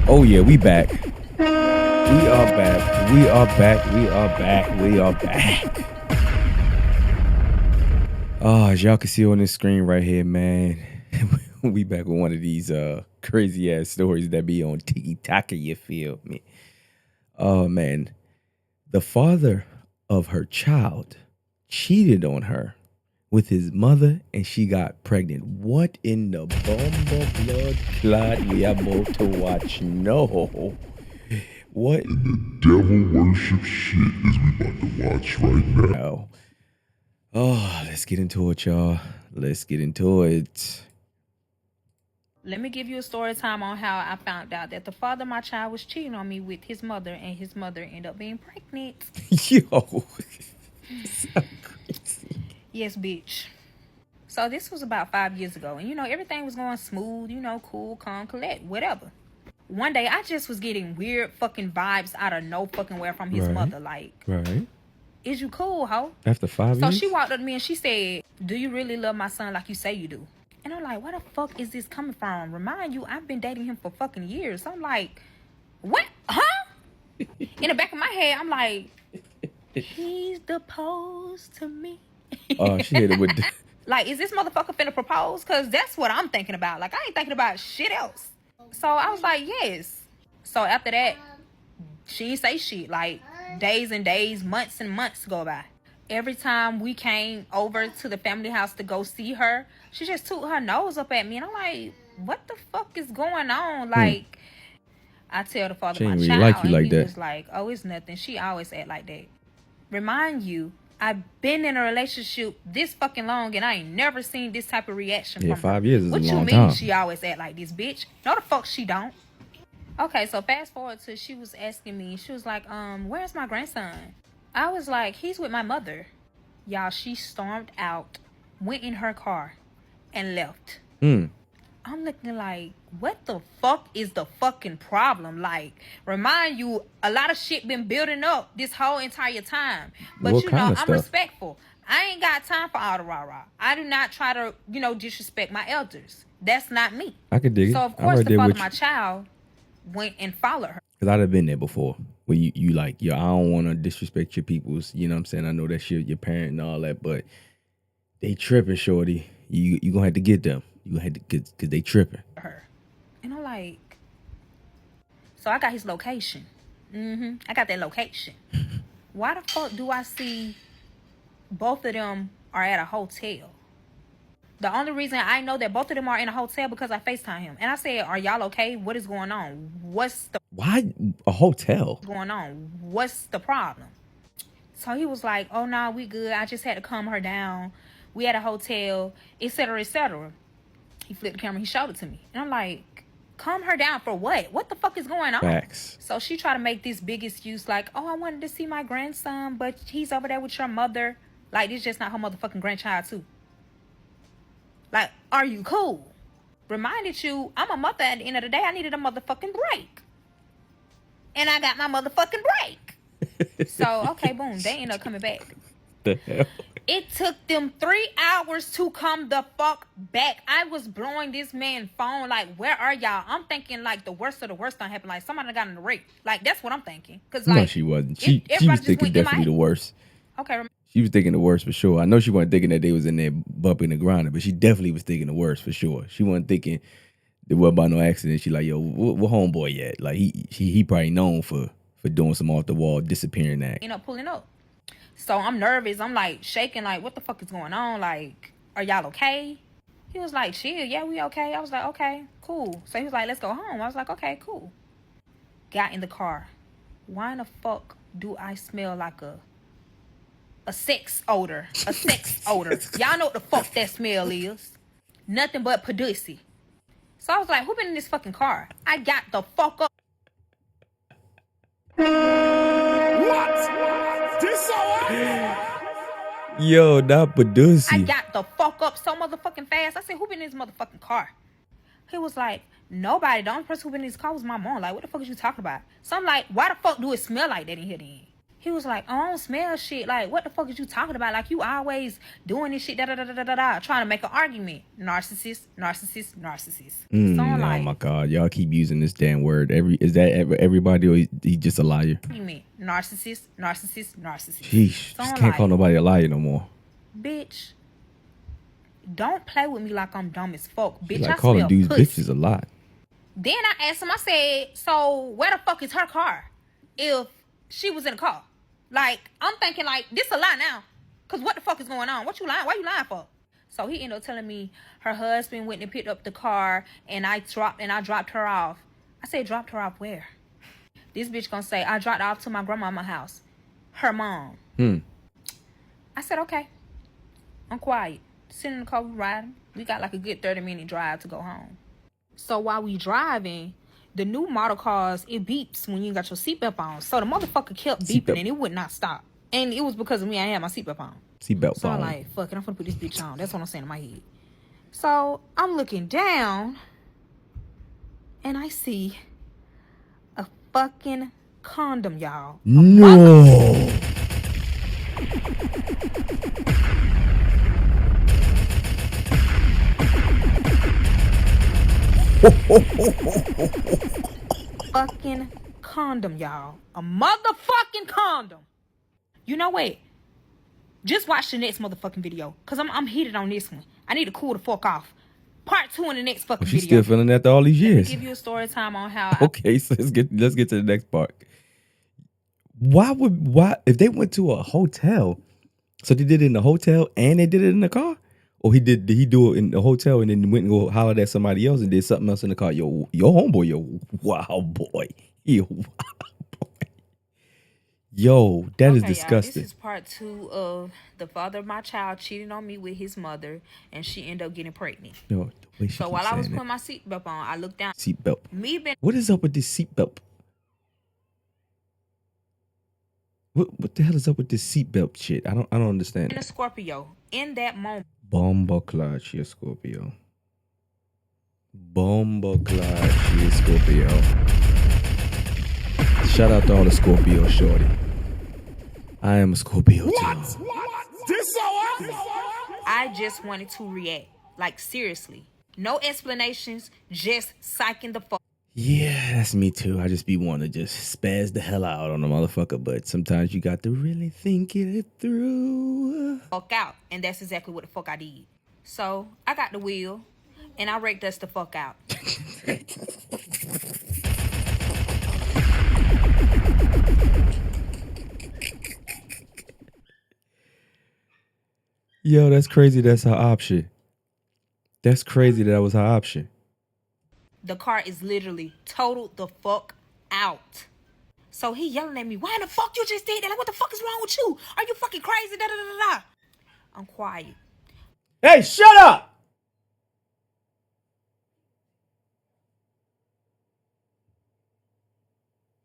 Oh yeah, we back. We are back. We are back. We are back. We are back. Oh, as y'all can see on this screen right here, man. We back with one of these crazy ass stories that be on TikTok, you feel me? Oh man. The father of her child cheated on her with his mother and she got pregnant. What in the bumble blood clot we are about to watch? No. What in the devil worship shit is we about to watch right now? Oh, let's get into it, y'all. Let's get into it. Let me give you a story time on how I found out that the father of my child was cheating on me with his mother, and his mother ended up being pregnant. Yo. So crazy. Yes, bitch. So this was about 5 years ago, and everything was going smooth, cool, calm, collect, whatever. One day I just was getting weird fucking vibes out of no fucking where from his mother. Like, Right. is you cool, ho? After 5 So years? she walked up to me and she said, "Do you really love my son like you say you do?" And I'm like, where the fuck is this coming from? Remind you, I've been dating him for fucking years. I'm like, what? Huh? In the back of my head, I'm like, he's opposed to me. Oh, she hit it with the... Like, is this motherfucker finna propose? Because that's what I'm thinking about. Like, I ain't thinking about shit else. So I was like, yes. So after that, she didn't say shit. Like, days and days, months and months go by. Every time we came over to the family house to go see her, she just took her nose up at me. And I'm like, what the fuck is going on? Like, I tell the father She of my ain't really child, like you and like he that. was like, oh, it's nothing. She always act like that. Remind you, I've been in a relationship this fucking long, and I ain't never seen this type of reaction from her. 5 years is What a you long mean time. she always act like this, bitch? No, the fuck she don't. Okay, so fast forward to she was asking me, she was like, where's my grandson? I was like, he's with my mother. Y'all, she stormed out, went in her car, and left. I'm looking like, what the fuck is the fucking problem? Like, remind you, a lot of shit been building up this whole entire time. But What kind of I'm stuff? respectful. I ain't got time for all the rah-rah. I do not try to, disrespect my elders. That's not me. I could dig it. So, of I'm course, right the there father with of my you. child went and followed her. Because I'd have been there before. Where you like, yo, I don't want to disrespect your peoples. You know what I'm saying? I know that's your parent and all that, but they tripping, shorty. You gonna have to get them. You gonna have to get, because they tripping. Her. And I'm like, so I got his location. I got that location. Why the fuck do I see both of them are at a hotel? The only reason I know that both of them are in a hotel because I FaceTime him. And I said, are y'all okay? What is going on? Why a hotel? Going on? What's the problem? So he was like, oh, no, we good. I just had to calm her down. We at a hotel, etc., etc. He flipped the camera. He showed it to me. And I'm like, calm her down for what? What the fuck is going on? Facts. So she tried to make this big excuse like, oh, I wanted to see my grandson, but he's over there with your mother. Like, this just not her motherfucking grandchild, too. Like, are you cool? Reminded you, I'm a mother at the end of the day. I needed a motherfucking break. And I got my motherfucking break. So, okay, boom. They end up coming back. The hell? It took them 3 hours to come the fuck back. I was blowing this man's phone like, where are y'all? I'm thinking like the worst of the worst done happened. Like somebody got in the rape. Like that's what I'm thinking. Cause like No, she wasn't. She was thinking definitely the worst. Okay. She was thinking the worst for sure. I know she wasn't thinking that they was in there bumping and grinding, but she definitely was thinking the worst for sure. She wasn't thinking there wasn't about no accident. She like, yo, what homeboy yet? Like he probably known for doing some off the wall disappearing act. Pulling up. So I'm nervous. I'm like shaking. Like, what the fuck is going on? Like, are y'all okay? He was like, chill. Yeah, we okay. I was like, okay, cool. So he was like, let's go home. I was like, okay, cool. Got in the car. Why in the fuck do I smell like a sex odor? A sex odor. Y'all know what the fuck that smell is. Nothing but pussy. So I was like, who been in this fucking car? I got the fuck up. What? This so Yo, not Badusi. I got the fuck up so motherfucking fast. I said, who been in this motherfucking car? He was like, nobody. The only person who been in this car was my mom. Like, what the fuck is you talking about? So I'm like, why the fuck do it smell like that in here then? He was like, oh, I don't smell shit. Like, what the fuck is you talking about? Like, you always doing this shit, da-da-da-da-da-da, trying to make an argument. Narcissist, narcissist, narcissist. So I'm like, oh my God, y'all keep using this damn word. Is that everybody, or he just a liar? argument. Narcissist, narcissist, narcissist. Sheesh, So just I'm can't like, call nobody a liar no more. bitch, don't play with me like I'm dumb as fuck. She Bitch, like I calling smell dudes pussy. bitches a lot. Then I asked him, I said, so where the fuck is her car if she was in the car? Like, I'm thinking, like, this a lie now. Because what the fuck is going on? What you lying? Why you lying for? So he ended up telling me her husband went and picked up the car and I dropped her off. I said, dropped her off where? This bitch gonna say, I dropped her off to my grandmama's house. Her mom. I said, okay. I'm quiet. Sitting in the car, we riding. We got like a good 30-minute drive to go home. So while we driving, the new model cars, it beeps when you ain't got your seatbelt on. So the motherfucker kept beeping and it would not stop. And it was because of me, I had my seatbelt on. Seatbelt So on. I'm like, fuck it, I'm gonna put this bitch on. That's what I'm saying in my head. So I'm looking down and I see a fucking condom, y'all. No. Fucking condom, y'all. A motherfucking condom. You know what? Just watch the next motherfucking video. Cause I'm heated on this one. I need to cool the fuck off. Part 2 in the next fucking She's video. still feeling after all these years. Let me give you a story time on how Okay, so let's get to the next part. Why if they went to a hotel, so they did it in the hotel and they did it in the car? Or did he do it in the hotel and then went and go hollered at somebody else and did something else in the car? Yo, your homeboy, yo, wow boy. Yo, wow boy. Yo, that is disgusting. This is part 2 of the father of my child cheating on me with his mother, and she ended up getting pregnant. Yo, the way she So keeps while I was saying putting my seatbelt on, I looked down. Seatbelt. Me What is up with this seatbelt? What the hell is up with this seatbelt shit? I don't understand. being a Scorpio in that moment. Bomba clutch, yes, Scorpio. Bomba clutch, yes, Scorpio. Shout out to all the Scorpio shorty. I am a Scorpio too. I just wanted to react. Like, seriously. No explanations, just psyching the fuck. Yeah, that's me too. I just be wanting to just spaz the hell out on a motherfucker, but sometimes you got to really think it through. Fuck out. And that's exactly what the fuck I did. So, I got the wheel, and I wrecked us the fuck out. Yo, that's crazy. That's her option. That's crazy. That was her option. The car is literally totaled the fuck out. So he yelling at me, why the fuck you just did that? Like, what the fuck is wrong with you? Are you fucking crazy? Da da da da. I'm quiet. Hey, shut up!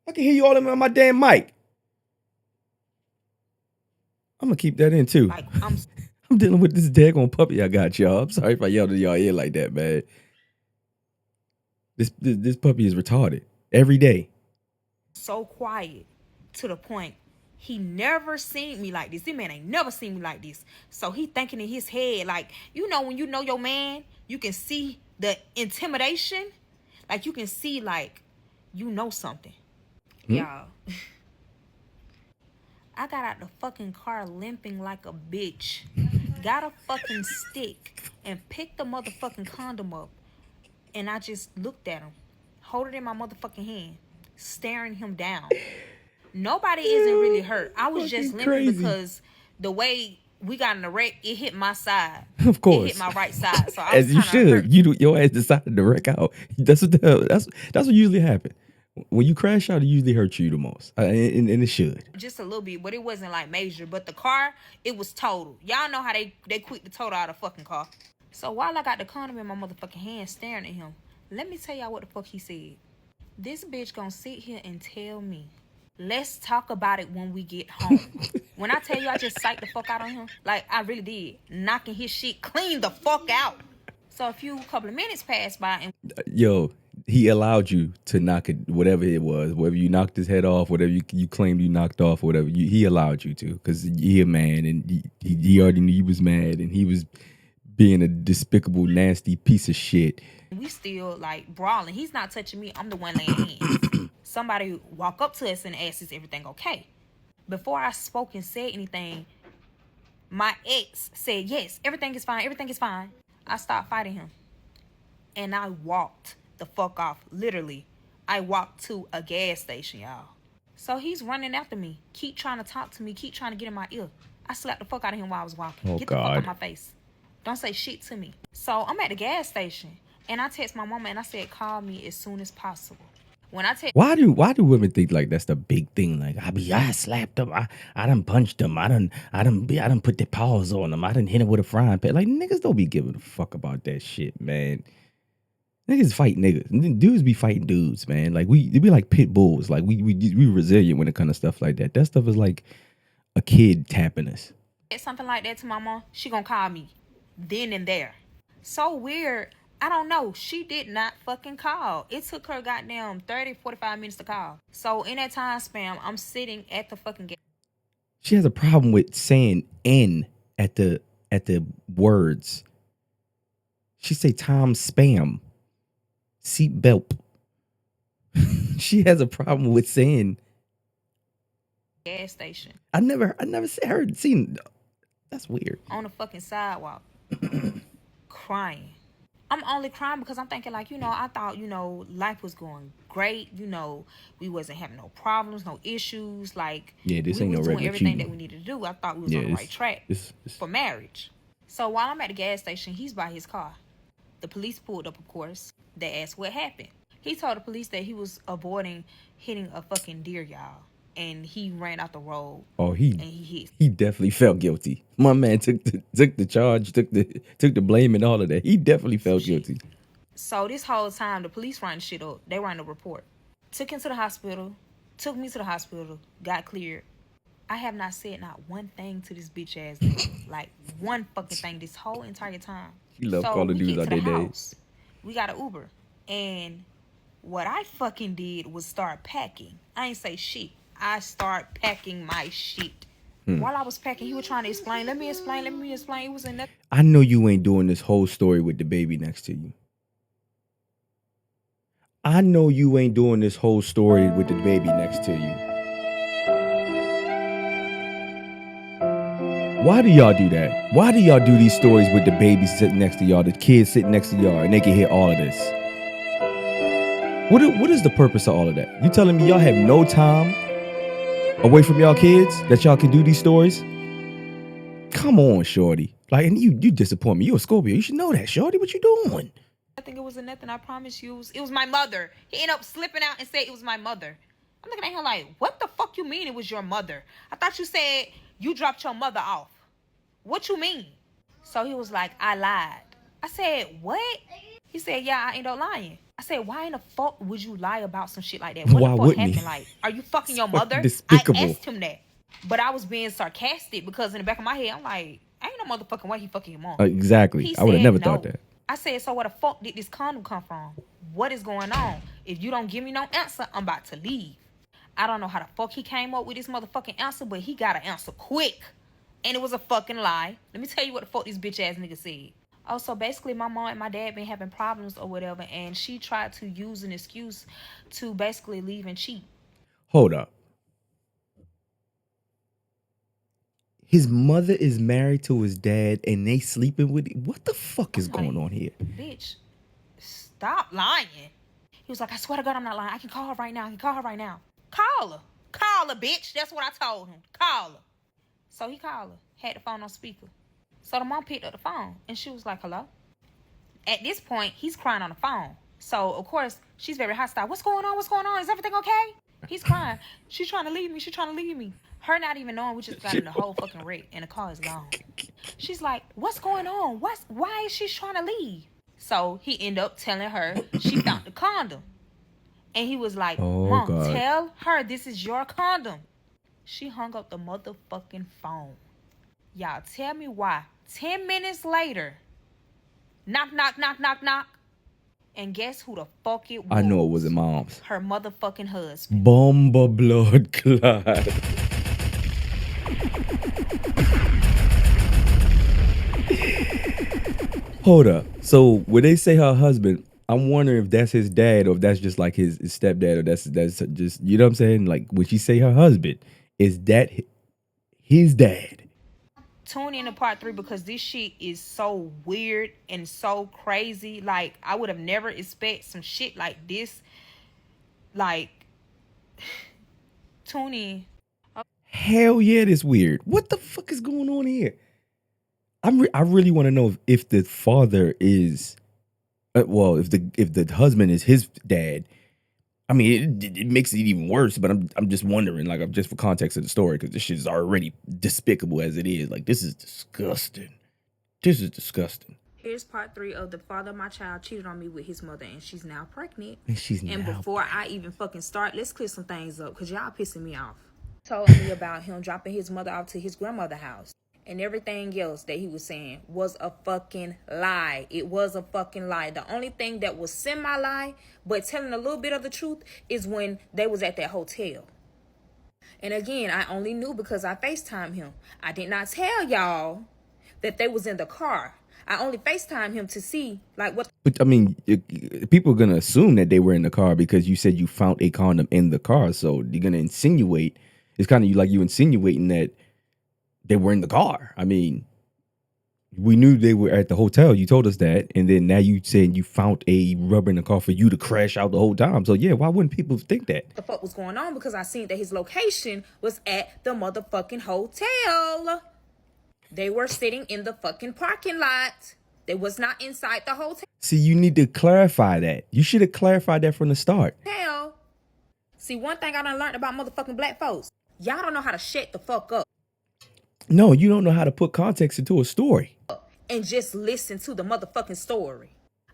I can hear you all on my damn mic. I'm gonna keep that in too. Like, I'm dealing with this daggone puppy I got, y'all. I'm sorry if I yelled at y'all ear like that, man. This puppy is retarded every day. So quiet to the point he never seen me like this. This man ain't never seen me like this. So he thinking in his head, like, you know, when you know your man, you can see the intimidation. Like, you can see, like, you know something. Y'all. I got out the fucking car limping like a bitch. Got a fucking stick and picked the motherfucking condom up. And I just looked at him, hold it in my motherfucking hand, staring him down. Nobody isn't really hurt. I was just limping because the way we got in the wreck, it hit my side. Of course, it hit my right side. So I as was you should. hurt. Your ass decided to wreck out. That's what usually happens. When you crash out, it usually hurts you the most, and it should. Just a little bit, but it wasn't like major. But the car, it was total. Y'all know how they quick to total out a fucking car. So while I got the condom in my motherfucking hand staring at him, let me tell y'all what the fuck he said. This bitch gonna sit here and tell me, let's talk about it when we get home. When I tell you I just psyched the fuck out on him, like I really did, knocking his shit clean the fuck out. So a couple of minutes passed by and yo, he allowed you to knock it, whatever it was, whether you knocked his head off, whatever you claimed you knocked off, whatever. He allowed you to, because he a man, and he already knew you was mad, and he was being a despicable, nasty piece of shit. We still like brawling. He's not touching me. I'm the one laying hands. Somebody walk up to us and ask, is everything okay? Before I spoke and said anything, my ex said, yes, everything is fine. Everything is fine. I stopped fighting him. And I walked the fuck off. Literally. I walked to a gas station, y'all. So he's running after me. Keep trying to talk to me. Keep trying to get in my ear. I slapped the fuck out of him while I was walking. Oh, get the fuck God. out my face. Don't say shit to me. So I'm at the gas station. And I text my mama and I said, call me as soon as possible. When I text, why do women think like that's the big thing? Like I slapped him, I done punched him, I done put the paws on him, I done hit him with a frying pan. Like, niggas don't be giving a fuck about that shit, man. Niggas fight niggas. Dudes be fighting dudes, man. Like we be like pit bulls. Like we resilient when it comes to stuff like that. That stuff is like a kid tapping us. something like that to my mom, she gonna call me then and there. So weird. I don't know. She did not fucking call. It took her goddamn 30, 45 minutes to call. So in that time span, I'm sitting at the fucking gas. She has a problem with saying N at the words. She say time spam. Seat belt. She has a problem with saying Gas station. I never seen. That's weird. On the fucking sidewalk. Crying. I'm only crying because I'm thinking, like, I thought, life was going great. We wasn't having no problems, no issues. Like, yeah, this we ain't was no doing regular everything cheating that we needed to do. I thought we was on the right track for marriage. So while I'm at the gas station, he's by his car. The police pulled up, of course. They asked what happened. He told the police that he was avoiding hitting a fucking deer, y'all. And he ran out the road. Oh, and he hit. He definitely felt guilty. My man took the charge, took the blame and all of that. He definitely felt guilty. So this whole time, the police ran shit up. They ran a report. Took him to the hospital. Took me to the hospital. Got cleared. I have not said not one thing to this bitch ass nigga. Like, one fucking thing this whole entire time. He loved calling dudes out their days. We got an Uber. And what I fucking did was start packing. I ain't say shit. I start packing my shit. While I was packing, he was trying to explain. Let me explain. It was in that. I know you ain't doing this whole story with the baby next to you. I know you ain't doing this whole story with the baby next to you. Why do y'all do that? Why do y'all do these stories with the baby sitting next to y'all, the kids sitting next to y'all, and they can hear all of this? What is the purpose of all of that? You telling me y'all have no time away from y'all kids that y'all can do these stories? Come on, shorty. Like, and you disappoint me. You a Scorpio. You should know that, shorty. What you doing? I think it was nothing. I promise you. It was my mother. He ended up slipping out and said it was my mother. I'm looking at him like, what the fuck you mean it was your mother? I thought you said you dropped your mother off. What you mean? So he was like, I lied. I said, what? He said, yeah, I ended up lying. I said, why in the fuck would you lie about some shit like that? What Why the fuck wouldn't happened? he? Like, are you fucking your mother? Despicable. I asked him that. But I was being sarcastic because in the back of my head, I'm like, ain't no motherfucking way he fucking your mom. Exactly. I would have never thought that. I said, so where the fuck did this condom come from? What is going on? If you don't give me no answer, I'm about to leave. I don't know how the fuck he came up with this motherfucking answer, but he got an answer quick. And it was a fucking lie. Let me tell you what the fuck this bitch ass nigga said. Oh, so basically my mom and my dad been having problems or whatever, and she tried to use an excuse to basically leave and cheat. Hold up. His mother is married to his dad and they sleeping with him. What the fuck is going on here? Bitch, stop lying. He was like, I swear to God, I'm not lying. I can call her right now. Call her. Call her, bitch. That's what I told him. Call her. So he called her. Had the phone on speaker. So the mom picked up the phone and she was like, hello? At this point, he's crying on the phone. So, of course, she's very hostile. What's going on? Is everything okay? He's crying. She's trying to leave me. Her not even knowing we just got in the whole fucking wreck and the car is gone. She's like, what's going on? Why is she trying to leave? So he ended up telling her she found the condom. And he was like, Mom, God. Tell her this is your condom. She hung up the motherfucking phone. Y'all tell me why. 10 minutes later, knock. And guess who the fuck it was? I know it wasn't mom's. Her motherfucking husband. Bomba blood clot. Hold up. So when they say her husband, I'm wondering if that's his dad or if that's just like his stepdad or that's just, you know what I'm saying? Like when she say her husband, is that his dad? Tune in to part 3 because this shit is so weird and so crazy. Like, I would have never expected some shit like this. Like, tune in. Hell yeah, this weird. What the fuck is going on here? I really want to know if the father is, well, if the husband is his dad. I mean, it makes it even worse. But I'm just wondering, like, I'm just for context of the story, because this shit is already despicable as it is. Like, this is disgusting. This is disgusting. Here's part 3 of the father of my child cheated on me with his mother, and she's now pregnant. And before I even fucking start, let's clear some things up, because y'all pissing me off. Told me about him dropping his mother off to his grandmother's house. And everything else that he was saying was a fucking lie. It was a fucking lie. The only thing that was semi-lie, but telling a little bit of the truth, is when they was at that hotel. And again, I only knew because I FaceTimed him. I did not tell y'all that they was in the car. I only FaceTimed him to see, like, what. But I mean, people are gonna assume that they were in the car because you said you found a condom in the car. So you're gonna insinuate. It's kind of like you insinuating that they were in the car. I mean, we knew they were at the hotel. You told us that. And then now you saying you found a rubber in the car for you to crash out the whole time. So yeah, why wouldn't people think that? The fuck was going on? Because I seen that his location was at the motherfucking hotel. They were sitting in the fucking parking lot. They was not inside the hotel. See, you need to clarify that. You should have clarified that from the start. See, one thing I done learned about motherfucking black folks. Y'all don't know how to shut the fuck up. No, you don't know how to put context into a story. And just listen to the motherfucking story.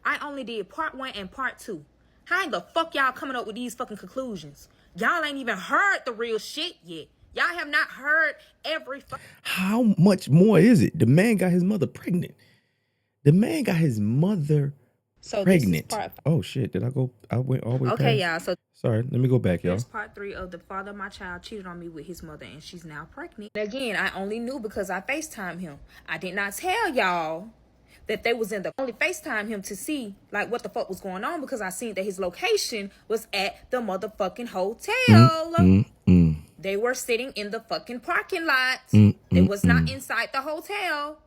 I only did part 1 and part 2. How in the fuck y'all coming up with these fucking conclusions? Y'all ain't even heard the real shit yet. Y'all have not heard every How much more is it? The man got his mother pregnant. The man got his mother pregnant. This is part 5. Oh shit, did I go? I went all the way Okay, past? y'all. So sorry, let me go back, y'all. here's part 3 of the father of my child cheated on me with his mother, and she's now pregnant. And again, I only knew because I FaceTimed him. I did not tell y'all that they was in the. Only FaceTimed him to see, like, what the fuck was going on, because I seen that his location was at the motherfucking hotel. They were sitting in the fucking parking lot. They was not inside the hotel.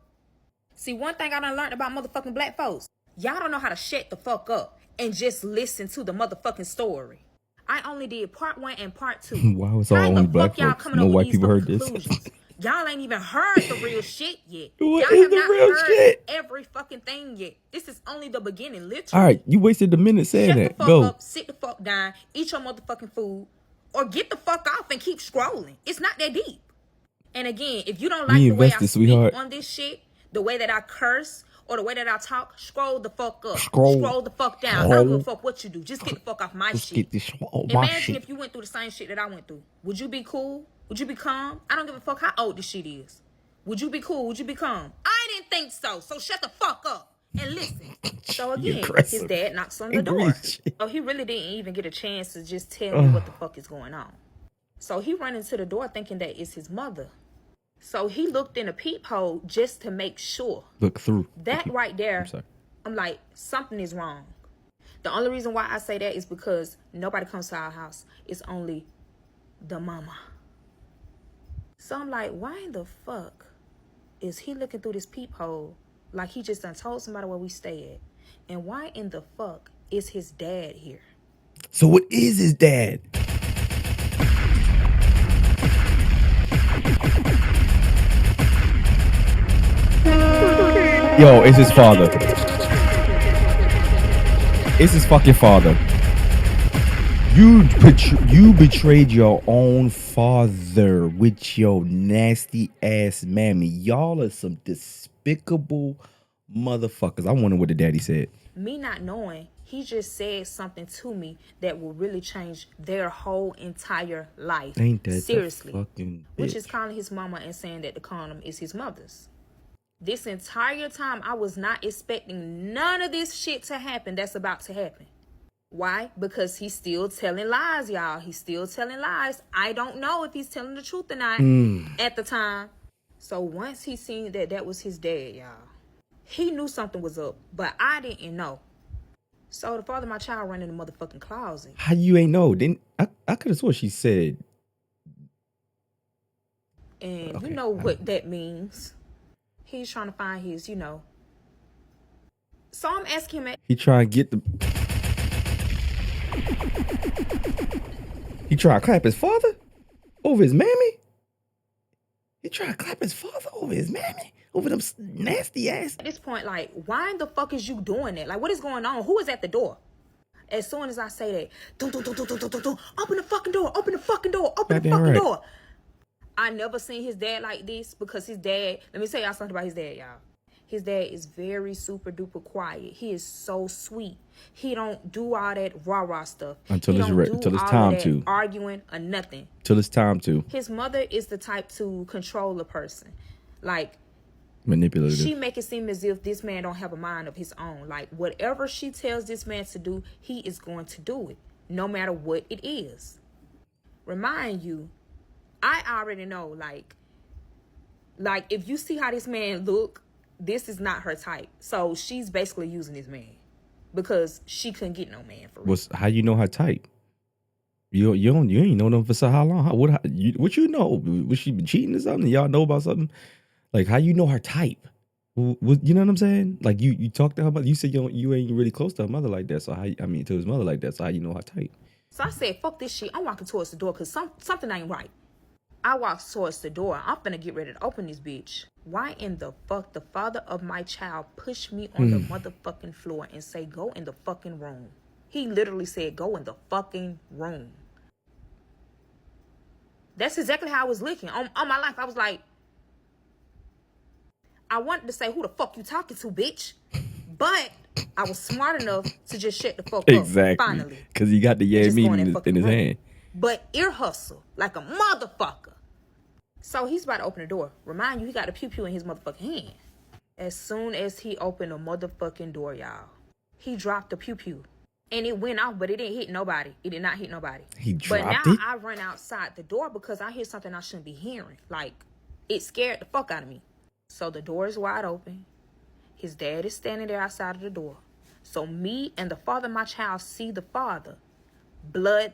See, one thing I done learned about motherfucking black folks. Y'all don't know how to shut the fuck up and just listen to the motherfucking story. I only did part 1 and part 2. Why was all only black folks? No white people heard this. Y'all ain't even heard the real shit yet. What Y'all is have the not real heard shit? every fucking thing yet. This is only the beginning, literally. All right, you wasted a minute saying Shut that. the fuck Go. up, sit the fuck down, eat your motherfucking food, or get the fuck off and keep scrolling. It's not that deep. And again, if you don't like the way I speak on this shit, the way that I curse, or the way that I talk, scroll the fuck up. Scroll the fuck down. I don't give a fuck what you do. Just get the fuck off my shit. Imagine if you went through the same shit that I went through. Would you be cool? Would you be calm? I don't give a fuck how old this shit is. Would you be cool? Would you be calm? I didn't think so. So shut the fuck up and listen. So again, his dad knocks on the door. So he really didn't even get a chance to just tell me what the fuck is going on. So he ran into the door thinking that it's his mother. So he looked in a peephole just to make sure. Look through. That right there, I'm like, something is wrong. The only reason why I say that is because nobody comes to our house. It's only the mama. So I'm like, why in the fuck is he looking through this peephole like he just done told somebody where we stay at? And why in the fuck is his dad here? So what is his dad? Yo, it's his father. It's his fucking father. You betrayed your own father with your nasty ass mammy. Y'all are some despicable motherfuckers. I wonder what the daddy said. Me not knowing, he just said something to me that will really change their whole entire life. Ain't that seriously? fucking bitch. Which is calling his mama and saying that the condom is his mother's. This entire time, I was not expecting none of this shit to happen that's about to happen. Why? Because he's still telling lies, y'all. He's still telling lies. I don't know if he's telling the truth or not at the time. So once he seen that that was his dad, y'all, he knew something was up, but I didn't know. So the father of my child ran in the motherfucking closet. How you ain't know? Then I could have sworn she said. And Okay, you know what that means. He's trying to find his, you know. So I'm asking him. He trying to get the. He trying to clap his father over his mammy. He trying to clap his father over his mammy, over them nasty ass. At this point, like, why in the fuck is you doing that? Like, what is going on? Who is at the door? As soon as I say that, dun, dun, dun, dun, dun, dun, dun, open the fucking door, open the fucking door, open the fucking door. I never seen his dad like this because his dad, let me tell y'all something about his dad, y'all. His dad is very super duper quiet. He is so sweet. He don't do all that rah-rah stuff. Until it's time to. Arguing or nothing. Till it's time to. His mother is the type to control a person. Like, manipulative. she make it seem as if this man don't have a mind of his own. Like, whatever she tells this man to do, he is going to do it. No matter what it is. Remind you, I already know, like if you see how this man look, this is not her type. So she's basically using this man because she couldn't get no man for real. How you know her type? You ain't know them for so how long? What you know? Was she been cheating or something? Y'all know about something? Like, how you know her type? You know what I'm saying? Like, you talked to her about. You said you ain't really close to her mother like that. So to his mother like that. So how you know her type? So I said, fuck this shit. I'm walking towards the door because something ain't right. I walked towards the door. I'm finna get ready to open this bitch. Why in the fuck the father of my child pushed me on the motherfucking floor and say, go in the fucking room? He literally said, go in the fucking room. That's exactly how I was looking. On my life, I was like, I wanted to say, who the fuck you talking to, bitch? But I was smart enough to just shut the fuck up. Exactly. Finally. Because he got the meeting in his hand. But ear hustle like a motherfucker. So he's about to open the door. Remind you, he got a pew-pew in his motherfucking hand. As soon as he opened the motherfucking door, y'all, he dropped the pew-pew. And it went off, but it didn't hit nobody. It did not hit nobody. He dropped it? But now I run outside the door because I hear something I shouldn't be hearing. Like, it scared the fuck out of me. So the door is wide open. His dad is standing there outside of the door. So me and the father of my child see the father. Blood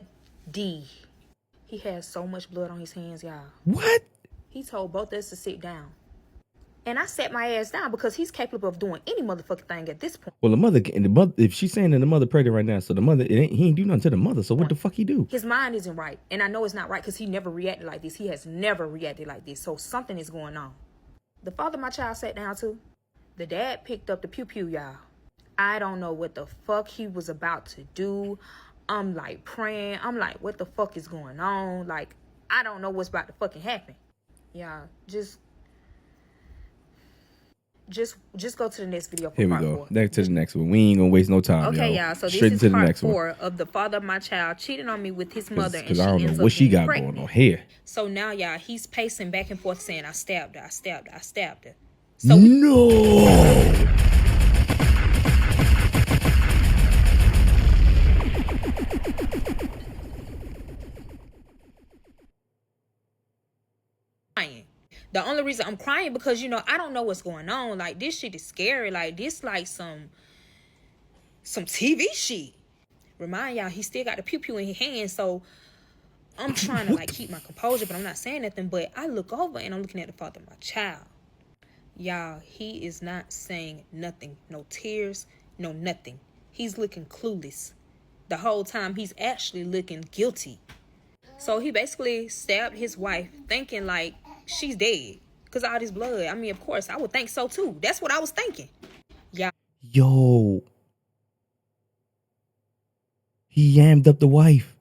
D. He has so much blood on his hands, y'all. What? He told both of us to sit down. And I sat my ass down because he's capable of doing any motherfucking thing at this point. Well, the mother, if she's saying that the mother pregnant right now, so the mother, he ain't do nothing to the mother. So what the fuck he do? His mind isn't right. And I know it's not right because he never reacted like this. He has never reacted like this. So something is going on. The father of my child sat down too. The dad picked up the pew-pew, y'all. I don't know what the fuck he was about to do. I'm like praying. I'm like, what the fuck is going on? Like, I don't know what's about to fucking happen. Y'all, just go to the next video. Here we go. Back to the next one. We ain't gonna waste no time. Okay, y'all. So this is part 4 of the father of my child cheating on me with his mother, and she I don't know what she got going on here. So now, y'all, he's pacing back and forth saying, "I stabbed her. I stabbed her. I stabbed her." So no. The only reason I'm crying because, you know, I don't know what's going on. Like, this shit is scary. Like, this like some TV shit. Remind y'all, he still got the pew-pew in his hand. So I'm trying to like keep my composure, but I'm not saying nothing. But I look over and I'm looking at the father of my child. Y'all, he is not saying nothing. No tears, no nothing. He's looking clueless. The whole time he's actually looking guilty. So he basically stabbed his wife thinking like she's dead because all this blood. I mean, of course, I would think so too. That's what I was thinking. Yeah. Yo. He yammed up the wife.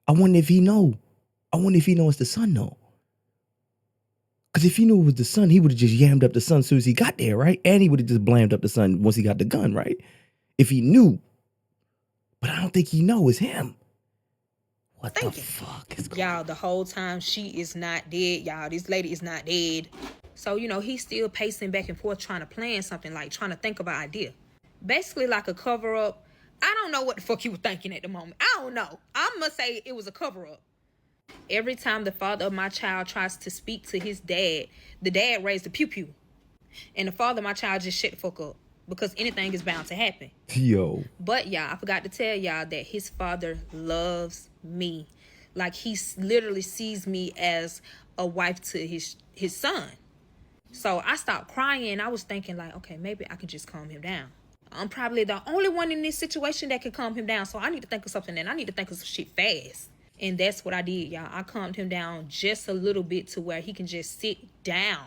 I wonder if he know. It's the son though. Because if he knew it was the son, he would have just yammed up the son as soon as he got there, right? And he would have just blamed up the son once he got the gun, right? If he knew. But I don't think he know it's him. What the fuck is going on? Y'all, the whole time she is not dead, y'all. This lady is not dead. So, he's still pacing back and forth trying to plan something, like trying to think of an idea. Basically like a cover-up. I don't know what the fuck he was thinking at the moment. I don't know. I'm going to say it was a cover-up. Every time the father of my child tries to speak to his dad, the dad raised the pew-pew. And the father of my child just shut the fuck up. Because anything is bound to happen. Yo. But, y'all, I forgot to tell y'all that his father loves me. Like, he literally sees me as a wife to his son. So I stopped crying. I was thinking, like, okay, maybe I could just calm him down. I'm probably the only one in this situation that can calm him down. So I need to think of something, and I need to think of some shit fast. And that's what I did, y'all. I calmed him down just a little bit to where he can just sit down.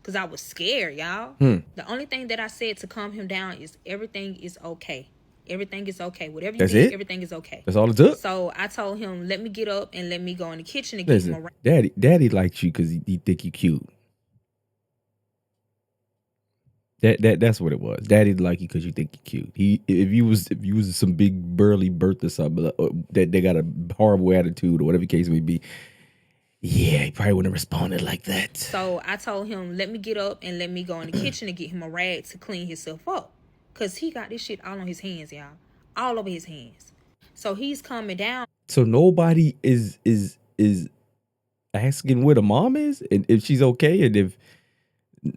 Because I was scared, y'all. The only thing that I said to calm him down is everything is okay. Everything is okay. Whatever you did, everything is okay. That's all it took? So I told him, let me get up and let me go in the kitchen and get him around. Daddy likes you because he think you cute. That's what it was. Daddy like you because you think you're cute. If you was some big burly Bertha or something that they got a horrible attitude or whatever the case may be, yeah, he probably wouldn't have responded like that. So I told him, let me get up and let me go in the kitchen and get him a rag to clean himself up. Because he got this shit all on his hands, y'all. All over his hands. So he's coming down. So nobody is asking where the mom is and if she's okay, and if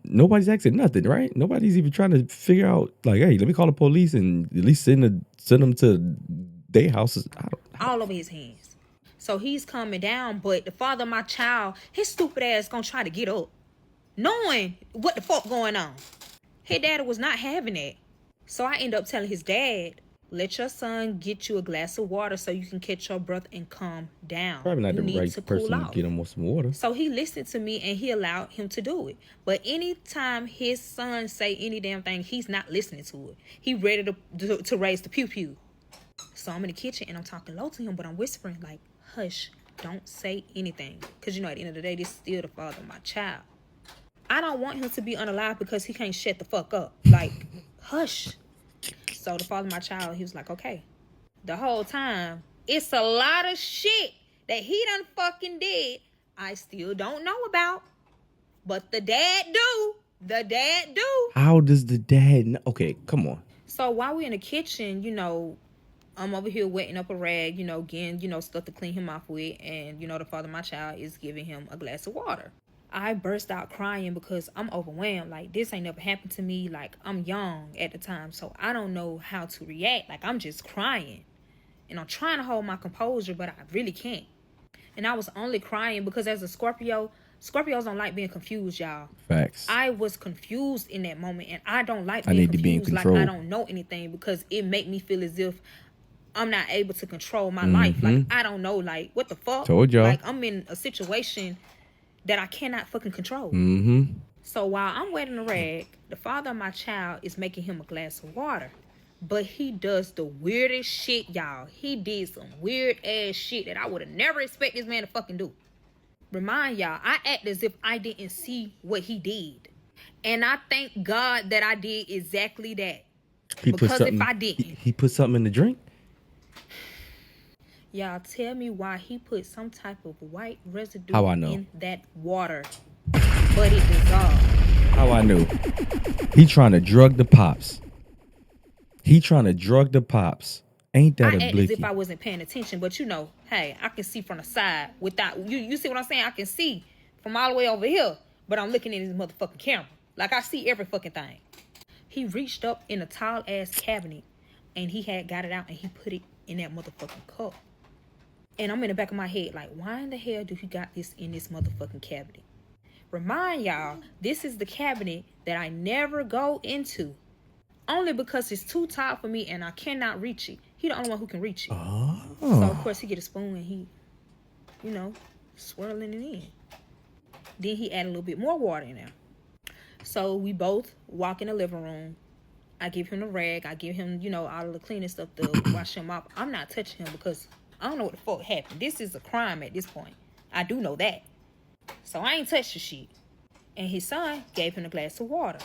nobody's asking nothing, right? Nobody's even trying to figure out, like, hey, let me call the police and at least send them to their houses. All over his hands. So he's coming down, but the father of my child, his stupid ass gonna try to get up, knowing what the fuck going on. His daddy was not having it. So I end up telling his dad, let your son get you a glass of water so you can catch your breath and calm down. Probably not the right person to get him some water. So he listened to me and he allowed him to do it. But anytime his son say any damn thing, he's not listening to it. He ready to raise the pew-pew. So I'm in the kitchen and I'm talking low to him, but I'm whispering like, hush, don't say anything. Because, at the end of the day, this is still the father of my child. I don't want him to be unalive because he can't shut the fuck up. Like, hush. So the father of my child, he was like, okay. The whole time, it's a lot of shit that he done fucking did I still don't know about. But the dad do. The dad do. How does the dad know? Okay, come on. So while we're in the kitchen, I'm over here wetting up a rag, getting, stuff to clean him off with. And, the father of my child is giving him a glass of water. I burst out crying because I'm overwhelmed. Like, this ain't never happened to me. Like, I'm young at the time, so I don't know how to react. Like, I'm just crying. And I'm trying to hold my composure, but I really can't. And I was only crying because as a Scorpio, Scorpios don't like being confused, y'all. Facts. I was confused in that moment, and I don't like being confused. Like, I don't know anything because it make me feel as if I'm not able to control my life. Like, I don't know, like, what the fuck? Told y'all. Like, I'm in a situation that I cannot fucking control. So while I'm wetting the rag, the father of my child is making him a glass of water. But he does the weirdest shit, y'all. He did some weird ass shit that I would have never expected this man to fucking do. Remind y'all, I act as if I didn't see what he did. And I thank God that I did exactly that. Because if I didn't. He put something in the drink? Y'all tell me why he put some type of white residue in that water, but it dissolved. How I knew? He trying to drug the pops. Ain't that a blicky? As if I wasn't paying attention, but hey, I can see from the side without you see what I'm saying? I can see from all the way over here, but I'm looking at his motherfucking camera. Like, I see every fucking thing. He reached up in a tall ass cabinet and he had got it out and he put it in that motherfucking cup. And I'm in the back of my head like, why in the hell do he got this in this motherfucking cabinet? Remind y'all, this is the cabinet that I never go into. Only because it's too tall for me and I cannot reach it. He the only one who can reach it. Oh. So, of course, he get a spoon and he, swirling it in. Then he add a little bit more water in there. So, we both walk in the living room. I give him the rag. I give him, all of the cleaning stuff to wash him off. I'm not touching him because I don't know what the fuck happened. This is a crime at this point. I do know that. So I ain't touched the shit. And his son gave him a glass of water.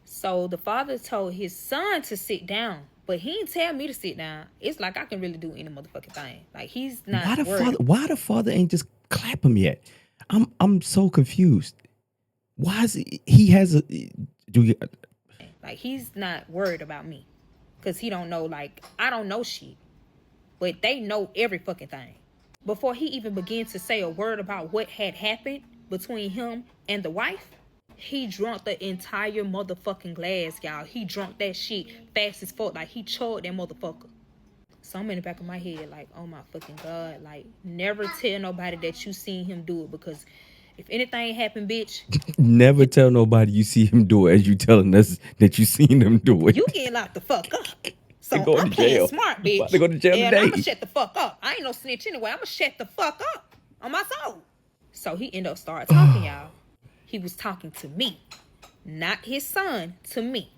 So the father told his son to sit down But he didn't tell me to sit down. It's like I can really do any motherfucking thing. Like, he's not Why the father ain't just clap him yet? I'm so confused. Why is he has a like, he's not worried about me. Because he don't know, like, I don't know shit. But they know every fucking thing. Before he even began to say a word about what had happened between him and the wife, he drunk the entire motherfucking glass, y'all. He drunk that shit fast as fuck. Like, he chugged that motherfucker. So I'm in the back of my head like, oh my fucking God. Like, never tell nobody that you seen him do it. Because if anything happened, bitch. Never tell nobody you see him do it as you telling us that you seen him do it. You getting locked the fuck up. So I'm playing smart, bitch. About to go to jail and today. I'm going to shut the fuck up. I ain't no snitch anyway. I'm going to shut the fuck up on my soul. So he ended up started talking, y'all. He was talking to me. Not his son, to me.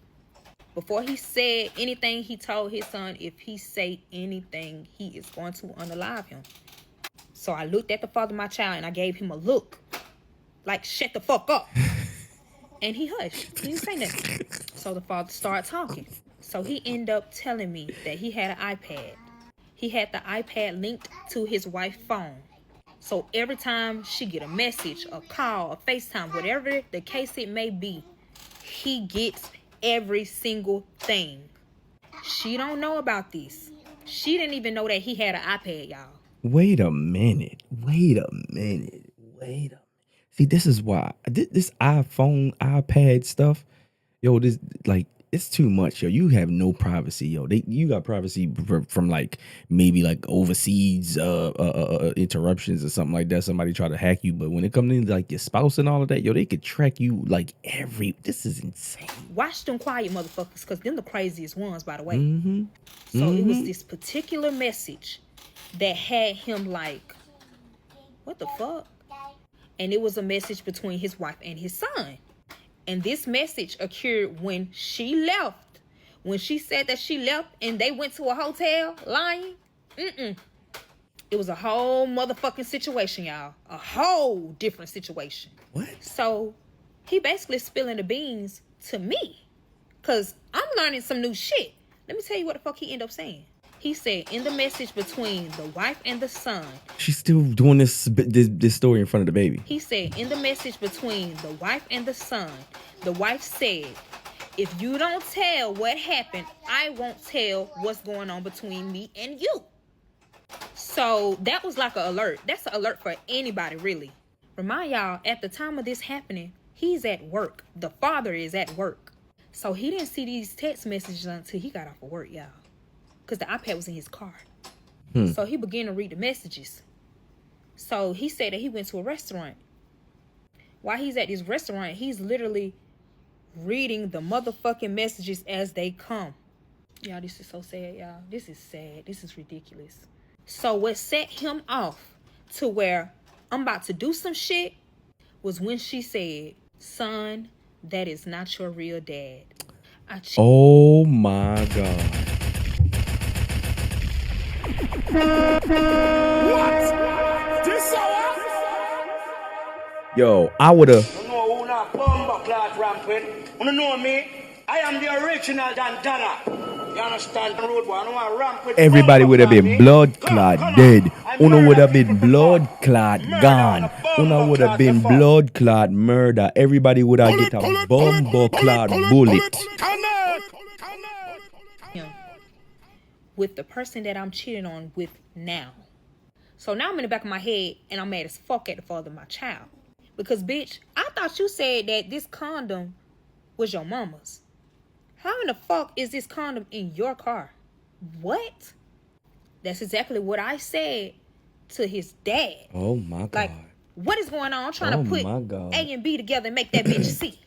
Before he said anything, he told his son, if he say anything, he is going to unalive him. So I looked at the father of my child and I gave him a look. Like, shut the fuck up. And he hushed. He didn't say nothing. So the father started talking. So he ended up telling me that he had an iPad. He had the iPad linked to his wife's phone. So every time she get a message, a call, a FaceTime, whatever the case it may be, he gets every single thing. She don't know about this. She didn't even know that he had an iPad, y'all. Wait a minute. See, this is why this iPhone, iPad stuff, yo, this like it's too much, yo. You have no privacy, yo. You got privacy from like maybe like overseas interruptions or something like that. Somebody try to hack you, but when it comes in like your spouse and all of that, yo, they could track you like this is insane. Watch them quiet motherfuckers, because them the craziest ones, by the way. So it was this particular message that had him like, what the fuck? And it was a message between his wife and his son. And this message occurred when she left. When she said that she left and they went to a hotel lying. It was a whole motherfucking situation, y'all. A whole different situation. What? So he basically spilling the beans to me. Because I'm learning some new shit. Let me tell you what the fuck he ended up saying. He said in the message between the wife and the son. She's still doing this story in front of the baby. He said in the message between the wife and the son, the wife said, if you don't tell what happened, I won't tell what's going on between me and you. So that was like an alert. That's an alert for anybody, really. Remind y'all, at the time of this happening, he's at work. The father is at work. So he didn't see these text messages until he got off of work, y'all. Because the iPad was in his car. So he began to read the messages. So he said that he went to a restaurant. While he's at this restaurant, he's literally reading the motherfucking messages as they come. Y'all, this is so sad, y'all. This is sad. This is ridiculous. So what set him off to where I'm about to do some shit was when she said, son, that is not your real dad. Oh my God. What? This hour? Yo, I would've. No, not bomb clad rampant. You know me? I am the original Dandana. You understand? Road boy, I don't want rampant. Everybody would have been blood clot dead. Uno would have been blood clot gone. Uno would have been blood clot murder. Everybody would have get a bomb clot bullet. With the person that I'm cheating on with now. So now I'm in the back of my head and I'm mad as fuck at the father of my child. Because, bitch, I thought you said that this condom was your mama's. How in the fuck is this condom in your car? What? That's exactly what I said to his dad. Oh my God. Like, what is going on? I'm trying to put A and B together and make that bitch C.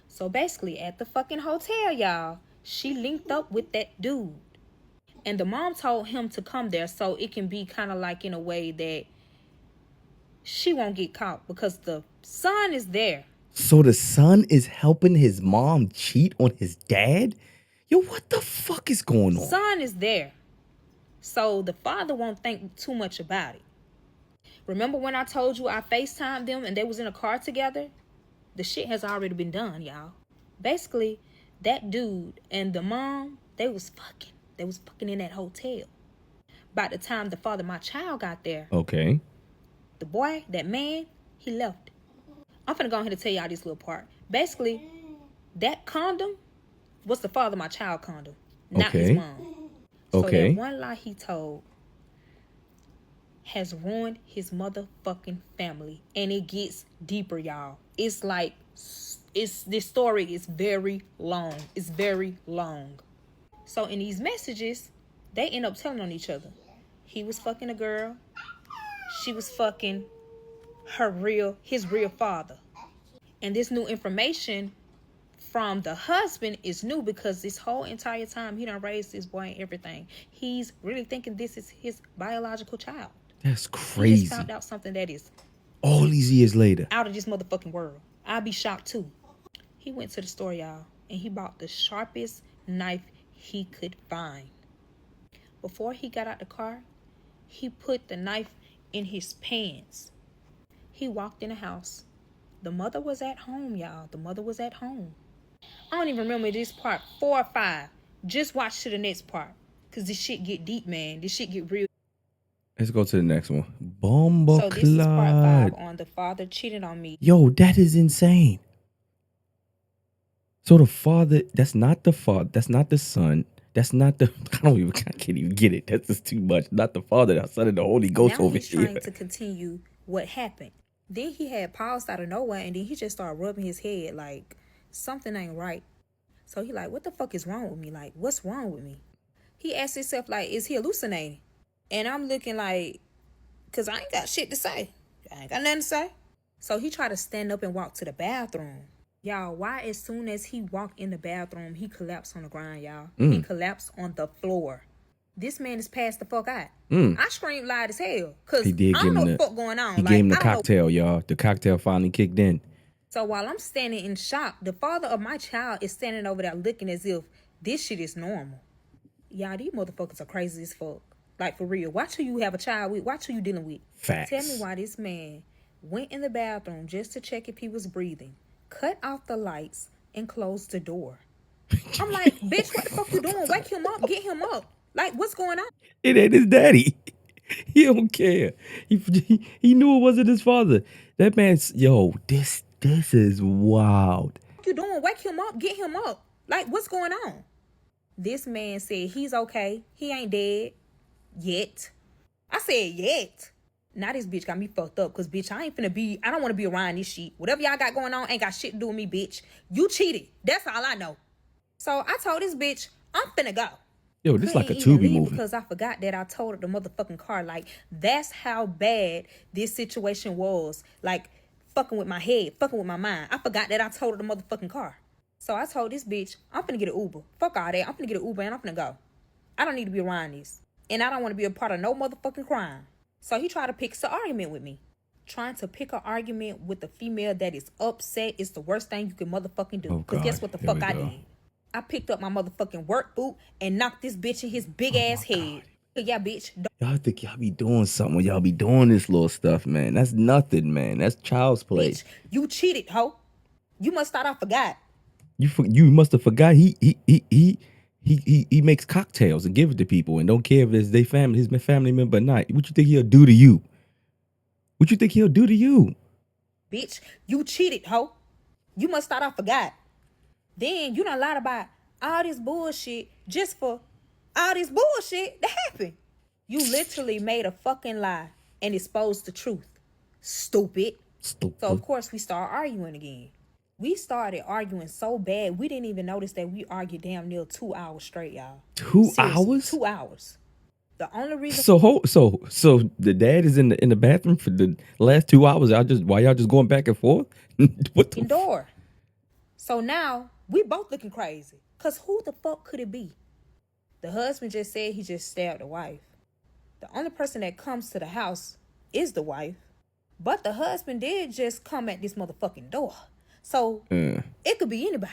So basically, at the fucking hotel, y'all, she linked up with that dude. And the mom told him to come there so it can be kind of like in a way that she won't get caught because the son is there. So the son is helping his mom cheat on his dad? Yo, what the fuck is going on? Son is there. So the father won't think too much about it. Remember when I told you I FaceTimed them and they was in a car together? The shit has already been done, y'all. Basically, that dude and the mom They was fucking in that hotel. By the time the father of my child got there, Okay. the boy, that man, he left. I'm finna go ahead and tell y'all this little part. Basically, that condom was the father of my child condom, not his Okay. mom. So Okay. that one lie he told has ruined his motherfucking family. And it gets deeper, y'all. It's like, this story is very long. It's very long. So in these messages, they end up telling on each other. He was fucking a girl. She was fucking his real father. And this new information from the husband is new because this whole entire time he done raised this boy and everything. He's really thinking this is his biological child. That's He crazy. just found out something that is All these years later. out of this motherfucking world. I'd be shocked too. He went to the store, y'all, and he bought the sharpest knife he could find. Before he got out the car, he put the knife in his pants. He walked in the house. The mother was at home, y'all. The mother was at home. I don't even remember this part, 4 or 5. Just watch to the next part. Because this shit get deep, man. This shit get real. Let's go to the next one. Bomba So this is part 5 Clyde. on the father cheating on me. Yo, that is insane. So the father, that's not the father, that's not the son, that's not the, I can't even get it. That's just too much. Not the father, the son, and the Holy Ghost Now over he's here. trying to continue what happened. Then he had paused out of nowhere, and then he just started rubbing his head like something ain't right. So he like, what the fuck is wrong with me? Like, what's wrong with me? He asked himself like, is he hallucinating? And I'm looking like, cause I ain't got shit to say. I ain't got nothing to say. So he tried to stand up and walk to the bathroom. Y'all, why as soon as he walked in the bathroom, he collapsed on the ground, y'all. He collapsed on the floor. This man is passed the fuck out. I screamed loud as hell. Cause He did I give don't know him what the the fuck going on. He Like, gave him the I don't know. cocktail, y'all. The cocktail finally kicked in. So while I'm standing in shock, the father of my child is standing over there looking as if this shit is normal. Y'all, these motherfuckers are crazy as fuck. Like, for real. Watch who you have a child with. Watch who you dealing with. Facts. Tell me why this man went in the bathroom just to check if he was breathing, cut off the lights, and closed the door. I'm like, bitch, what the fuck you doing? Wake him up. Get him up. Like, what's going on? It ain't his daddy. He don't care. He knew it wasn't his father. That man's, yo, this is wild. What you doing? Wake him up. Get him up. Like, what's going on? This man said he's okay. He ain't dead. Yet. I said yet. Now this bitch got me fucked up. Cause bitch, I don't want to be around this shit. Whatever y'all got going on ain't got shit to do with me, bitch. You cheated. That's all I know. So I told this bitch, I'm finna go. Yo, this like a Couldn't even Tubi leave movie. because I forgot that I told the motherfucking car. Like, that's how bad this situation was. Like, fucking with my head, fucking with my mind. I forgot that I told the motherfucking car. So I told this bitch, I'm finna get an Uber. Fuck all that. I'm finna get an Uber and I'm finna go. I don't need to be around this. And I don't want to be a part of no motherfucking crime. So he tried to pick an argument with me. Trying to pick an argument with a female that is upset is the worst thing you can motherfucking do. Oh, Because God. guess what the Here fuck we I go. did? I picked up my motherfucking work boot and knocked this bitch in his big ass head. Yeah, bitch. Y'all think y'all be doing something when y'all be doing this little stuff, man. That's nothing, man. That's child's play. Bitch, you cheated, ho. You must thought I forgot. You must have forgot he makes cocktails and give it to people and don't care if it's his family member or not. What you think he'll do to you? What you think he'll do to you? Bitch, you cheated, ho. You must thought I forgot. Then you done lied about all this bullshit just for all this bullshit that happened. You literally made a fucking lie and exposed the truth. Stupid. Stupid. So, of course, we start arguing again. We started arguing so bad, we didn't even notice that we argued damn near 2 hours straight, y'all. 2 Seriously, hours? 2 hours. The only reason... So the dad is in the bathroom for the last 2 hours. While y'all just going back and forth? What the door. So now we both looking crazy. Cause who the fuck could it be? The husband just said he just stabbed the wife. The only person that comes to the house is the wife. But the husband did just come at this motherfucking door. So it could be anybody.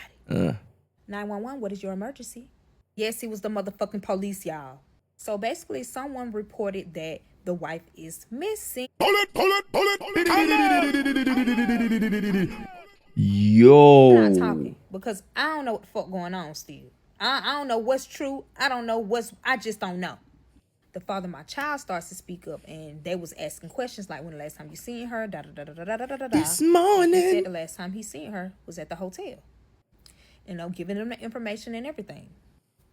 911, what is your emergency? Yes, it was the motherfucking police, y'all. So basically someone reported that the wife is missing. Yo. I'm not talking because I don't know what the fuck going on still. I don't know what's true. I don't know I just don't know. The father of my child starts to speak up, and they was asking questions like, when the last time you seen her, da da da da da da da da. This He morning. said the last time he seen her was at the hotel. Giving them the information and everything.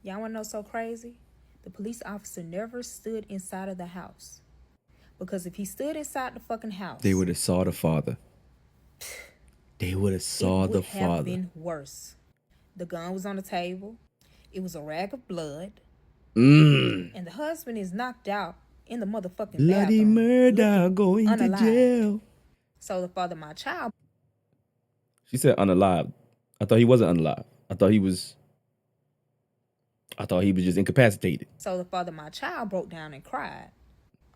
Y'all wanna know so crazy? The police officer never stood inside of the house. Because if he stood inside the fucking house, they would have saw the father. They would have saw the father. It would have been worse. The gun was on the table. It was a rag of blood. And the husband is knocked out in the motherfucking bloody bathroom, murder going unalive. to jail. So the father of my child. She said unalive. I thought he wasn't unalive. I thought he was just incapacitated. So the father of my child broke down and cried.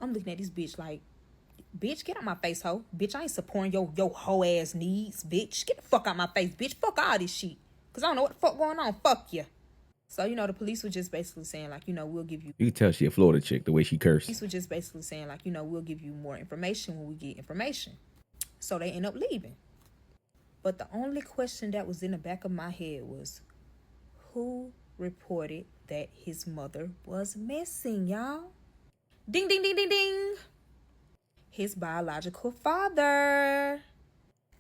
I'm looking at this bitch like, bitch, get out my face, hoe. Bitch, I ain't supporting your hoe ass needs, bitch. Get the fuck out my face, bitch. Fuck all this shit. Cause I don't know what the fuck going on. Fuck you. So, the police were just basically saying, like, we'll give you... You can tell she a Florida chick, the way she cursed. Police were just basically saying, like, we'll give you more information when we get information. So they end up leaving. But the only question that was in the back of my head was, who reported that his mother was missing, y'all? Ding, ding, ding, ding, ding. His biological father.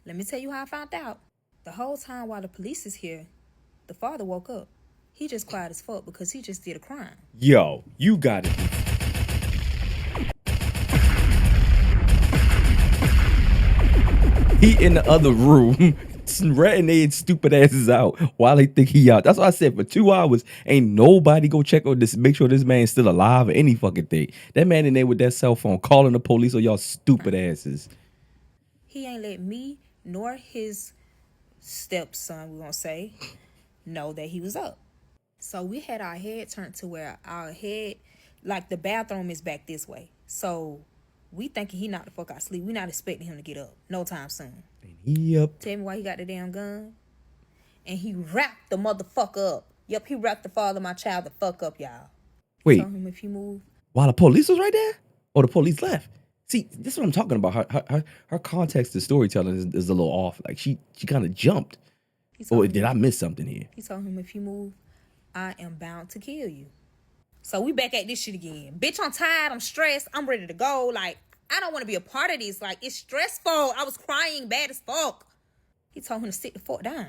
Let me tell you how I found out. The whole time while the police is here, the father woke up. He just quiet as fuck because he just did a crime. Yo, you got it. He in the other room, ratting their stupid asses out while they think he out. That's why I said for 2 hours, ain't nobody go check on this, make sure this man's still alive or any fucking thing. That man in there with that cell phone calling the police on y'all stupid asses. He ain't let me nor his stepson, we're gonna say, know that he was up. So we had our head turned to where our head, like the bathroom is back this way. So we thinking he knocked the fuck out sleep. We not expecting him to get up no time soon. Yep. Tell me why he got the damn gun. And he wrapped the motherfucker up. Yep, he wrapped the father of my child the fuck up, y'all. Wait. Told him if he moved. While the police was right there? Or the police left? See, this is what I'm talking about. Her context of storytelling is a little off. Like she kind of jumped. Or did I miss something here? He told him if you move, I am bound to kill you. So we back at this shit again. Bitch, I'm tired. I'm stressed. I'm ready to go. Like, I don't want to be a part of this. Like, it's stressful. I was crying bad as fuck. He told him to sit the fuck down.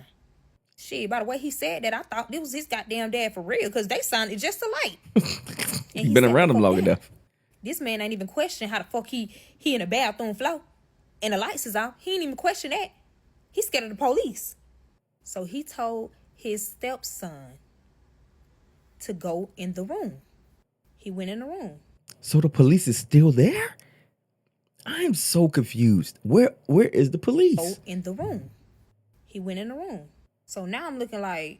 Shit, by the way he said that, I thought this was his goddamn dad for real. Because they sounded just alike. He been around him long enough. This man ain't even question how the fuck he in the bathroom floor. And the lights is out. He ain't even question that. He's scared of the police. So he told his stepson to go in the room. He went in the room. So the police is still there? I am so confused. Where is the police? Go in the room. He went in the room. So now I'm looking like,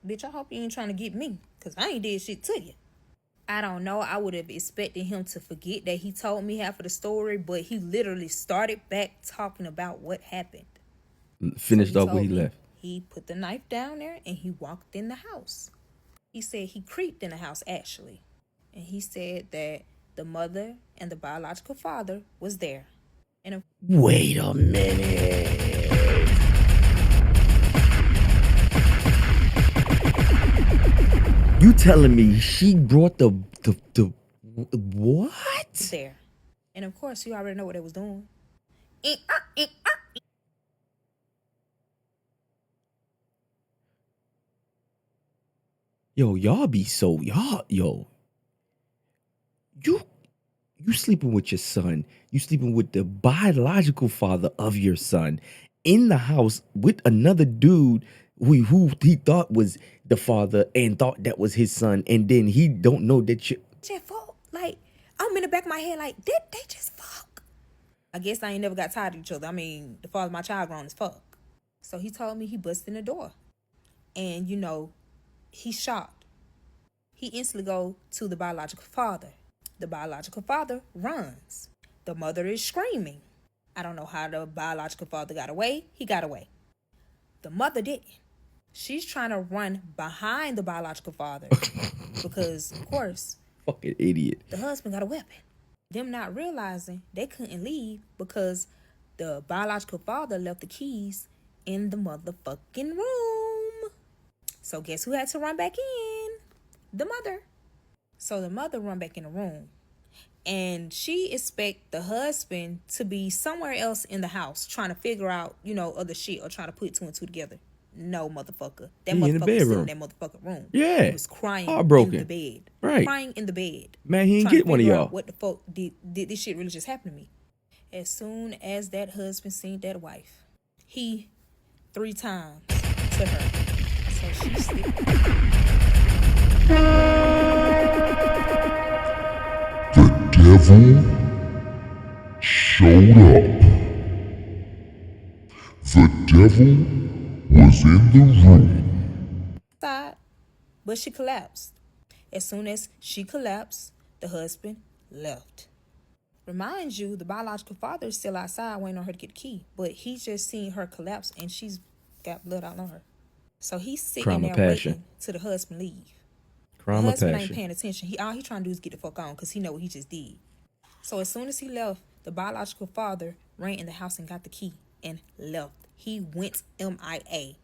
bitch, I hope you ain't trying to get me. Because I ain't did shit to you. I don't know. I would have expected him to forget that he told me half of the story. But he literally started back talking about what happened. Finished off where he left. He put the knife down there and he walked in the house. He said he creeped in the house, actually. And he said that the mother and the biological father was there. And wait a minute. You telling me she brought the what? There. And of course, you already know what they was doing. Yo, y'all be so yo. You sleeping with your son. You sleeping with the biological father of your son in the house with another dude who he thought was the father and thought that was his son, and then he don't know that you. Like, I'm in the back of my head like, did they just fuck? I guess I ain't never got tired of each other. I mean, the father of my child grown as fuck. So he told me he busted in the door. And, he's shocked. He instantly go to the biological father. The biological father runs. The mother is screaming. I don't know how the biological father got away. He got away. The mother didn't. She's trying to run behind the biological father because, of course, fucking idiot. The husband got a weapon. Them not realizing they couldn't leave because the biological father left the keys in the motherfucking room. So guess who had to run back in? The mother. So the mother run back in the room. And she expect the husband to be somewhere else in the house trying to figure out, other shit or trying to put two and two together. No, motherfucker. That He in the motherfucker was still in bedroom. that motherfucking room. Yeah. He was crying Heartbroken. in the bed. Right. Crying in the bed. Man, he ain't trying get to one of figure y'all. out what the fuck did this shit really just happen to me. As soon as that husband seen that wife, he 3 times to her. So she slipped. The devil showed up. The devil was in the room. Side, but she collapsed. As soon as she collapsed, the husband left. Reminds you, the biological father is still outside waiting on her to get the key, but he just seen her collapse and she's got blood out on her. So he's sitting Crime of there passion. waiting till the husband leave. Crime The of husband ain't passion. paying attention. All he trying to do is get the fuck on because he know what he just did. So as soon as he left, the biological father ran in the house and got the key and left. He went MIA.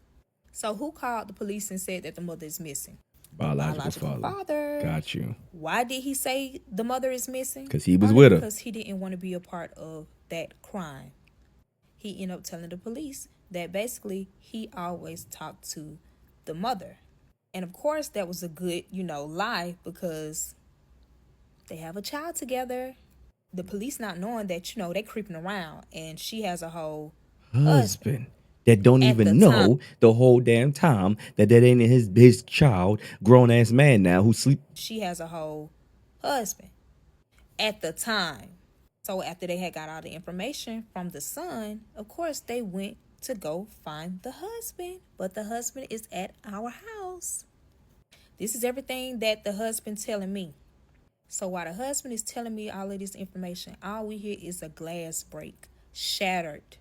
So who called the police and said that the mother is missing? Biological father. Got you. Why did he say the mother is missing? Because he was with her. Because he didn't want to be a part of that crime. He ended up telling the police that basically he always talked to the mother. And of course that was a good, lie because they have a child together. The police not knowing that, they creeping around and she has a whole husband that don't even know the whole damn time that ain't his child, grown ass man now who sleep. She has a whole husband at the time. So after they had got all the information from the son, of course they went to go find the husband. But the husband is at our house. This is everything that the husband telling me. So while the husband is telling me all of this information, all we hear is a glass break, shattered.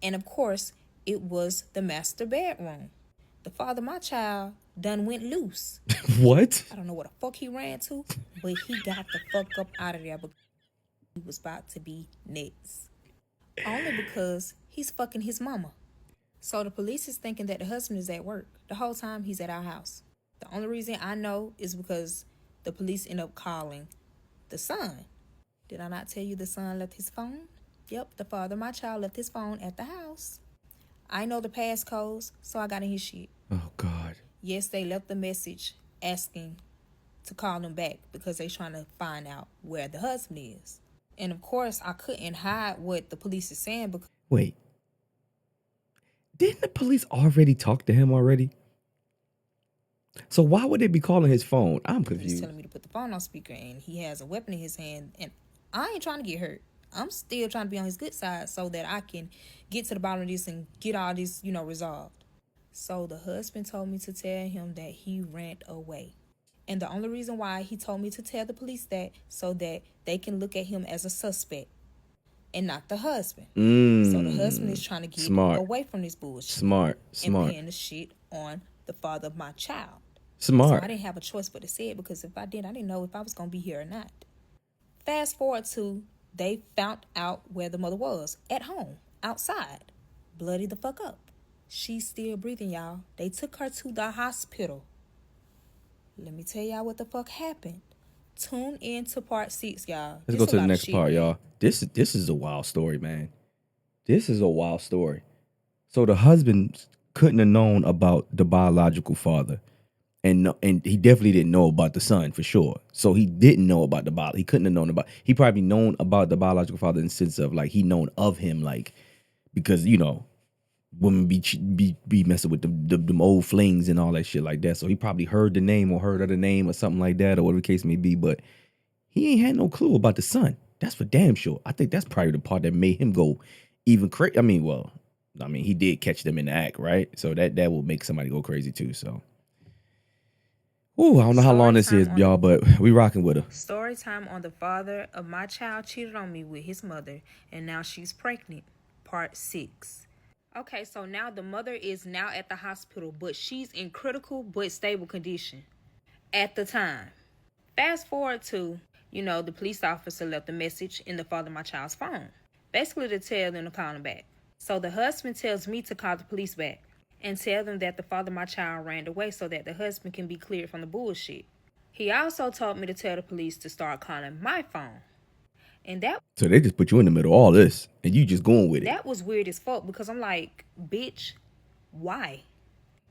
And of course, it was the master bedroom. The father of my child done went loose. What? I don't know what the fuck he ran to, but he got the fuck up out of there because he was about to be next. Only because he's fucking his mama. So the police is thinking that the husband is at work. The whole time he's at our house. The only reason I know is because the police end up calling the son. Did I not tell you the son left his phone? Yep, the father of my child left his phone at the house. I know the passcodes, so I got in his shit. Oh, God. Yes, they left the message asking to call them back because they trying to find out where the husband is. And of course, I couldn't hide what the police is saying because... Wait. Didn't the police already talk to him already? So why would they be calling his phone? I'm confused. He's telling me to put the phone on speaker and he has a weapon in his hand. And I ain't trying to get hurt. I'm still trying to be on his good side so that I can get to the bottom of this and get all this, resolved. So the husband told me to tell him that he ran away. And the only reason why he told me to tell the police that so that they can look at him as a suspect and not the husband. So the husband is trying to get away from this bullshit. Smart. And paying the shit on the father of my child. Smart. So I didn't have a choice but to say it because if I did, I didn't know if I was going to be here or not. Fast forward to they found out where the mother was. At home. Outside. Bloody the fuck up. She's still breathing, y'all. They took her to the hospital. Let me tell y'all what the fuck happened. Tune in to part 6, y'all. Let's go to the next part, y'all. This is a wild story, man. This is a wild story. So the husband couldn't have known about the biological father. And he definitely didn't know about the son for sure. So he didn't know about he couldn't have known about. He probably known about the biological father in the sense of like he known of him, like because women be messing with them old flings and all that shit like that. So he probably heard the name or heard of the name or something like that or whatever the case may be. But he ain't had no clue about the son. That's for damn sure. I think that's probably the part that made him go even crazy. I mean, he did catch them in the act, right? So that will make somebody go crazy too. So. Ooh, I don't know how long this is, y'all, but we rocking with her. Story time on the father of my child cheated on me with his mother, and now she's pregnant. Part 6. Okay, so now the mother is now at the hospital, but she's in critical but stable condition at the time. Fast forward to, the police officer left a message in the father of my child's phone, basically to tell them to call him back. So the husband tells me to call the police back. and tell them that the father of my child ran away so that the husband can be cleared from the bullshit. He also told me to tell the police to start calling my phone. And that So they just put you in the middle of all this, and you just going with it. That was weird as fuck because I'm like, bitch, why?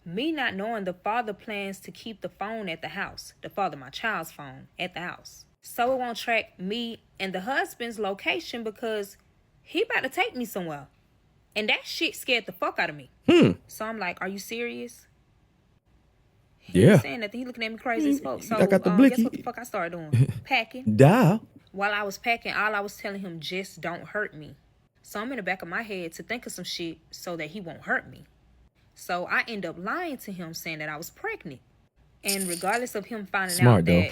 Me not knowing the father plans to keep the phone at the house, the father of my child's phone at the house, so it won't track me and the husband's location because he about to take me somewhere. And that shit scared the fuck out of me. So I'm like, are you serious? He ain't saying nothing. He looking at me crazy as fuck. So I got the guess blicky. what the fuck I started doing? Packing. Die. While I was packing, all I was telling him, just don't hurt me. So I'm in the back of my head to think of some shit so that he won't hurt me. So I end up lying to him saying that I was pregnant. And regardless of him finding out that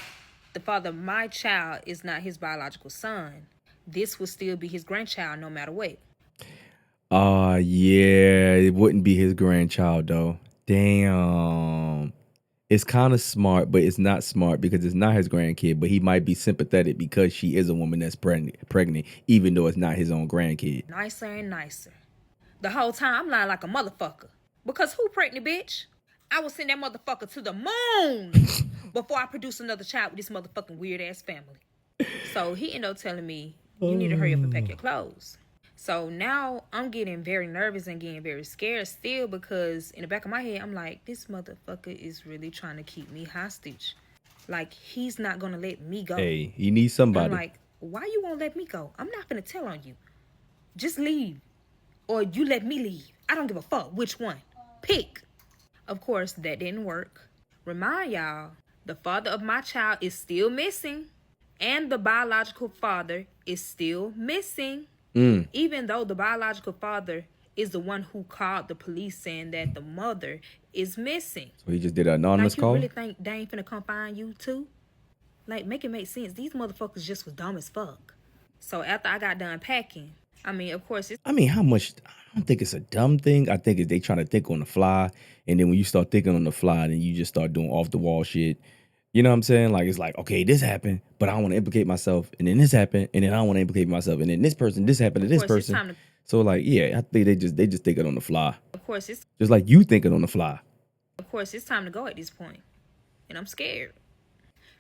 the father of my child is not his biological son, this will still be his grandchild no matter what. Yeah, it wouldn't be his grandchild though. Damn. It's kind of smart, but it's not smart because it's not his grandkid, but he might be sympathetic because she is a woman that's pregnant, even though it's not his own grandkid. Nicer and nicer. The whole time I'm lying like a motherfucker. Because who pregnant, bitch? I will send that motherfucker to the moon before I produce another child with this motherfucking weird ass family. So he ended up telling me, you need to hurry up and pack your clothes. So now I'm getting very nervous and getting very scared still because in the back of my head, I'm like, this motherfucker is really trying to keep me hostage. Like, he's not going to let me go. Hey, he needs somebody. I'm like, why you won't let me go? I'm not going to tell on you. Just leave. Or you let me leave. I don't give a fuck which one. Pick. Of course, that didn't work. Remind y'all, the father of my child is still missing. And the biological father is still missing. Even though the biological father is the one who called the police saying that the mother is missing. So he just did an anonymous call? You really think they ain't finna come find you too? Like, make it make sense. These motherfuckers just was dumb as fuck. So after I got done packing, I mean, of course, how much? I don't think it's a dumb thing. I think it's they trying to think on the fly. And then when you start thinking on the fly, then you just start doing off the wall shit. You know what I'm saying? Like, it's like, okay, this happened, but I don't want to implicate myself. And then this happened, and then I don't want to implicate myself. And then this happened to this person. So, like, yeah, I think they just think it on the fly. Of course, it's just like you thinking on the fly. Of course, it's time to go at this point. And I'm scared.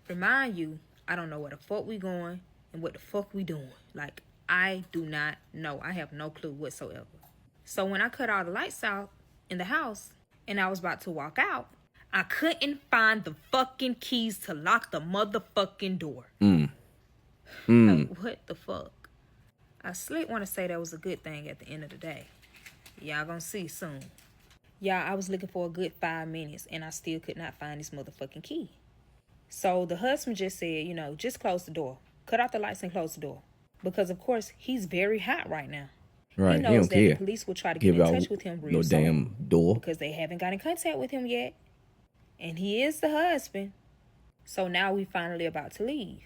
Remind you, I don't know where the fuck we going and what the fuck we doing. Like, I do not know. I have no clue whatsoever. So when I cut all the lights out in the house and I was about to walk out, I couldn't find the fucking keys to lock the motherfucking door. Like, what the fuck? I slick want to say that was a good thing at the end of the day. Y'all gonna see soon. Y'all, I was looking for a good 5 minutes and I still could not find this motherfucking key. So the husband just said, just close the door. Cut off the lights and close the door. Because, of course, he's very hot right now. Right, he knows that the police will try to get in touch with him real soon. Damn door. Because they haven't got in contact with him yet. And he is the husband. So now we finally about to leave.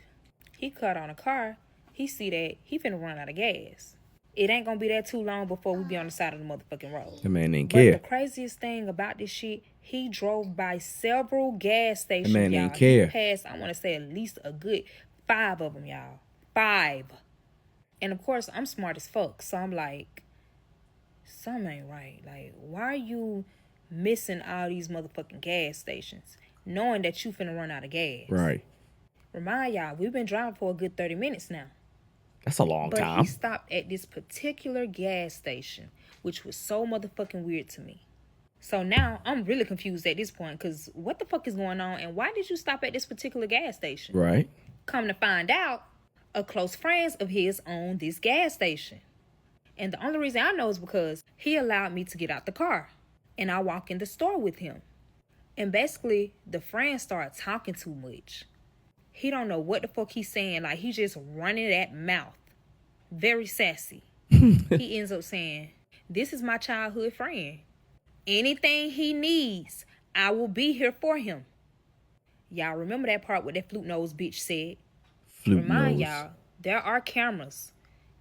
He cut on a car. He see that he finna run out of gas. It ain't gonna be that too long before we be on the side of the motherfucking road. The man didn't care. But the craziest thing about this shit, he drove by several gas stations, the man y'all. Didn't care. He passed, I want to say, at least a good 5 of them, y'all. 5. And of course, I'm smart as fuck. So I'm like, something ain't right. Like, why are you missing all these motherfucking gas stations, knowing that you finna run out of gas? Right. Remind y'all, we've been driving for a good 30 minutes now. That's a long time. But he stopped at this particular gas station, which was so motherfucking weird to me. So now I'm really confused at this point, because what the fuck is going on, and why did you stop at this particular gas station? Right. Come to find out, a close friend of his owned this gas station. And the only reason I know is because he allowed me to get out the car. And I walk in the store with him. And basically, the friend started talking too much. He don't know what the fuck he's saying. Like, he's just running that mouth. Very sassy. He ends up saying, this is my childhood friend. Anything he needs, I will be here for him. Y'all remember that part what that flute nose bitch said? Remind y'all, there are cameras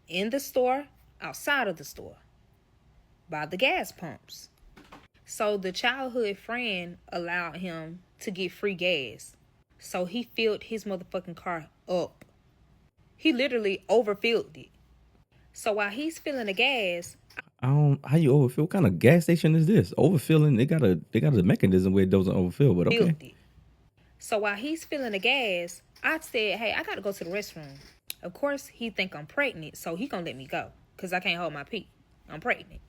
in the store, outside of the store, by the gas pumps. So the childhood friend allowed him to get free gas. So he filled his motherfucking car up. He literally overfilled it. So while he's filling the gas, I don't. How you overfill? What kind of gas station is this? Overfilling. They got a mechanism where it doesn't overfill. But okay. Filled it. So while he's filling the gas, I said, hey, I gotta go to the restroom. Of course, he think I'm pregnant, so he gonna let me go. Because I can't hold my pee. I'm pregnant.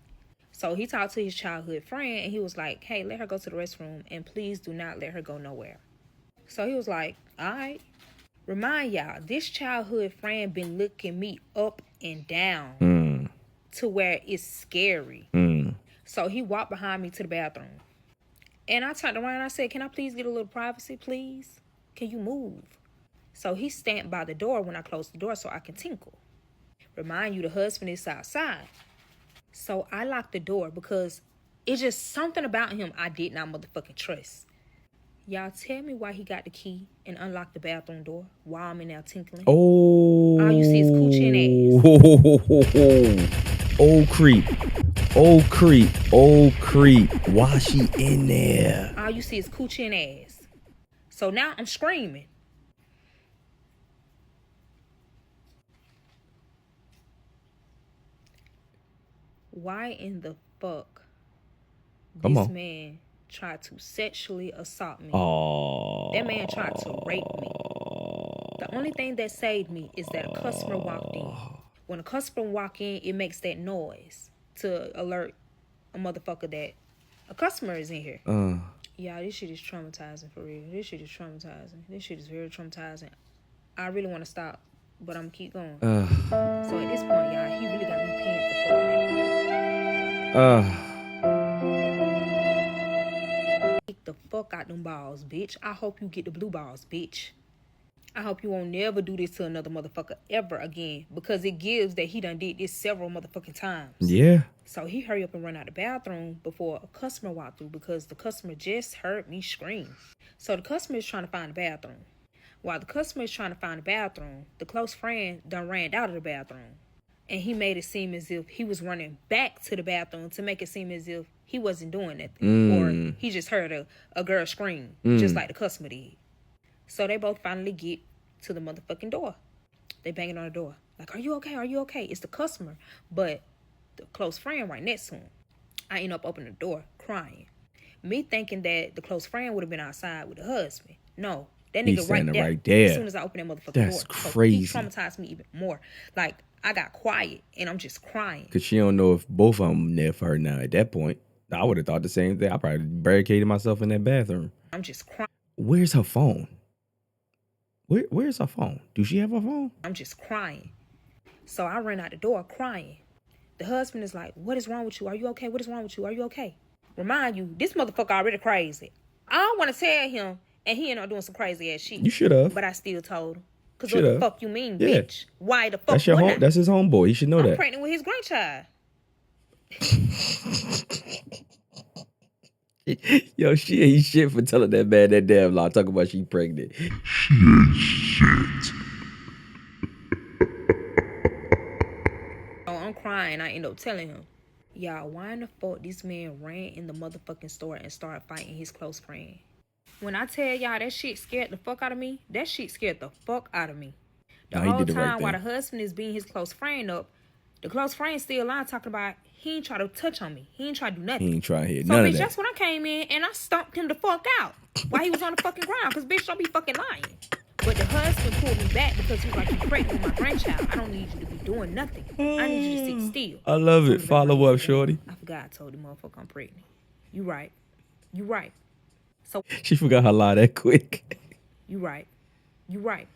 So he talked to his childhood friend, and he was like, hey, let her go to the restroom, and please do not let her go nowhere. So he was like, all right. Remind y'all, this childhood friend been looking me up and down to where it's scary. So he walked behind me to the bathroom. And I turned around and I said, can I please get a little privacy, please? Can you move? So he stamped by the door when I closed the door so I can tinkle. Remind you, the husband is outside. So I locked the door because it's just something about him I did not motherfucking trust. Y'all tell me why he got the key and unlocked the bathroom door while I'm in there tinkling. Oh. All you see is coochie and ass. Old creep. Old creep. Old creep. Why she in there? All you see is coochie and ass. So now I'm screaming. Why in the fuck this man tried to sexually assault me? Oh. That man tried to rape me. The only thing that saved me is that a customer walked in. When a customer walk in, it makes that noise to alert a motherfucker that a customer is in here. Yeah, this shit is traumatizing for real. This shit is traumatizing. This shit is very traumatizing. I really want to stop, but I'm gonna keep going. So at this point, y'all, he really got me paying the fuck. Kick the fuck out them balls, bitch. I hope you get the blue balls, bitch. I hope you won't never do this to another motherfucker ever again, because it gives that he done did this several motherfucking times. Yeah. So he hurry up and run out the bathroom before a customer walked through, because the customer just heard me scream. So the customer is trying to find the bathroom. While the customer is trying to find the bathroom, the close friend done ran out of the bathroom. And he made it seem as if he was running back to the bathroom to make it seem as if he wasn't doing nothing. Or he just heard a girl scream, just like the customer did. So they both finally get to the motherfucking door. They banging on the door. Like, are you okay? Are you okay? It's the customer. But the close friend right next to him. I end up opening the door, crying. Me thinking that the close friend would have been outside with the husband. No. That nigga right there. As soon as I open that motherfucking door. That's crazy. So he traumatized me even more. Like, I got quiet and I'm just crying. Because she don't know if both of them there for her now at that point. I would have thought the same thing. I probably barricaded myself in that bathroom. I'm just crying. Where's her phone? Where's her phone? Do she have a phone? I'm just crying. So I ran out the door crying. The husband is like, what is wrong with you? Are you okay? What is wrong with you? Are you okay? Remind you, this motherfucker already crazy. I don't want to tell him, and he ended up doing some crazy ass shit. You should have. But I still told him. Because what the fuck you mean, bitch? Why the fuck that's your home? That's his homeboy. He should know that. I'm pregnant with his grandchild. Yo, she ain't shit for telling that man that damn lie. Talking about she pregnant. She ain't shit. So I'm crying. I end up telling him, y'all, why in the fuck this man ran in the motherfucking store and started fighting his close friend? When I tell y'all that shit scared the fuck out of me, that shit scared the fuck out of me. The whole time while the husband is beating his close friend up, the close friend still lying, talking about he ain't try to touch on me. He ain't try to do nothing. He ain't try to hit none of bitch, that. That's when I came in and I stomped him the fuck out while he was on the fucking ground. Because bitch, don't be fucking lying. But the husband pulled me back because he was like, you pregnant with my grandchild. I don't need you to be doing nothing. I need you to sit still. I love it. Follow up, shorty. I forgot I told the motherfucker I'm pregnant. You right. You right. So she forgot her lie that quick. You right. You right.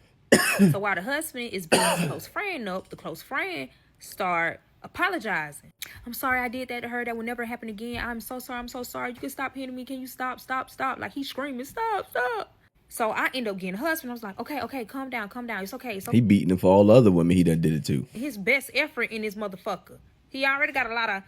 So while the husband is beating his close friend up, the close friend start apologizing. I'm sorry I did that to her. That will never happen again. I'm so sorry. I'm so sorry. You can stop hitting me. Can you stop? Stop. Stop. Like he's screaming, stop, stop. So I end up getting the husband. I was like, okay, calm down. It's okay. It's okay. He beating him for all the other women he done did it to. His best effort in this motherfucker. He already got a lot of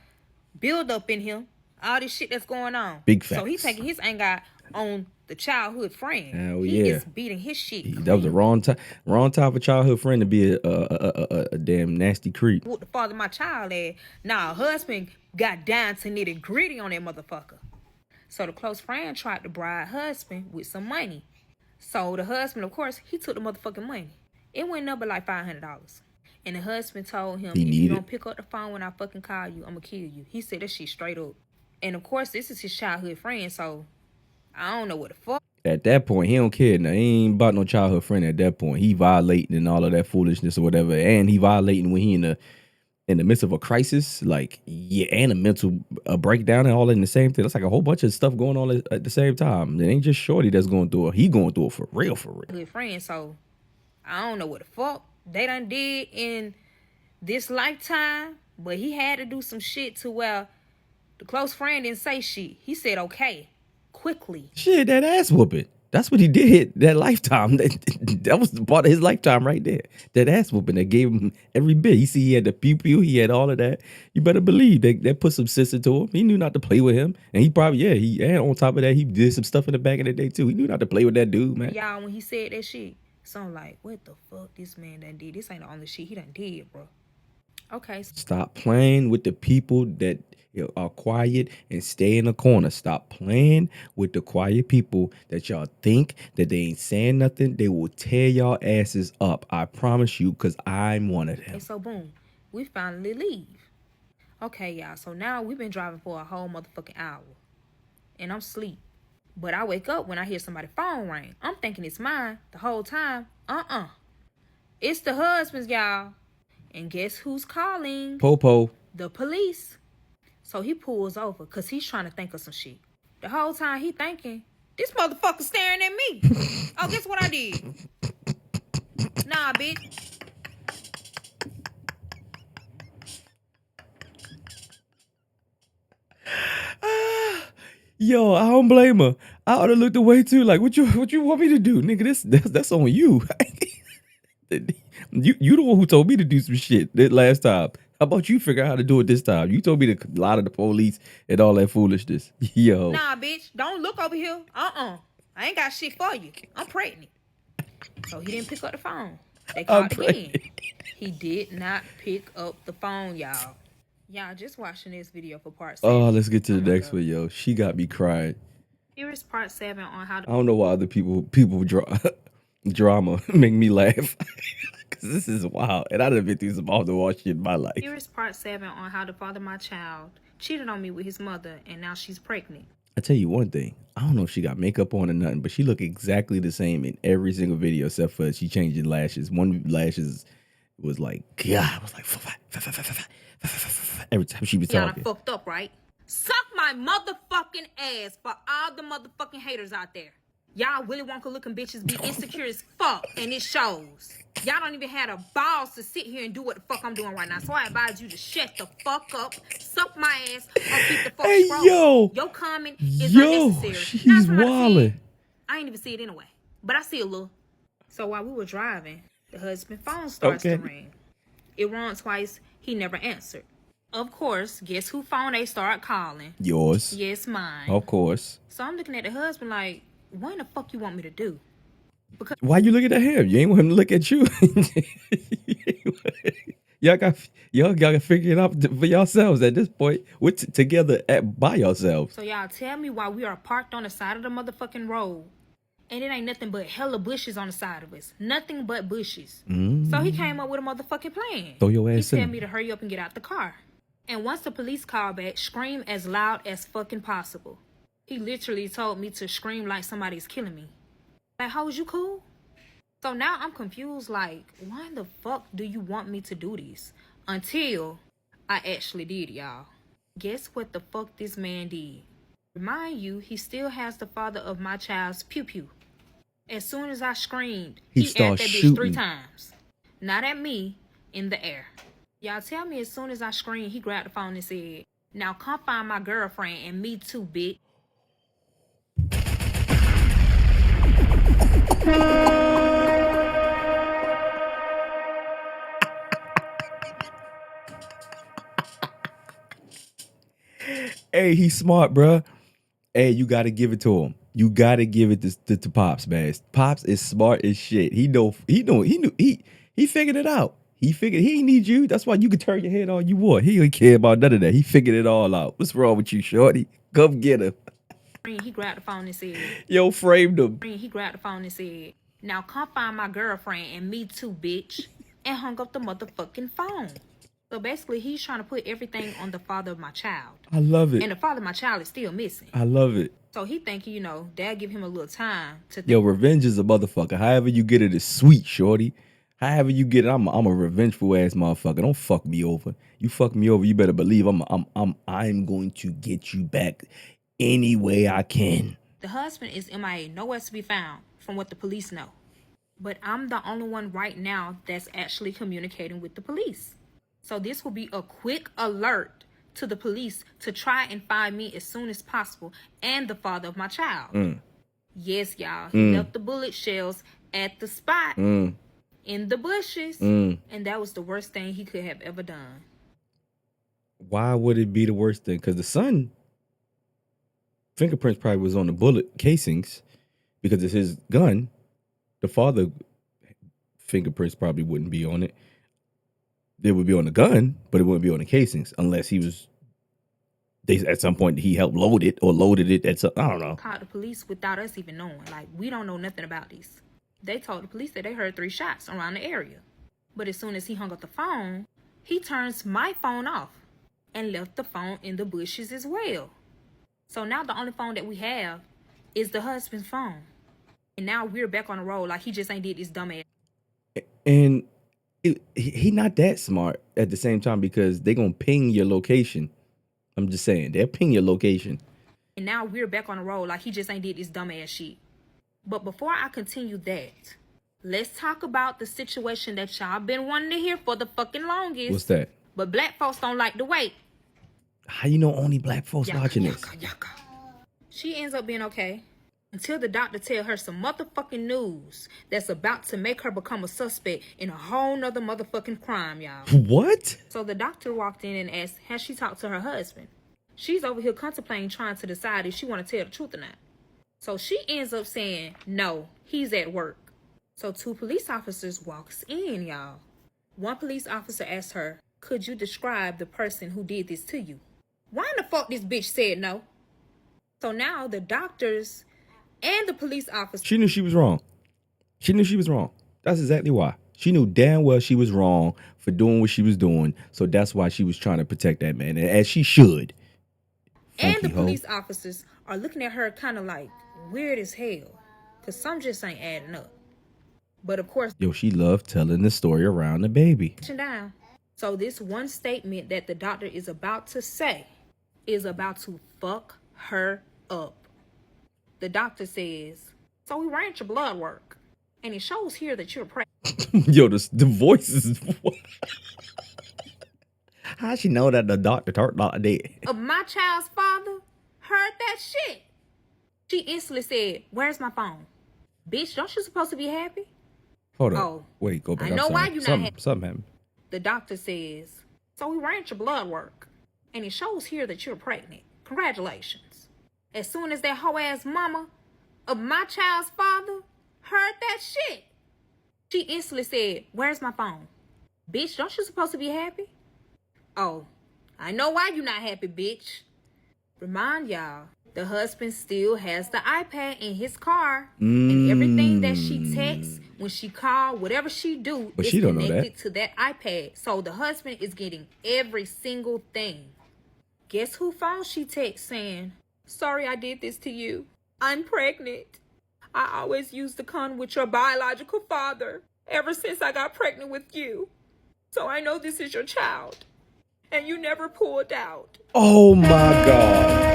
build up in him. All this shit that's going on. Big facts. So he's taking his anger on the childhood friend. Hell he yeah. is beating his shit. That was the wrong type of childhood friend to be a damn nasty creep. What the father of my child at? Nah, husband got down to nitty gritty on that motherfucker. So the close friend tried to bribe husband with some money. So the husband, of course, he took the motherfucking money. It went up by like $500. And the husband told him, He if you needed. don't pick up the phone when I fucking call you, I'm gonna kill you. He said that shit straight up. And of course, this is his childhood friend, so I don't know what the fuck. At that point, he don't care. Now, he ain't about no childhood friend at that point. He violating and all of that foolishness or whatever. And he violating when he in the midst of a crisis, like, yeah, and a mental breakdown and all in the same thing. That's like a whole bunch of stuff going on at the same time. It ain't just Shorty that's going through it. He going through it for real, for real. Good friend, so I don't know what the fuck they done did in this lifetime, but he had to do some shit to where the close friend didn't say shit. He said okay, quickly. Shit, that ass whooping. That's what he did that lifetime. That was the part of his lifetime right there. That ass whooping that gave him every bit. You see, he had the pew pew. He had all of that. You better believe that put some sense into him. He knew not to play with him. And he probably, and on top of that, he did some stuff in the back of the day too. He knew not to play with that dude, man. Y'all, when he said that shit, so I'm like, what the fuck this man done did? This ain't the only shit he done did, bro. Okay. Stop playing with the people that are quiet and stay in the corner. Stop playing with the quiet people that y'all think that they ain't saying nothing. They will tear y'all asses up. I promise you, because I'm one of them. And so, boom, we finally leave. Okay, y'all. So now we've been driving for a whole motherfucking hour. And I'm asleep. But I wake up when I hear somebody's phone ring. I'm thinking it's mine the whole time. It's the husband's, y'all. And guess who's calling? Popo. The police. So he pulls over because he's trying to think of some shit. The whole time he thinking, this motherfucker staring at me. Oh, guess what I did? Nah, bitch. Yo, I don't blame her. I ought to look away too. Like, what you want me to do, nigga? That's on you. You the one who told me to do some shit that last time. How about you figure out how to do it this time? You told me to lie to the police and all that foolishness. Yo. Nah, bitch. Don't look over here. I ain't got shit for you. I'm pregnant. So he didn't pick up the phone. They called again. He did not pick up the phone, y'all. Y'all just watching this video for part 7. Oh, let's get to the next one, yo. She got me crying. Here is part 7 on how to... I don't know why other people drama make me laugh. Cause this is wild. And I done been through some off the wall shit in my life. Here is part 7 on how the father of my child cheated on me with his mother and now she's pregnant. I tell you one thing. I don't know if she got makeup on or nothing, but she look exactly the same in every single video except for she changing lashes. One lashes was like, God, it was like every time she was talking. Y'all fucked up, right? Suck my motherfucking ass for all the motherfucking haters out there. Y'all Willy Wonka looking bitches be insecure as fuck, and it shows. Y'all don't even have the balls to sit here and do what the fuck I'm doing right now. So I advise you to shut the fuck up, suck my ass, or keep the fuck scrolling. Yo. Your comment is unnecessary. She's wildin'. I ain't even see it anyway, but I see a little. So while we were driving, the husband's phone starts to ring. It rang twice. He never answered. Of course, guess who phone they start calling? Yours. Yes, mine. Of course. So I'm looking at the husband like, what in the fuck you want me to do? Because why you looking at him? You ain't want him to look at you. y'all gotta figure it out for yourselves at this point. We're together by yourselves. So y'all tell me why we are parked on the side of the motherfucking road. And it ain't nothing but hella bushes on the side of us. Nothing but bushes. So he came up with a motherfucking plan. Throw your ass He in. told me to hurry up and get out the car. And once the police called back, scream as loud as fucking possible. He literally told me to scream like somebody's killing me. Like, how was you cool? So now I'm confused, like, why the fuck do you want me to do this? Until I actually did, y'all. Guess what the fuck this man did? Remind you, he still has the father of my child's pew-pew. As soon as I screamed, he aired that bitch 3 times. Not at me, in the air. Y'all tell me as soon as I screamed, he grabbed the phone and said, now come find my girlfriend and me too, bitch. Hey, he's smart, bruh. Hey, you gotta give it to him. You gotta give it to Pops, man. Pops is smart as shit. He figured it out. He figured he ain't need you. That's why you can turn your head all you want. He don't care about none of that. He figured it all out. What's wrong with you, shorty? Come get him. He grabbed the phone and said, Yo, framed him. He grabbed the phone and said, now come find my girlfriend and me too, bitch. and hung up the motherfucking phone. So basically, he's trying to put everything on the father of my child. I love it. And the father of my child is still missing. I love it. So he thinking, dad give him a little time to think. Yo, revenge is a motherfucker. However you get it is sweet, shorty. However you get it, I'm a revengeful ass motherfucker. Don't fuck me over. You fuck me over, you better believe I'm going to get you back any way I can. The husband is MIA, nowhere to be found, from what the police know. But I'm the only one right now that's actually communicating with the police. So this will be a quick alert to the police to try and find me as soon as possible and the father of my child. Yes, y'all. He left the bullet shells at the spot in the bushes. And that was the worst thing he could have ever done. Why would it be the worst thing? Because the son fingerprints probably was on the bullet casings because it's his gun. The father fingerprints probably wouldn't be on it. They would be on the gun, but it wouldn't be on the casings unless at some point he helped load it or loaded it at some, I don't know. Called the police without us even knowing. Like, we don't know nothing about this. They told the police that they heard 3 shots around the area. But as soon as he hung up the phone, he turns my phone off and left the phone in the bushes as well. So now the only phone that we have is the husband's phone. And now we're back on the road like he just ain't did this dumb ass. And he not that smart at the same time because they gonna ping your location. I'm just saying, they'll ping your location. And now we're back on the road like he just ain't did this dumb ass shit. But before I continue that, let's talk about the situation that y'all been wanting to hear for the fucking longest. What's that? But black folks don't like to wait. How you know only black folks watching this? She ends up being okay until the doctor tell her some motherfucking news that's about to make her become a suspect in a whole nother motherfucking crime, y'all. What? So the doctor walked in and asked, has she talked to her husband? She's over here contemplating trying to decide if she want to tell the truth or not. So she ends up saying, no, he's at work. So 2 police officers walks in, y'all. One police officer asked her, could you describe the person who did this to you? Why in the fuck this bitch said no? So now the doctors and the police officer. She knew she was wrong. She knew she was wrong. That's exactly why. She knew damn well she was wrong for doing what she was doing. So that's why she was trying to protect that man. And as she should. And the police officers are looking at her kind of like weird as hell. Because some just ain't adding up. But of course. Yo, she loved telling the story around the baby. Down. So this one statement that the doctor is about to say is about to fuck her up. The doctor says, so we ran your blood work, and it shows here that you're pregnant. Yo, the voices. How she know that the doctor talked like that? Of my child's father heard that shit. She instantly said, where's my phone? Bitch, don't you supposed to be happy? Hold on. Oh, wait, go back. I know why you not happy. Something happened. The doctor says, so we ran your blood work, and it shows here that you're pregnant. Congratulations. As soon as that hoe ass mama of my child's father heard that shit, she instantly said, where's my phone? Bitch, don't you supposed to be happy? Oh, I know why you not happy, bitch. Remind y'all, the husband still has the iPad in his car, and everything that she texts, when she call, whatever she do, but is she don't connected know that. to that iPad. So the husband is getting every single thing. Guess who phone she texts saying, sorry I did this to you. I'm pregnant. I always used to come with your biological father ever since I got pregnant with you. So I know this is your child. And you never pulled out. Oh my God.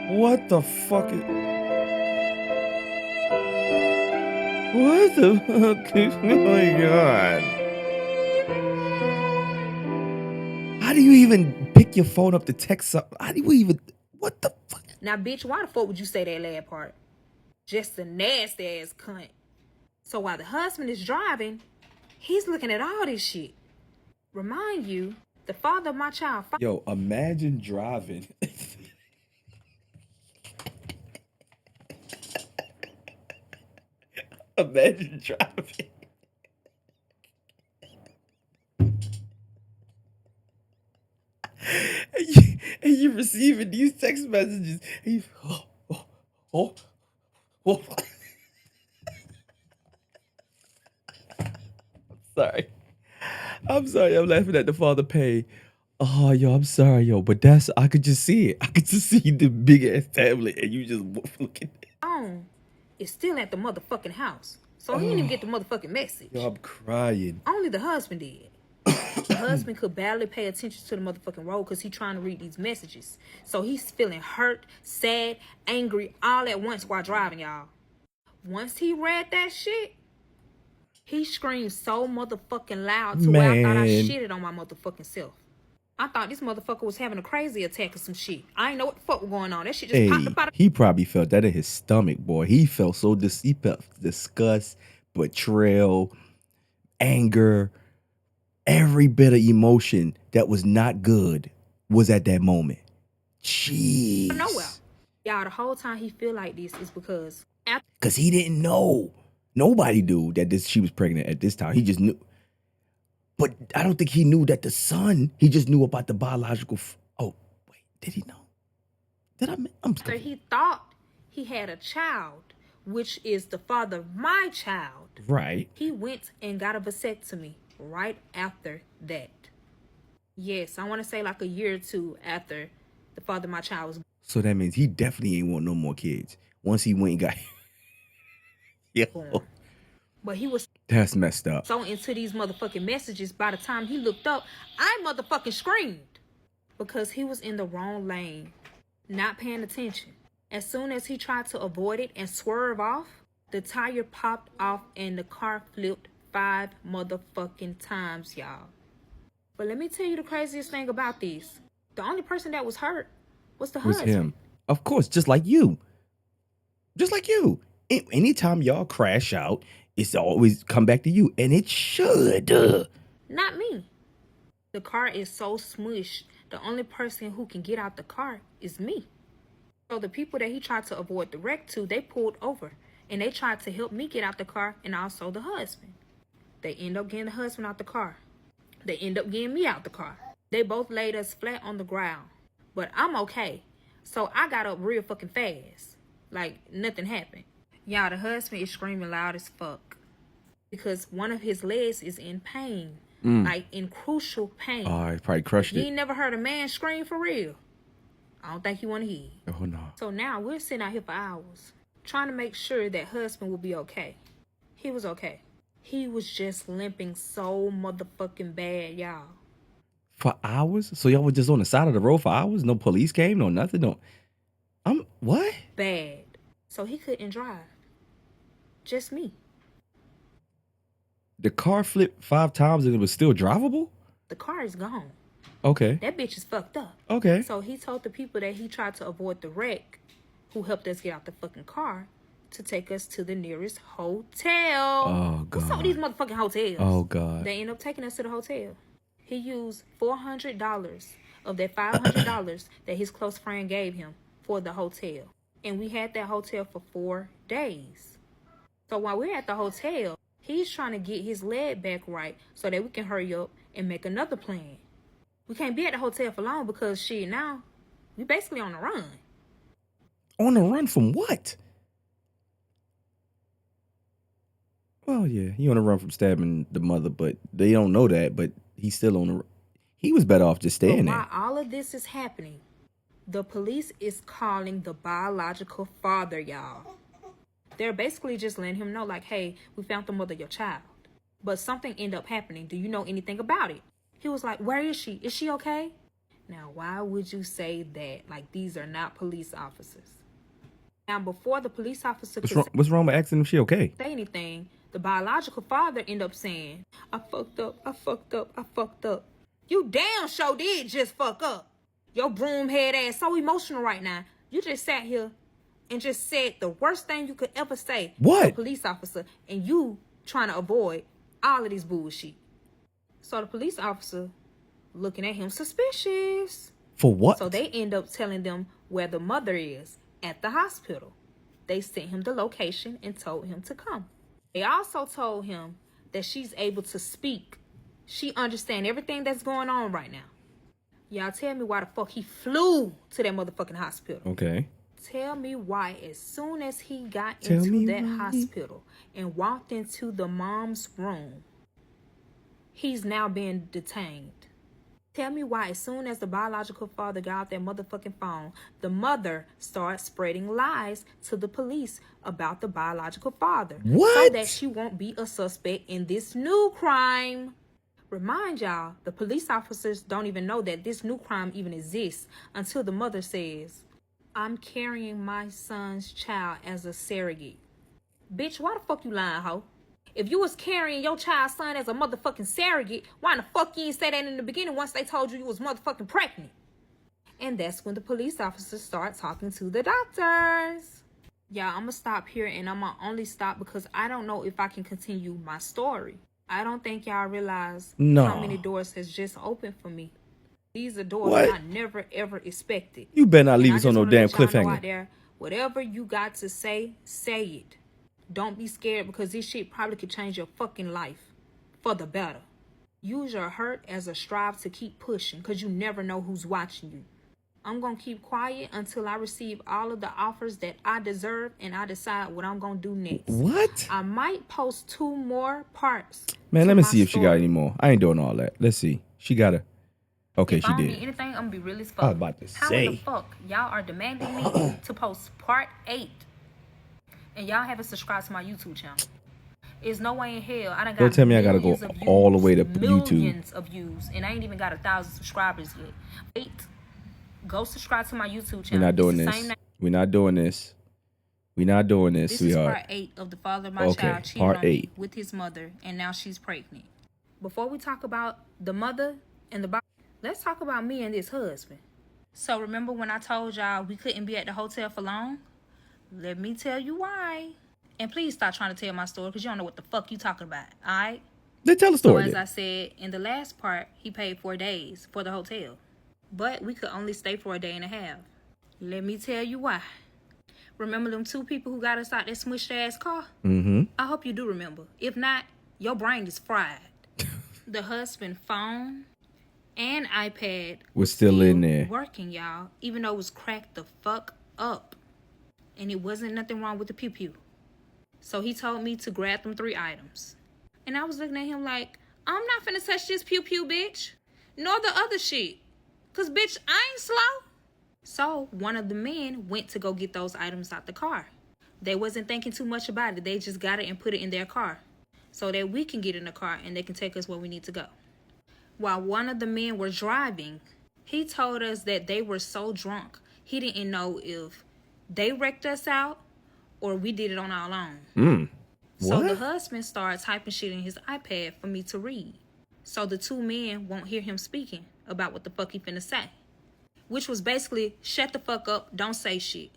What the fuck is... What the fuck is going on? How do you even pick your phone up to text up? How do you even... What the fuck? Now, bitch, why the fuck would you say that last part? Just a nasty ass cunt. So while the husband is driving, he's looking at all this shit. Remind you, the father of my child... Yo, imagine driving... Imagine driving. and you receiving these text messages. And you, oh. Sorry. I'm sorry. I'm laughing at the father pay. Oh, yo, I'm sorry, yo, but I could just see it. I could just see the big ass tablet, and you just looking at it. phone is still at the motherfucking house. So he didn't even get the motherfucking message. Yo, I'm crying. Only the husband did. The husband could barely pay attention to the motherfucking road because he's trying to read these messages. So he's feeling hurt, sad, angry, all at once while driving, y'all. Once he read that shit, he screamed so motherfucking loud to where I thought I shitted on my motherfucking self. I thought this motherfucker was having a crazy attack or some shit. I ain't know what the fuck was going on. That shit just popped up out of... He probably felt that in his stomach, boy. He felt so he felt disgust, betrayal, anger, every bit of emotion that was not good was at that moment. Jeez. Nowhere. Y'all, the whole time he feel like this is because he didn't know. Nobody knew that she was pregnant at this time. He just knew. But I don't think he knew that the son, he just knew about the biological. Oh, wait, did he know? After he thought he had a child, which is the father of my child. Right. He went and got a vasectomy right after that. Yes, I want to say like a year or two after the father of my child was. So that means he definitely ain't want no more kids. Once he went and got. Yeah. But he was... That's messed up. So into these motherfucking messages, by the time he looked up, I motherfucking screamed. Because he was in the wrong lane, not paying attention. As soon as he tried to avoid it and swerve off, the tire popped off and the car flipped 5 motherfucking times, y'all. But let me tell you the craziest thing about this. The only person that was hurt was the husband. Him. Of course, just like you. Just like you. Anytime y'all crash out, it's always come back to you. And it should. Not me. The car is so smushed. The only person who can get out the car is me. So the people that he tried to avoid the wreck to, they pulled over. And they tried to help me get out the car and also the husband. They end up getting the husband out the car. They end up getting me out the car. They both laid us flat on the ground. But I'm okay. So I got up real fucking fast. Like nothing happened. Y'all, the husband is screaming loud as fuck. Because one of his legs is in pain. Like in crucial pain. Oh, he probably crushed it. You ain't never heard a man scream for real. I don't think you want to hear. Oh, no. So now we're sitting out here for hours. Trying to make sure that husband will be okay. He was okay. He was just limping so motherfucking bad, y'all. For hours? So y'all were just on the side of the road for hours? No police came? No nothing? No. What? Bad. So he couldn't drive. Just me. The car flipped 5 times and it was still drivable? The car is gone. Okay. That bitch is fucked up. Okay. So he told the people that he tried to avoid the wreck, who helped us get out the fucking car, to take us to the nearest hotel. Oh, God. What's up with these motherfucking hotels? Oh, God. They end up taking us to the hotel. He used $400 of that $500 that his close friend gave him for the hotel. And we had that hotel for 4 days. So while we're at the hotel, he's trying to get his leg back right so that we can hurry up and make another plan. We can't be at the hotel for long because shit, now we basically on the run. On the run from what? Oh, yeah. He on the run from stabbing the mother, but they don't know that, but he's still on the run. He was better off just staying there. While all of this is happening, the police is calling the biological father, y'all. They're basically just letting him know, like, hey, we found the mother of your child. But something ended up happening. Do you know anything about it? He was like, where is she? Is she okay? Now, why would you say that? Like, these are not police officers. Now, before the police officer What's wrong with asking if she okay? Say anything, the biological father ended up saying, I fucked up, I fucked up, I fucked up. You damn sure did just fuck up. Your broom head ass so emotional right now. You just sat here and just said the worst thing you could ever say to a police officer, and you trying to avoid all of this bullshit. So the police officer looking at him suspicious. For what? So they end up telling them where the mother is at the hospital. They sent him the location and told him to come. They also told him that she's able to speak. She understands everything that's going on right now. Y'all tell me why the fuck he flew to that motherfucking hospital. Okay. Tell me why as soon as he got into that hospital and walked into the mom's room, he's now being detained. Tell me why as soon as the biological father got out that motherfucking phone, the mother started spreading lies to the police about the biological father. What? So that she won't be a suspect in this new crime. Remind y'all, the police officers don't even know that this new crime even exists until the mother says, I'm carrying my son's child as a surrogate. Bitch, why the fuck you lying, hoe? If you was carrying your child's son as a motherfucking surrogate, why in the fuck you ain't say that in the beginning once they told you was motherfucking pregnant? And that's when the police officers start talking to the doctors. Yeah, I'm gonna stop here and I'm gonna only stop because I don't know if I can continue my story. I don't think y'all realize how many doors has just opened for me. These are doors that I never ever expected. You better not leave us on no damn cliffhanger. Out there, whatever you got to say it. Don't be scared because this shit probably could change your fucking life for the better. Use your hurt as a strive to keep pushing because you never know who's watching you. I'm going to keep quiet until I receive all of the offers that I deserve and I decide what I'm going to do next. What? I might post 2 more parts. Man, let me see if she got any more. I ain't doing all that. Let's see. She got a... Okay, if she I don't did. need anything, I'm going to be really as fuck. I was about to How say. the fuck y'all are demanding me to post part 8 and y'all haven't subscribed to my YouTube channel? There's no way in hell I done got Don't tell me I gotta go all the way to YouTube. Millions of views, and I ain't even got 1,000 subscribers yet. Wait, go subscribe to my YouTube channel. We're not doing this. We're not doing this. We're not doing this, sweetheart. This is part 8 of the father of my child cheating on me with his mother, and now she's pregnant. Before we talk about the mother and the let's talk about me and this husband. So remember when I told y'all we couldn't be at the hotel for long? Let me tell you why. And please stop trying to tell my story because you don't know what the fuck you talking about, alright? Let's tell the story. So as I said, in the last part, he paid 4 days for the hotel. But we could only stay for a day and a half. Let me tell you why. Remember them 2 people who got us out that smushed ass car? Mm-hmm. I hope you do remember. If not, your brain is fried. The husband phone and iPad was still in there. Working, y'all. Even though it was cracked the fuck up. And it wasn't nothing wrong with the pew-pew. So he told me to grab them 3 items. And I was looking at him like, I'm not finna touch this pew-pew, bitch. Nor the other shit. Cause bitch, I ain't slow. So one of the men went to go get those items out the car. They wasn't thinking too much about it. They just got it and put it in their car. So that we can get in the car and they can take us where we need to go. While one of the men were driving, he told us that they were so drunk, he didn't know if they wrecked us out or we did it on our own. So the husband started typing shit in his iPad for me to read. So the 2 men won't hear him speaking about what the fuck he finna say. Which was basically, shut the fuck up, don't say shit.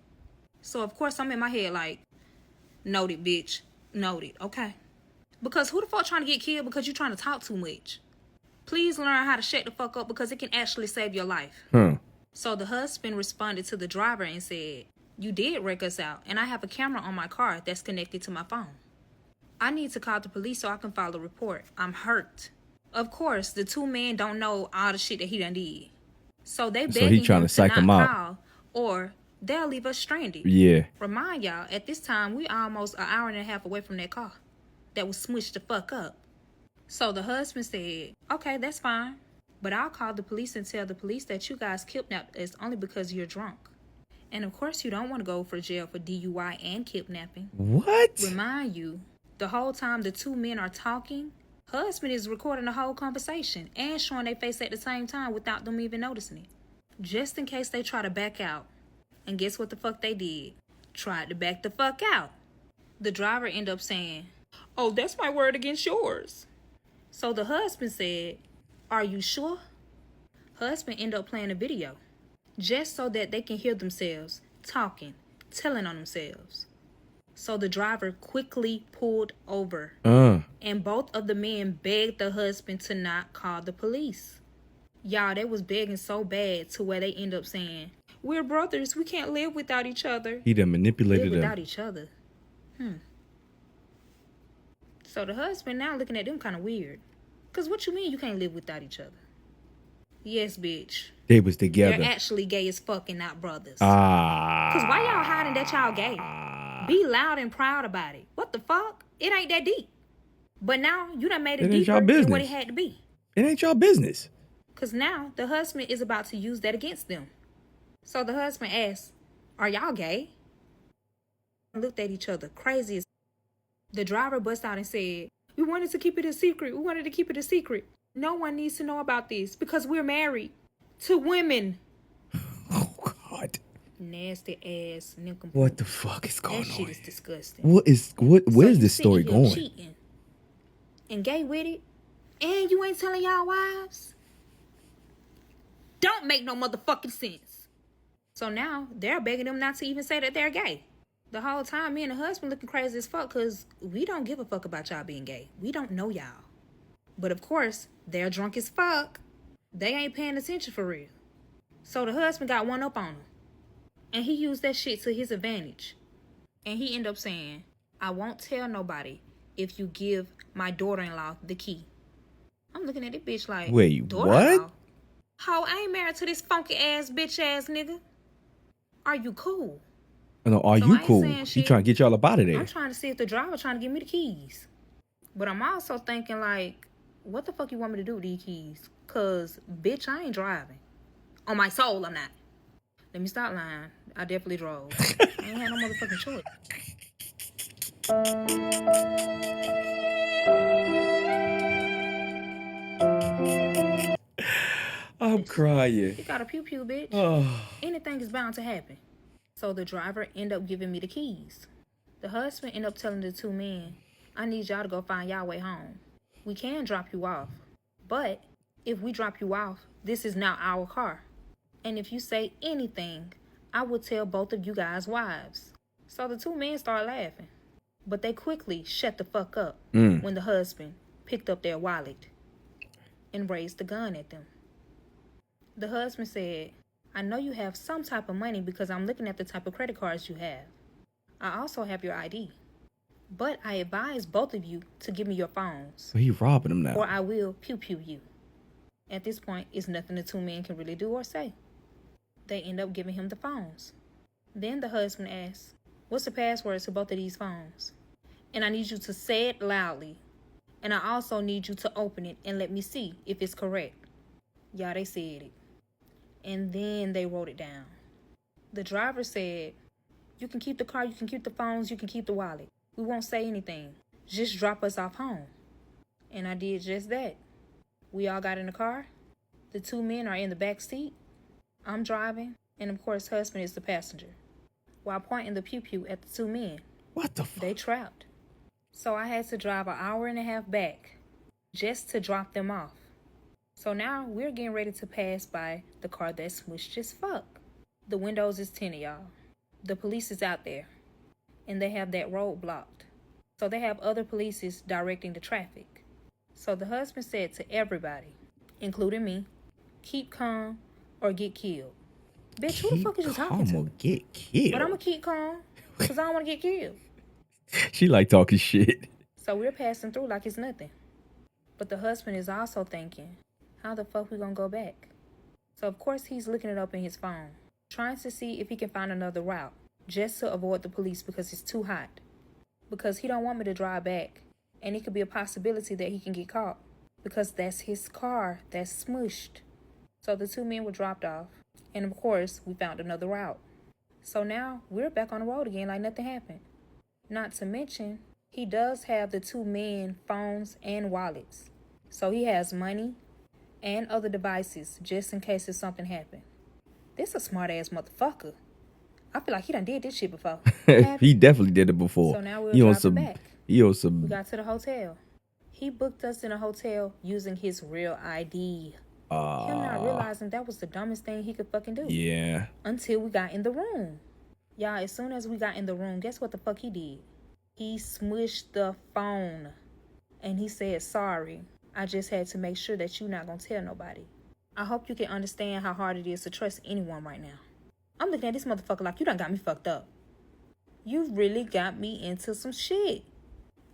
So of course I'm in my head like, noted, bitch. Noted, okay. Because who the fuck trying to get killed because you trying to talk too much? Please learn how to shut the fuck up because it can actually save your life. So the husband responded to the driver and said, you did wreck us out, and I have a camera on my car that's connected to my phone. I need to call the police so I can file a report. I'm hurt. Of course, the 2 men don't know all the shit that he done did. So they begging him to psych him out. Call, or they'll leave us stranded. Yeah. Remind y'all, at this time, we almost an hour and a half away from that car that was smushed the fuck up. So the husband said, okay, that's fine. But I'll call the police and tell the police that you guys kidnapped us only because you're drunk. And of course you don't want to go for jail for DUI and kidnapping. What? Remind you, the whole time the 2 men are talking, husband is recording the whole conversation and showing their face at the same time without them even noticing it. Just in case they try to back out. And guess what the fuck they did? Tried to back the fuck out. The driver ended up saying, oh, that's my word against yours. So the husband said, are you sure? Husband ended up playing a video. Just so that they can hear themselves talking, telling on themselves. So the driver quickly pulled over. And both of the men begged the husband to not call the police. Y'all, they was begging so bad to where they end up saying, we're brothers, we can't live without each other. He done manipulated them. Without each other. So the husband now looking at them kind of weird. Because what you mean you can't live without each other? Yes, bitch. They was together. They're actually gay as fuck and not brothers. Ah. Cause why y'all hiding that y'all gay? Be loud and proud about it. What the fuck? It ain't that deep. But now you done made it deeper than what it had to be. It ain't y'all business. Cause now the husband is about to use that against them. So the husband asked, "Are y'all gay?" Looked at each other, crazy as. The driver bust out and said, "We wanted to keep it a secret. We wanted to keep it a secret. No one needs to know about this because we're married to women." Oh God. Nasty ass nincompoop. What the fuck is going on? That shit is disgusting. Where is this story going? Cheating and gay with it, and you ain't telling y'all wives? Don't make no motherfucking sense. So now they're begging them not to even say that they're gay. The whole time, me and the husband looking crazy as fuck because we don't give a fuck about y'all being gay. We don't know y'all. But of course, they're drunk as fuck. They ain't paying attention for real. So the husband got one up on him. And he used that shit to his advantage. And he ended up saying, "I won't tell nobody if you give my daughter-in-law the key." I'm looking at this bitch like, wait, what? How I ain't married to this funky ass bitch ass nigga. Are you cool? No, are you cool? He trying to get y'all up out of there. I'm trying to see if the driver trying to give me the keys. But I'm also thinking like, what the fuck you want me to do with these keys? Cause bitch, I ain't driving. On my soul, I'm not. Let me stop lying. I definitely drove. I ain't had no motherfucking choice. I'm crying. You got a pew-pew, bitch. Anything is bound to happen. So the driver ended up giving me the keys. The husband ended up telling the two men, "I need y'all to go find y'all way home. We can drop you off. But if we drop you off, this is now our car. And if you say anything, I will tell both of you guys' wives." So the two men started laughing. But they quickly shut the fuck up when the husband picked up their wallet and raised the gun at them. The husband said, "I know you have some type of money because I'm looking at the type of credit cards you have. I also have your ID. But I advise both of you to give me your phones. So he robbing them now. Or I will pew-pew you." At this point, it's nothing the two men can really do or say. They end up giving him the phones. Then the husband asks, "What's the password to both of these phones? And I need you to say it loudly. And I also need you to open it and let me see if it's correct." Y'all, they said it. And then they wrote it down. The driver said, "You can keep the car, you can keep the phones, you can keep the wallet. We won't say anything. Just drop us off home." And I did just that. We all got in the car. The two men are in the back seat. I'm driving. And of course, husband is the passenger. While pointing the pew-pew at the two men. What the fuck? They trapped. So I had to drive an hour and a half back just to drop them off. So now we're getting ready to pass by the car that's smushed as fuck. The windows is tinted, y'all. The police is out there. And they have that road blocked. So they have other police directing the traffic. So the husband said to everybody, including me, "Keep calm or get killed." Bitch, who the fuck is you talking to? Or get killed. But I'm going to keep calm because I don't want to get killed. She like talking shit. So we're passing through like it's nothing. But the husband is also thinking, how the fuck we gonna go back? So of course he's looking it up in his phone, trying to see if he can find another route, just to avoid the police because it's too hot. Because he don't want me to drive back, and it could be a possibility that he can get caught, because that's his car that's smushed. So the two men were dropped off, and of course we found another route. So now we're back on the road again like nothing happened. Not to mention, he does have the two men phones and wallets. So he has money and other devices just in case if something happened. This a smart ass motherfucker. I feel like he done did this shit before. He definitely did it before. So now we're driving back. He on some. We got to the hotel. He booked us in a hotel using his real ID. Him not realizing that was the dumbest thing he could fucking do. Yeah. Until we got in the room. Y'all, as soon as we got in the room, guess what the fuck he did? He smushed the phone. And he said, "Sorry. I just had to make sure that you're not going to tell nobody." I hope you can understand how hard it is to trust anyone right now. I'm looking at this motherfucker like you done got me fucked up. You really got me into some shit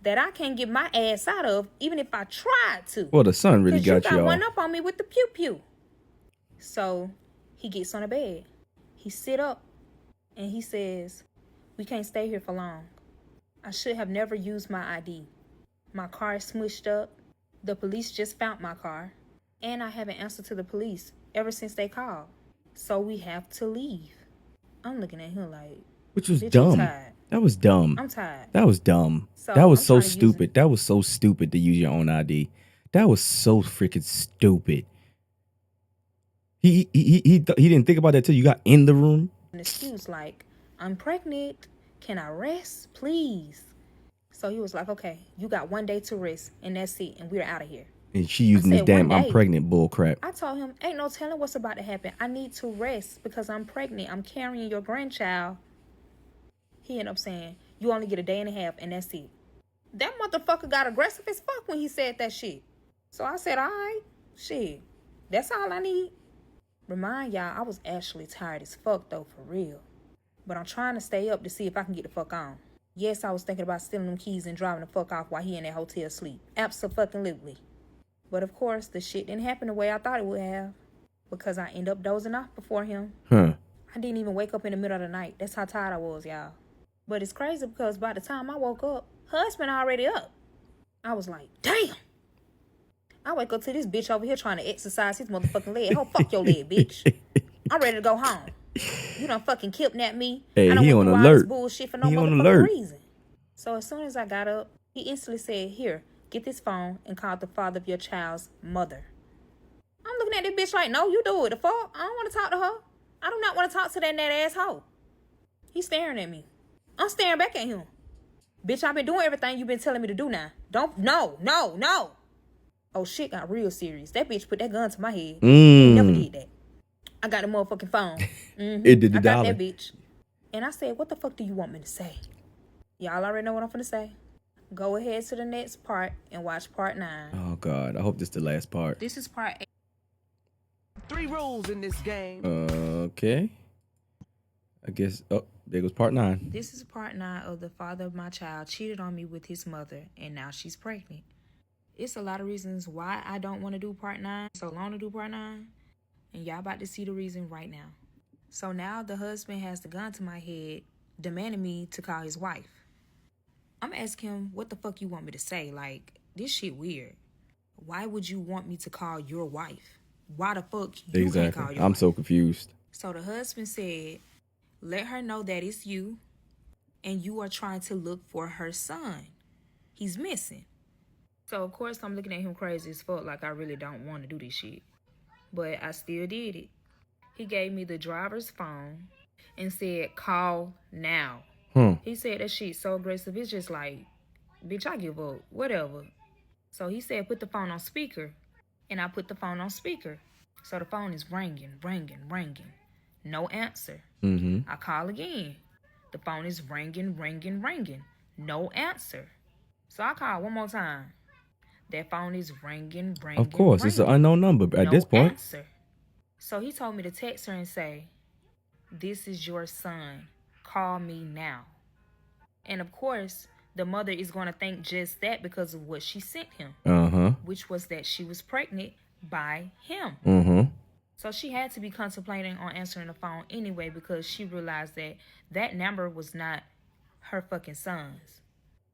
that I can't get my ass out of even if I tried to. Well, the sun really got you y'all. one up on me with the pew-pew. So he gets on the bed. He sit up and he says, "We can't stay here for long. I should have never used my ID. My car is smushed up. The police just found my car. And I haven't answered to the police ever since they called. So we have to leave." I'm looking at him like, which was bitch, dumb. I'm tired. That was dumb. I'm tired. That was dumb. So that was I'm so trying to use stupid. That was so stupid to use your own ID. That was so freaking stupid. He didn't think about that till you got in the room. An excuse like, "I'm pregnant. Can I rest, please?" So he was like, "Okay, you got 1 day to rest, and that's it, and we're out of here." And she using this said, damn "1 "I'm day." pregnant" bull crap. I told him, "Ain't no telling what's about to happen. I need to rest because I'm pregnant. I'm carrying your grandchild." He ended up saying, "You only get 1.5 days, and that's it." That motherfucker got aggressive as fuck when he said that shit. So I said, "All right, shit, that's all I need." Remind y'all, I was actually tired as fuck though, for real. But I'm trying to stay up to see if I can get the fuck on. Yes, I was thinking about stealing them keys and driving the fuck off while he in that hotel sleep. Abso-fucking-lutely. But of course, the shit didn't happen the way I thought it would have. Because I ended up dozing off before him. Huh. I didn't even wake up in the middle of the night. That's how tired I was, y'all. But it's crazy because by the time I woke up, husband already up. I was like, damn. I wake up to this bitch over here trying to exercise his motherfucking leg. Oh, fuck your leg, bitch. I'm ready to go home. You done fucking kidnapped me. Hey, I done he went on through all alert. this bullshit for no He on motherfucking alert. reason. So as soon as I got up, he instantly said, "Here, get this phone and call the father of your child's mother." I'm looking at this bitch like, "No, you do it. The fuck? I don't want to talk to her. I do not want to talk to that asshole." He's staring at me. I'm staring back at him. "Bitch, I've been doing everything you've been telling me to do now. No. Oh, shit got real serious. That bitch put that gun to my head. He never did that. I got the motherfucking phone. It did the I got dollar. that bitch. And I said, "What the fuck do you want me to say?" Y'all already know what I'm finna say. Go ahead to the next part and watch part 9. Oh God, I hope this is the last part. This is part 8. 3 rules in this game. Okay. I guess. Oh, there goes part 9. This is part 9 of the father of my child cheated on me with his mother, and now she's pregnant. It's a lot of reasons why I don't want to do part 9. So long to do part 9. And y'all about to see the reason right now. So now the husband has the gun to my head, demanding me to call his wife. I'm asking him, "What the fuck you want me to say? Like, this shit weird. Why would you want me to call your wife? Why the fuck you can't call Exactly. your I'm wife?" so confused. So the husband said, "Let her know that it's you and you are trying to look for her son. He's missing." So of course I'm looking at him crazy as fuck, like I really don't want to do this shit. But I still did it. He gave me the driver's phone and said, "Call now." He said that shit so aggressive, it's just like, bitch, I give up. Whatever. So he said, "Put the phone on speaker." And I put the phone on speaker. So the phone is ringing. No answer. I call again. The phone is ringing. No answer. So I call one more time. That phone is ringing. Of course, it's an unknown number at this point. Answer. So he told me to text her and say, "This is your son. Call me now." And of course, the mother is going to think just that because of what she sent him. Which was that she was pregnant by him. So she had to be contemplating on answering the phone anyway because she realized that that number was not her fucking son's.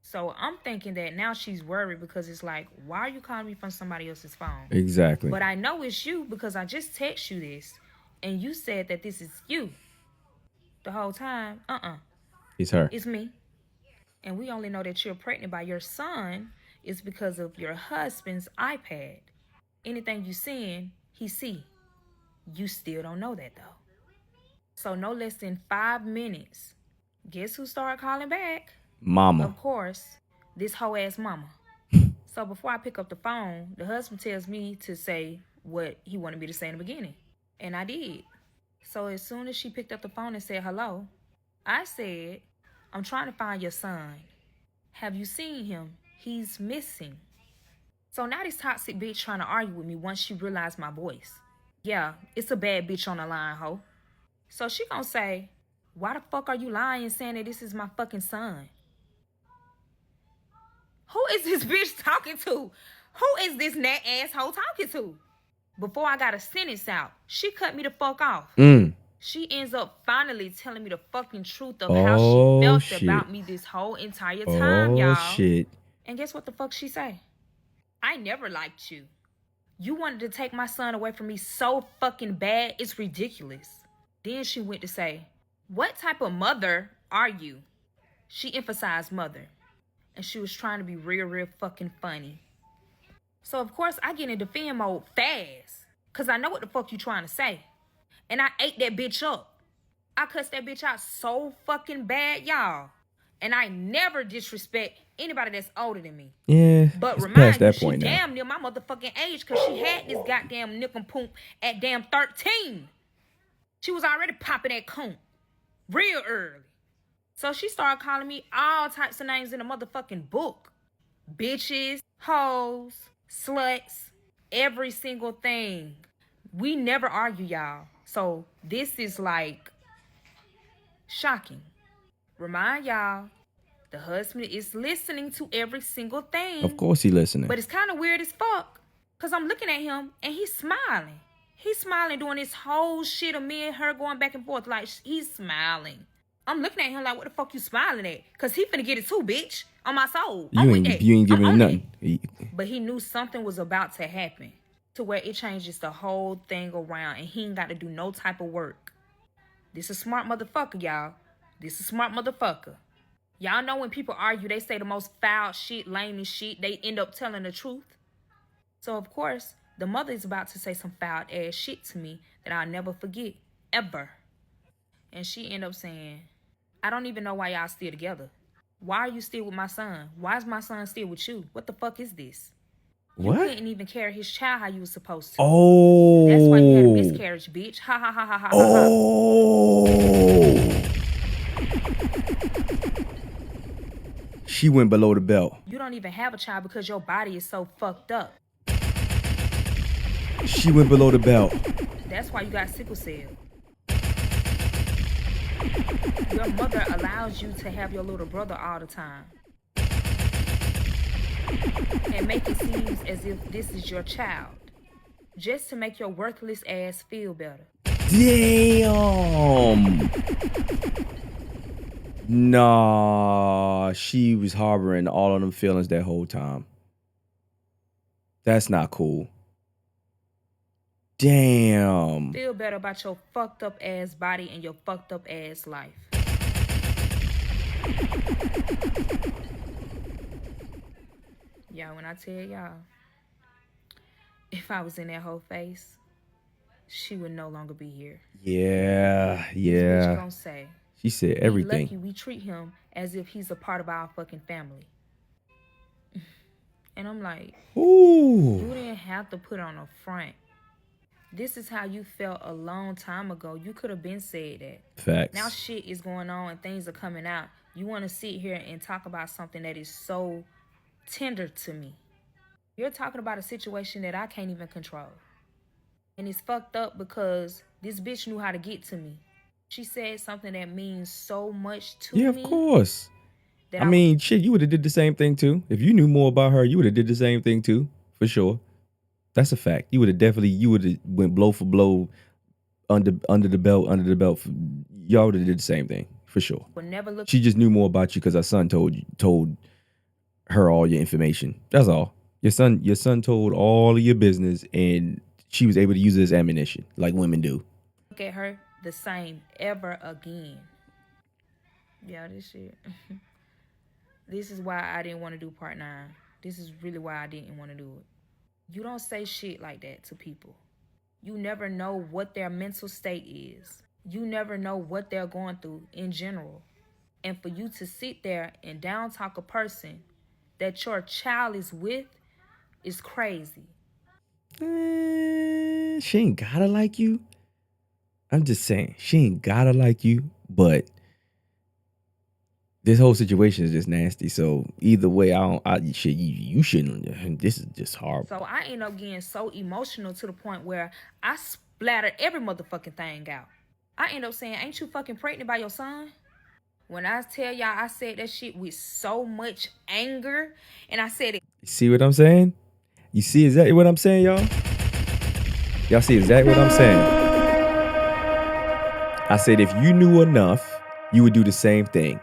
So I'm thinking that now she's worried because it's like, why are you calling me from somebody else's phone? Exactly. But I know it's you because I just text you this and you said that this is you. The whole time, It's her. it's me. And we only know that you're pregnant by your son is because of your husband's iPad. Anything you seeing, he see. You still don't know that though. So no less than 5 minutes. Guess who started calling back? Mama. Of course, this hoe ass mama. So before I pick up the phone, the husband tells me to say what he wanted me to say in the beginning. And I did. So as soon as she picked up the phone and said hello, I said, "I'm trying to find your son. Have you seen him? He's missing." So now this toxic bitch trying to argue with me once she realized my voice. Yeah, it's a bad bitch on the line, ho. So she gonna say, "Why the fuck are you lying saying that this is my fucking son?" Who is this bitch talking to? Who is this nat asshole talking to? Before I got a sentence out, she cut me the fuck off. She ends up finally telling me the fucking truth of how she felt about me this whole entire time, y'all. Shit. And guess what the fuck she say? I never liked you. You wanted to take my son away from me so fucking bad, it's ridiculous. Then she went to say, what type of mother are you? She emphasized mother. And she was trying to be real fucking funny. So of course I get in defend mode fast. Cause I know what the fuck you trying to say. And I ate that bitch up. I cussed that bitch out so fucking bad, y'all. And I never disrespect anybody that's older than me. Yeah, but it's past that she point now. Damn near my motherfucking age, cause she had this goddamn nick and poop at damn 13. She was already popping that coon real early. So she started calling me all types of names in the motherfucking book. Bitches, hoes, sluts, every single thing. We never argue, y'all. So this is like shocking. Remind y'all, the husband is listening to every single thing. Of course he listening. But it's kind of weird as fuck. Because I'm looking at him and he's smiling. He's smiling doing this whole shit of me and her going back and forth. Like, he's smiling. I'm looking at him like, what the fuck you smiling at? Because he finna get it too, bitch. On my soul. You ain't giving him nothing. But he knew something was about to happen. To where it changes the whole thing around. And he ain't got to do no type of work. This is smart motherfucker, y'all. This is smart motherfucker. Y'all know when people argue, they say the most foul shit, lame shit. They end up telling the truth. So, of course, the mother is about to say some foul ass shit to me that I'll never forget. Ever. And she end up saying, I don't even know why y'all still together. Why are you still with my son? Why is my son still with you? What the fuck is this? What? You couldn't even carry his child how you was supposed to. Oh. That's why you had a miscarriage, bitch. Ha ha ha ha ha. Oh. She went below the belt. You don't even have a child because your body is so fucked up. She went below the belt. That's why you got sickle cell. Your mother allows you to have your little brother all the time. And make it seem as if this is your child. Just to make your worthless ass feel better. Damn. Nah, she was harboring all of them feelings that whole time. That's not cool. Damn. Feel better about your fucked up ass body and your fucked up ass life. Y'all, when I tell y'all, if I was in that whole face, she would no longer be here. Yeah. What you gonna say? She said everything. Lucky we treat him as if he's a part of our fucking family. And I'm like, ooh. You didn't have to put on a front. This is how you felt a long time ago. You could have been said that. Facts. Now shit is going on and things are coming out. You want to sit here and talk about something that is so tender to me. You're talking about a situation that I can't even control. And it's fucked up because this bitch knew how to get to me. She said something that means so much to me. Yeah, of course. I mean, shit, you would have did the same thing too. If you knew more about her, you would have did the same thing too, for sure. That's a fact. You would have went blow for blow under the belt. Y'all would have did the same thing, for sure. She just knew more about you because her son told her all your information. That's all. Your son told all of your business, and she was able to use it as ammunition, like women do. Look at her the same ever again. Yeah, this shit. This is why I didn't want to do part 9. This is really why I didn't want to do it. You don't say shit like that to people. You never know what their mental state is. You never know what they're going through in general. And for you to sit there and down talk a person that your child is with is crazy. She ain't gotta like you. I'm just saying, she ain't gotta like you, but this whole situation is just nasty. So either way, you shouldn't. This is just horrible. So I end up getting so emotional to the point where I splattered every motherfucking thing out. I end up saying, ain't you fucking pregnant by your son? When I tell y'all, I said that shit with so much anger. And I said it. See what I'm saying? You see exactly what I'm saying, y'all? Y'all see exactly what I'm saying? I said if you knew enough, you would do the same thing.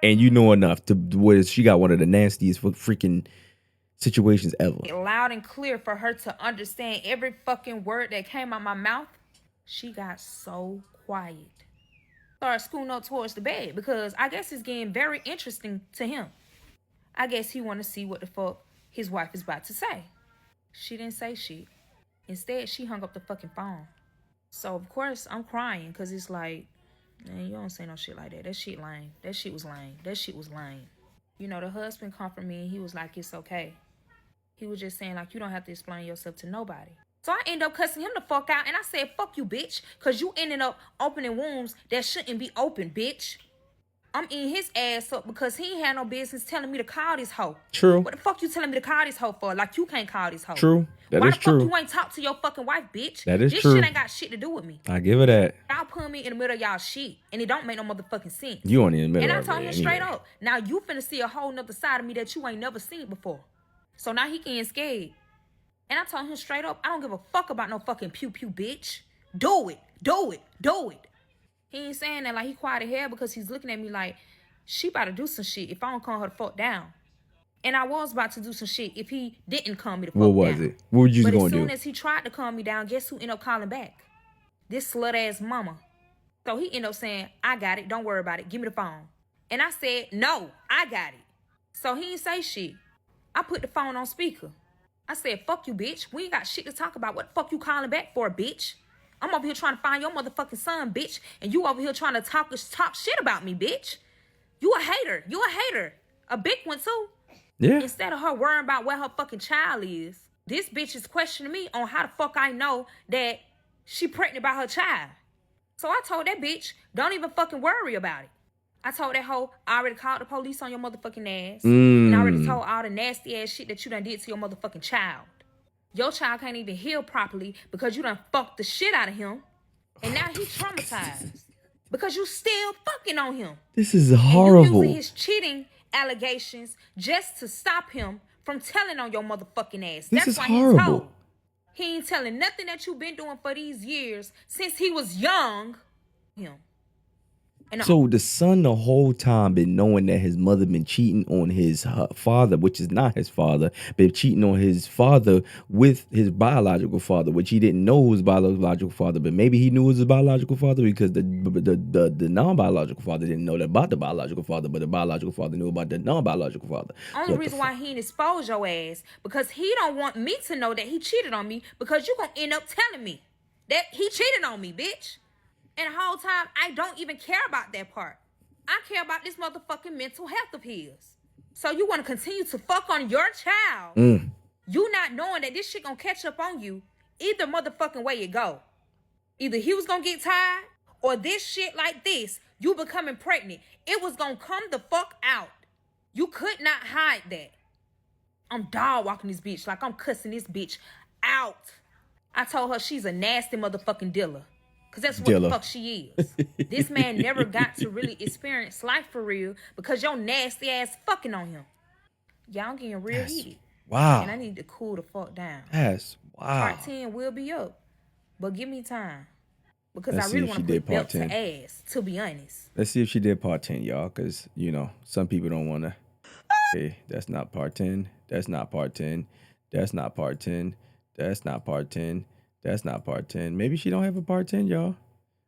And you know enough to where she got one of the nastiest freaking situations ever. Loud and clear for her to understand every fucking word that came out my mouth. She got so quiet. Started scooting up towards the bed because I guess it's getting very interesting to him. I guess he want to see what the fuck his wife is about to say. She didn't say shit. Instead, she hung up the fucking phone. So, of course, I'm crying because it's like, man, you don't say no shit like that. That shit lame. That shit was lame. That shit was lame. You know, the husband comforted me and he was like, it's okay. He was just saying, like, you don't have to explain yourself to nobody. So I ended up cussing him the fuck out and I said, fuck you, bitch. Because you ended up opening wounds that shouldn't be open, bitch. I'm eating his ass up because he ain't had no business telling me to call this hoe. True. What the fuck you telling me to call this hoe for? Like you can't call this hoe. True. That Why is the fuck true. you ain't talk to your fucking wife, bitch? That is this true. This shit ain't got shit to do with me. I give her that. Y'all put me in the middle of y'all shit and it don't make no motherfucking sense. You on in the middle and of it. I told him straight up, now you finna see a whole nother side of me that you ain't never seen before. So now he getting scared. And I told him straight up, I don't give a fuck about no fucking pew-pew, bitch. Do it. Do it. Do it. He ain't saying that like he quiet as hell because he's looking at me like, she about to do some shit if I don't calm her the fuck down. And I was about to do some shit if he didn't calm me the fuck down. What was it? What were you going to do? But as soon as he tried to calm me down, guess who ended up calling back? This slut-ass mama. So he ended up saying, I got it. Don't worry about it. Give me the phone. And I said, no, I got it. So he didn't say shit. I put the phone on speaker. I said, fuck you, bitch. We ain't got shit to talk about. What the fuck you calling back for, bitch? I'm over here trying to find your motherfucking son, bitch. And you over here trying to talk shit about me, bitch. You a hater. You a hater. A big one, too. Yeah. Instead of her worrying about where her fucking child is, this bitch is questioning me on how the fuck I know that she pregnant by her child. So I told that bitch, don't even fucking worry about it. I told that hoe, I already called the police on your motherfucking ass. And I already told all the nasty ass shit that you done did to your motherfucking child. Your child can't even heal properly because you done fucked the shit out of him. And now he's traumatized. Because you still fucking on him. This is horrible. And you using his cheating allegations just to stop him from telling on your motherfucking ass. This That's is why horrible. he's told. He ain't telling nothing that you've been doing for these years since he was young. Him. And so the son the whole time been knowing that his mother been cheating on his father, which is not his father, been cheating on his father with his biological father, which he didn't know was biological father, but maybe he knew it was his biological father because the non-biological father didn't know about the biological father, but the biological father knew about the non-biological father. Only reason why he ain't expose your ass because he don't want me to know that he cheated on me because you gonna end up telling me that he cheated on me, bitch. And the whole time, I don't even care about that part. I care about this motherfucking mental health of his. So you want to continue to fuck on your child, you not knowing that this shit gonna catch up on you either motherfucking way you go. Either he was gonna get tired or this shit like this, you becoming pregnant. It was gonna come the fuck out. You could not hide that. I'm dog walking this bitch like I'm cussing this bitch out. I told her she's a nasty motherfucking dealer. Because that's what the fuck she is. This man never got to really experience life for real because your nasty ass fucking on him. Y'all getting real heated. Wow. And I need to cool the fuck down. Yes. Wow. Part 10 will be up. But give me time. Because Let's I really want to put belt 10. to ass, to be honest. Let's see if she did part 10, y'all. Because, you know, some people don't want to. Okay, that's not part 10. That's not part 10. That's not part 10. That's not part 10. That's not part 10. Maybe she don't have a part 10, y'all.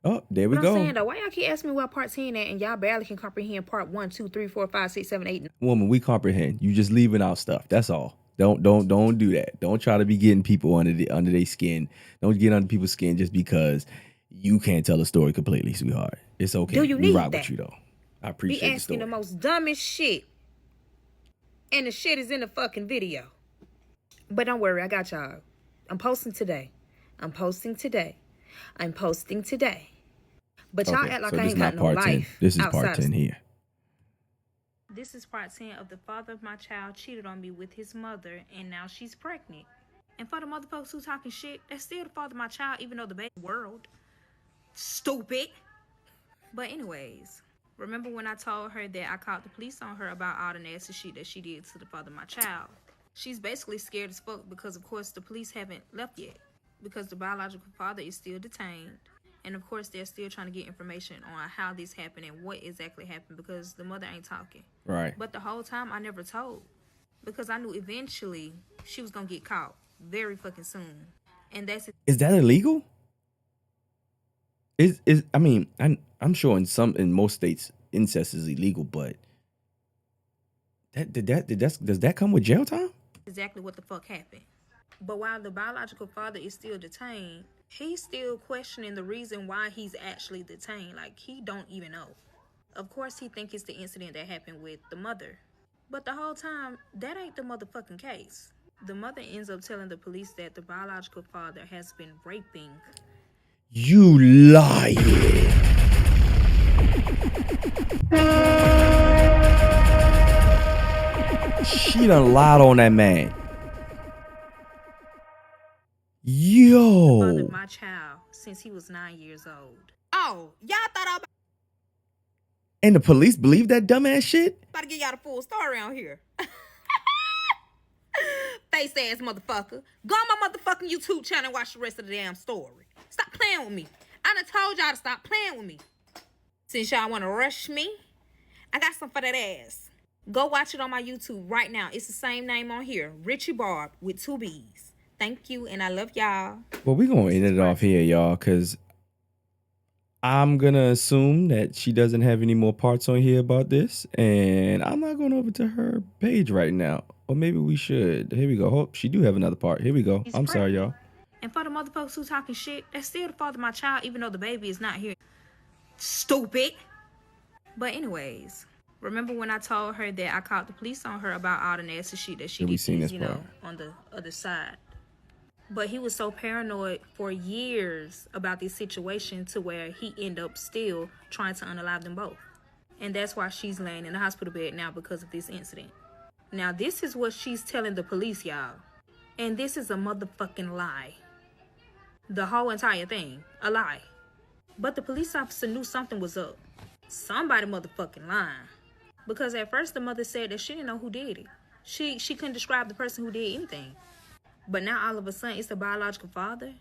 Oh, there we go. I'm saying, though, why y'all keep asking me what part 10 at and y'all barely can comprehend part 1, 2, 3, 4, 5, 6, 7, 8. Woman, we comprehend. You just leaving out stuff. That's all. Don't do that. Don't try to be getting people under their skin. Don't get under people's skin just because you can't tell a story completely, sweetheart. It's okay. Do you we need rock that? with you though. I appreciate Be the asking story. the most dumbest shit. And the shit is in the fucking video. But don't worry, I got y'all. I'm posting today. I'm posting today. But y'all act like I ain't got no life. This is part 10 here. This is part 10 of the father of my child cheated on me with his mother, and now she's pregnant. And for the motherfuckers who talking shit, that's still the father of my child, even though the baby world. Stupid. But anyways, remember when I told her that I called the police on her about all the nasty shit that she did to the father of my child? She's basically scared as fuck because, of course, the police haven't left yet. because the biological father is still detained. And of course, they're still trying to get information on how this happened and what exactly happened because the mother ain't talking. Right. But the whole time, I never told because I knew eventually she was going to get caught very fucking soon. And that's... Is that illegal? I mean, I'm sure in most states incest is illegal, but does that come with jail time? exactly what the fuck happened. But while the biological father is still detained, he's still questioning the reason why he's actually detained. Like, he don't even know. Of course, he think it's the incident that happened with the mother. But the whole time, that ain't the motherfucking case. The mother ends up telling the police that the biological father has been raping. You lie. She done lied on that man. Yo. Fathered my child since he was 9 years old. Oh, y'all thought I was And the police believe that dumbass shit? about to give y'all the full story around here. Face ass motherfucker. Go on my motherfucking YouTube channel and watch the rest of the damn story. Stop playing with me. I done told y'all to stop playing with me. Since y'all want to rush me, I got some for that ass. Go watch it on my YouTube right now. It's the same name on here. Richie Barb with 2 B's. Thank you, and I love y'all. Well, we're going to end it off here, y'all, because I'm going to assume that she doesn't have any more parts on here about this, and I'm not going over to her page right now. Or maybe we should. Here we go. Oh, she do have another part. Here we go. I'm sorry, y'all. And for the motherfuckers who talking shit, that's still the father of my child, even though the baby is not here. Stupid. But anyways, remember when I told her that I called the police on her about all the nasty shit that she did, you know, on the other side. But he was so paranoid for years about this situation to where he ended up still trying to unalive them both. And that's why she's laying in the hospital bed now because of this incident. Now, this is what she's telling the police, y'all. And this is a motherfucking lie. The whole entire thing, a lie. But the police officer knew something was up. Somebody motherfucking lying. Because at first the mother said that she didn't know who did it. She couldn't describe the person who did anything. But now all of a sudden it's the biological father.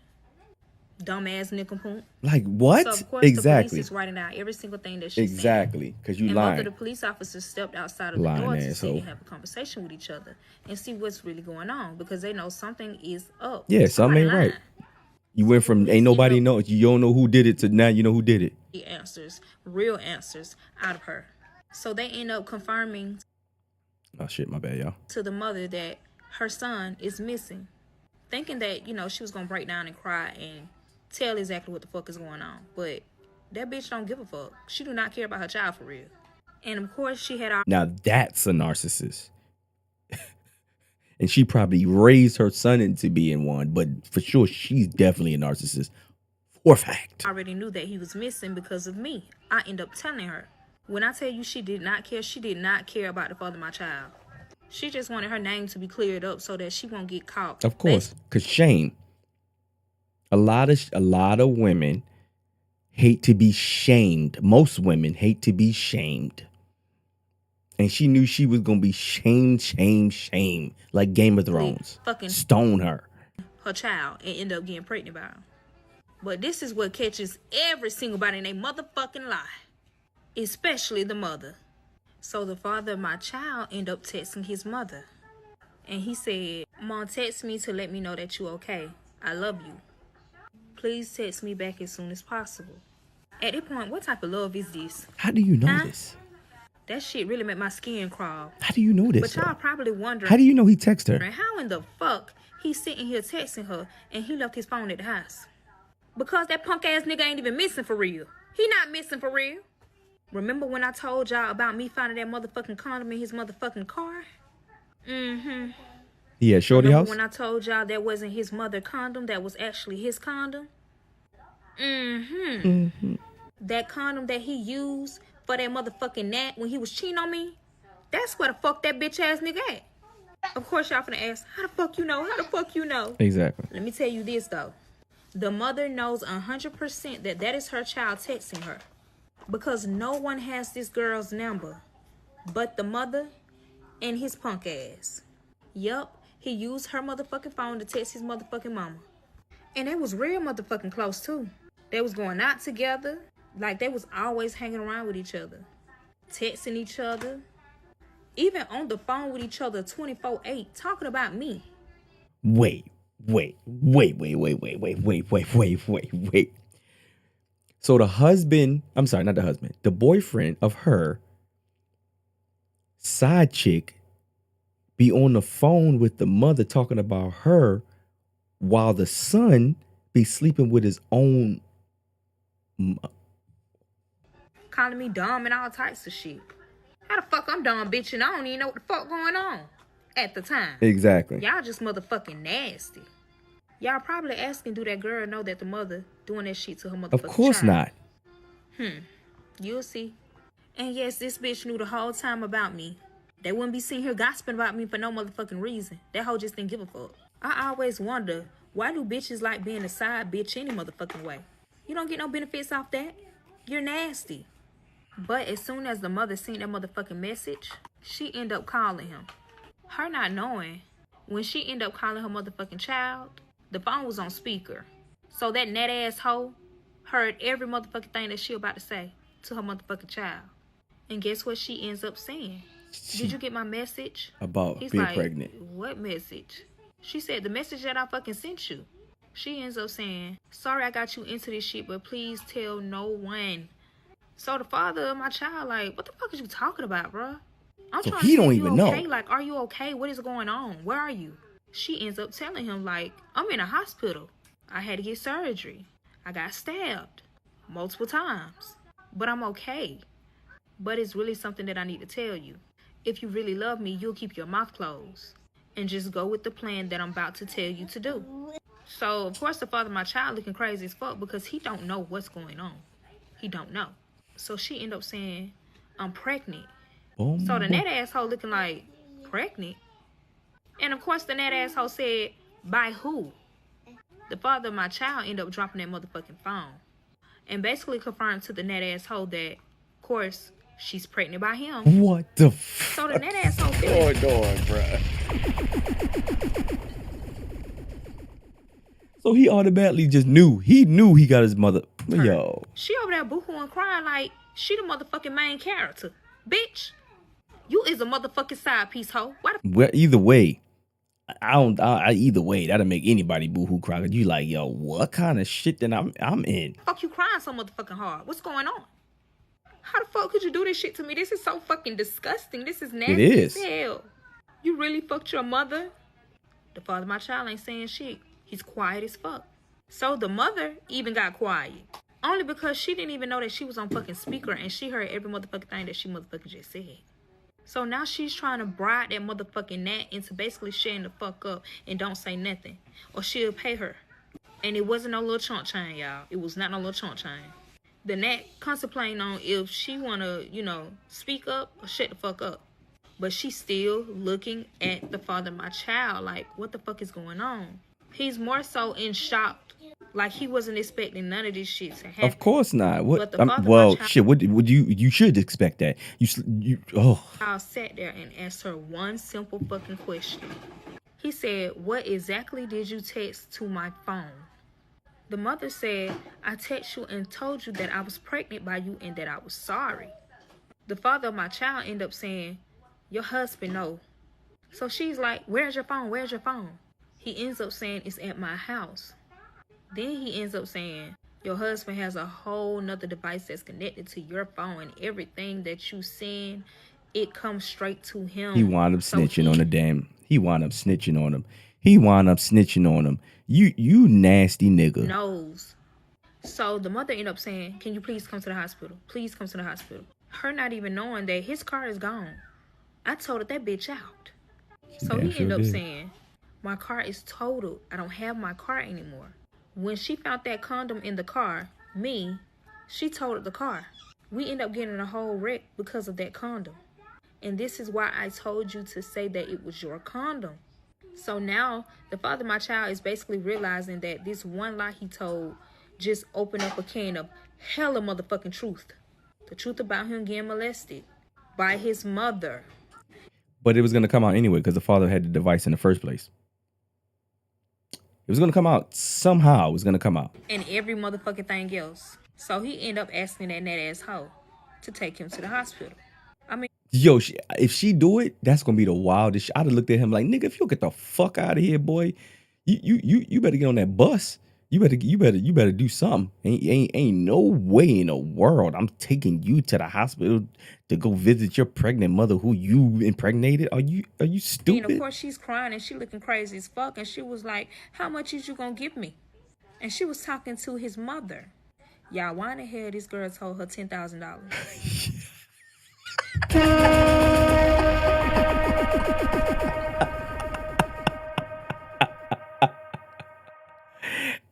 Dumbass nincompoop. Like what? So of course the police is writing down every single thing that she's saying. Because you lying. Both of the police officers stepped outside of the door to sit and have a conversation with each other and see what's really going on because they know something is up. Yeah, something ain't right. You went from ain't nobody know, you don't know who did it to now you know who did it. Answers, real answers out of her. So they end up confirming. Oh shit, my bad, y'all. To the mother that her son is missing, thinking that, you know, she was gonna break down and cry and tell exactly what the fuck is going on. But that bitch don't give a fuck. She do not care about her child for real. And of course she had. Now that's a narcissist. And she probably raised her son into being one, but for sure she's definitely a narcissist. For a fact. I already knew that he was missing because of me. I end up telling her. When I tell you she did not care about the father of my child. She just wanted her name to be cleared up so that she won't get caught. Of course, because shame. A lot of women hate to be shamed. Most women hate to be shamed. And she knew she was going to be shamed, like Game of Thrones. Fucking stone her child and end up getting pregnant by him. But this is what catches every single body in a motherfucking lie. Especially the mother. So the father of my child ended up texting his mother. And he said, Mom, text me to let me know that you okay. I love you. Please text me back as soon as possible. At that point, what type of love is this? How do you know this? That shit really made my skin crawl. How do you know this? But y'all probably wondering. How do you know he texted her? How in the fuck he's sitting here texting her and he left his phone at the house? Because that punk ass nigga ain't even missing for real. He not missing for real. Remember when I told y'all about me finding that motherfucking condom in his motherfucking car? Mm-hmm. He had shorty house? When I told y'all that wasn't his mother condom, that was actually his condom? Mm-hmm. Mm-hmm. That condom that he used for that motherfucking gnat when he was cheating on me? That's where the fuck that bitch ass nigga at. Of course y'all finna ask, how the fuck you know? How the fuck you know? Exactly. Let me tell you this though. The mother knows 100% that that is her child texting her. Because no one has this girl's number but the mother and his punk ass. Yup, he used her motherfucking phone to text his motherfucking mama. And they was real motherfucking close too. They was going out together. Like they was always hanging around with each other. Texting each other. Even on the phone with each other 24/8 talking about me. Wait. So the husband, I'm sorry, not the husband, the boyfriend of her side chick be on the phone with the mother talking about her while the son be sleeping with his own Calling me dumb and all types of shit. How the fuck I'm dumb, bitch, and I don't even know what the fuck going on at the time. Exactly. Y'all just motherfucking nasty. Y'all probably asking, do that girl know that the mother doing that shit to her motherfucking Of course child? not. You'll see. And yes, this bitch knew the whole time about me. They wouldn't be sitting here gossiping about me for no motherfucking reason. That hoe just didn't give a fuck. I always wonder, why do bitches like being a side bitch any motherfucking way? You don't get no benefits off that. You're nasty. But as soon as the mother seen that motherfucking message, she end up calling him. Her not knowing, when she end up calling her motherfucking child, the phone was on speaker. So that net ass hoe heard every motherfucking thing that she about to say to her motherfucking child. And guess what she ends up saying? Did you get my message? About He's being like, pregnant. What message? She said, the message that I fucking sent you. She ends up saying, sorry I got you into this shit, but please tell no one. So the father of my child, like, what the fuck is you talking about, bruh? I'm So trying he to see don't if you even okay. know. Like, are you okay? What is going on? Where are you? She ends up telling him, like, I'm in a hospital. I had to get surgery. I got stabbed multiple times. But I'm okay. But it's really something that I need to tell you. If you really love me, you'll keep your mouth closed and just go with the plan that I'm about to tell you to do. So, of course, the father of my child looking crazy as fuck because he don't know what's going on. He don't know. So she end up saying, I'm pregnant. Oh, So the net asshole looking like, pregnant? And of course the net asshole said, by who? The father of my child end up dropping that motherfucking phone. And basically confirmed to the net asshole that, of course, she's pregnant by him. what the So the fuck net asshole is feeling. going on, bruh? So he automatically just knew. He knew he got his mother. Yo. She over there boo-hooing crying like she the motherfucking main character. Bitch, you is a motherfucking side piece, hoe. Why the Well, either way, either way, that'll make anybody boo-hoo cry. 'Cause you like, yo, what kind of shit that I'm in? fuck you crying so motherfucking hard? What's going on? How the fuck could you do this shit to me? This is so fucking disgusting. This is nasty is. as hell. You really fucked your mother? The father of my child ain't saying shit. He's quiet as fuck. So the mother even got quiet. Only because she didn't even know that she was on fucking speaker and she heard every motherfucking thing that she motherfucking just said. So now she's trying to bribe that motherfucking Nat into basically shutting the fuck up and don't say nothing. Or she'll pay her. And it wasn't no little chunk chain, y'all. It was not no little chunk chain. The Nat contemplating on if she wanna, speak up or shut the fuck up. But she's still looking at the father of my child like, what the fuck is going on? He's more so in shock. Like he wasn't expecting none of this shit to happen. Of course not. What? But the father of my Well, child- shit. What would you should expect that. I sat there and asked her one simple fucking question. He said, what exactly did you text to my phone? The mother said, I text you and told you that I was pregnant by you and that I was sorry. The father of my child ended up saying, your husband know. So she's like, where's your phone? Where's your phone? He ends up saying it's at my house. Then he ends up saying, your husband has a whole nother device that's connected to your phone and everything that you send, it comes straight to him. He wound up snitching on the damn. He wound up snitching on him. He wound up snitching on him. You nasty nigga. Knows. So the mother ended up saying, can you please come to the hospital? Please come to the hospital. Her not even knowing that his car is gone. I totaled that bitch out. So he ended up saying, my car is totaled. I don't have my car anymore. When she found that condom in the car, she totaled the car. We ended up getting a whole wreck because of that condom. And this is why I told you to say that it was your condom. So now the father of my child is basically realizing that this one lie he told just opened up a can of hella motherfucking truth. The truth about him getting molested by his mother. But it was going to come out anyway because the father had the device in the first place. It was gonna come out somehow. It was gonna come out. And every motherfucking thing else. So he ended up asking that ass hoe to take him to the hospital. I mean, Yo, if she do it, that's gonna be the wildest shit. I'd have looked at him like, nigga, if you don't get the fuck out of here, boy, you better get on that bus. You better do something. Ain't no way in the world I'm taking you to the hospital to go visit your pregnant mother who you impregnated. Are you stupid? and of course she's crying and she looking crazy as fuck. And she was like, how much is you gonna give me? And she was talking to his mother. Y'all, why in the hell this girl told her $10,000?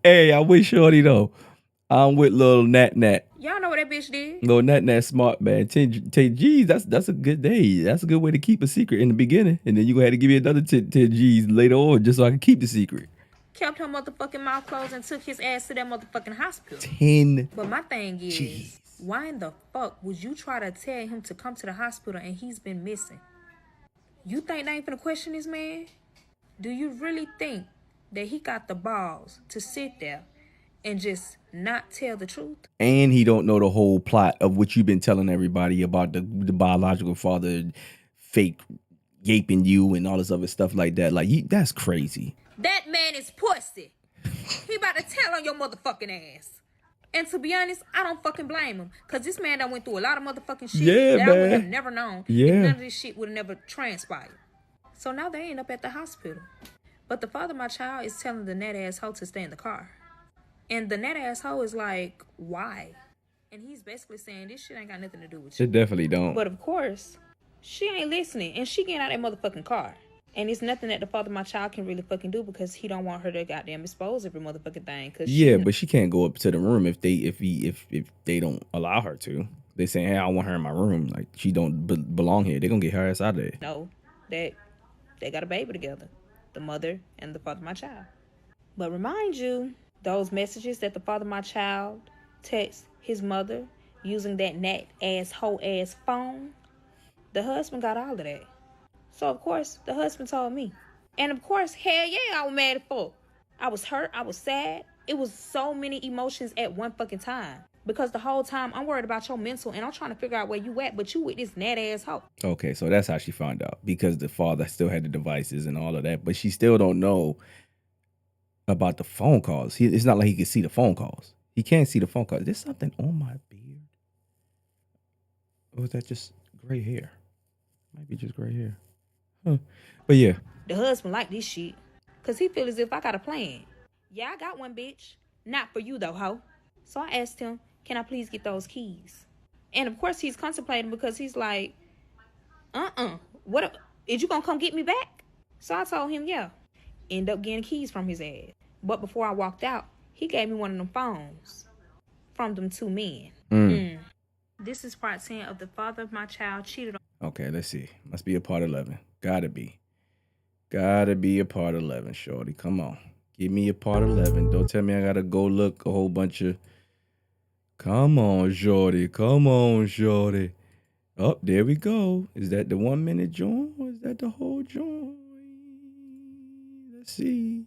Hey, I wish Shorty though. I'm with little Nat. Y'all know what that bitch did? Little Nat smart, man. 10 G's, that's a good day. That's a good way to keep a secret in the beginning. And then you gonna have to give me another 10 G's later on just so I can keep the secret. Kept her motherfucking mouth closed and took his ass to that motherfucking hospital. 10. But my thing is, Jeez. why in the fuck would you try to tell him to come to the hospital and he's been missing? You think they ain't finna question this man? Do you really think that he got the balls to sit there and just not tell the truth? And he don't know the whole plot of what you've been telling everybody about the biological father fake yaping you and all this other stuff like that. Like, that's crazy. That man is pussy. He about to tell on your motherfucking ass. And to be honest, I don't fucking blame him. Because this man done went through a lot of motherfucking shit Yeah, that I would man. have never known. Yeah. And none of this shit would have never transpired. So now they end up at the hospital. But the father of my child is telling the net asshole to stay in the car. And the net asshole is like, why? And he's basically saying, this shit ain't got nothing to do with you. It definitely don't. But of course, she ain't listening. And she getting out that motherfucking car. And it's nothing that the father of my child can really fucking do because he don't want her to goddamn expose every motherfucking thing. Yeah, but she can't go up to the room if they don't allow her to. They saying, hey, I want her in my room. Like, she don't belong here. They're gonna get her ass out of there. No, that they got a baby together. The mother and the father of my child. But remind you, those messages that the father of my child texts his mother using that nat ass hoe ass phone, the husband got all of that. So of course the husband told me. And of course, hell yeah, I was mad as fuck. I was hurt, I was sad. It was so many emotions at one fucking time. Because the whole time I'm worried about your mental and I'm trying to figure out where you at, but you with this nat ass hoe. Okay, so that's how she found out. Because the father still had the devices and all of that, but she still don't know about the phone calls. It's not like he can see the phone calls. He can't see the phone calls. There's something on my beard. Or was that just gray hair? Might be just gray hair. Huh. But yeah. The husband like this shit. Cause he feel as if I got a plan. Yeah, I got one, bitch. Not for you though, hoe. So I asked him, can I please get those keys? And of course he's contemplating because he's like, what, is you gonna come get me back? So I told him, yeah. End up getting keys from his ass. But before I walked out, he gave me one of them phones from them two men. This is part 10 of the father of my child cheated on. Okay, let's see. Must be a part 11. Gotta be. Gotta be a part 11, shorty. Come on. Give me a part 11. Don't tell me I gotta go look a whole bunch of... Come on, shorty. Come on, shorty. Oh, there we go. Is that the 1 minute joint? Or is that the whole joint? Let's see.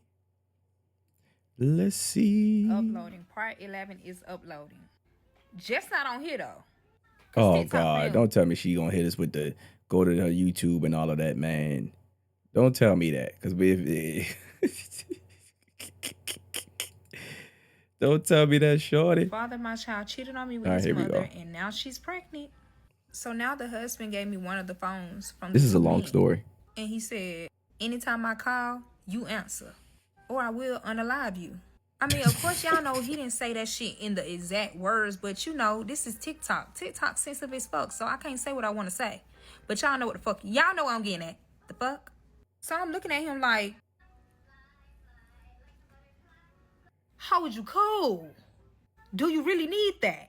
Let's see. Uploading. Part 11 is uploading. Just not on here, though. Oh, TikTok God. failed. Don't tell me she gonna hit us with the... Go to her YouTube and all of that, man. Don't tell me that. Because don't tell me that, shorty. Father of my child cheated on me with All right, his here we mother, go. and now she's pregnant. So now the husband gave me one of the phones from This the is a two long men. story. And he said, anytime I call, you answer. Or I will unalive you. I mean, of course, y'all know he didn't say that shit in the exact words, but you know, this is TikTok. TikTok sensitive as fuck, so I can't say what I want to say. But y'all know what the fuck. Y'all know what I'm getting at. The fuck? So I'm looking at him like, how would you cool? Do you really need that?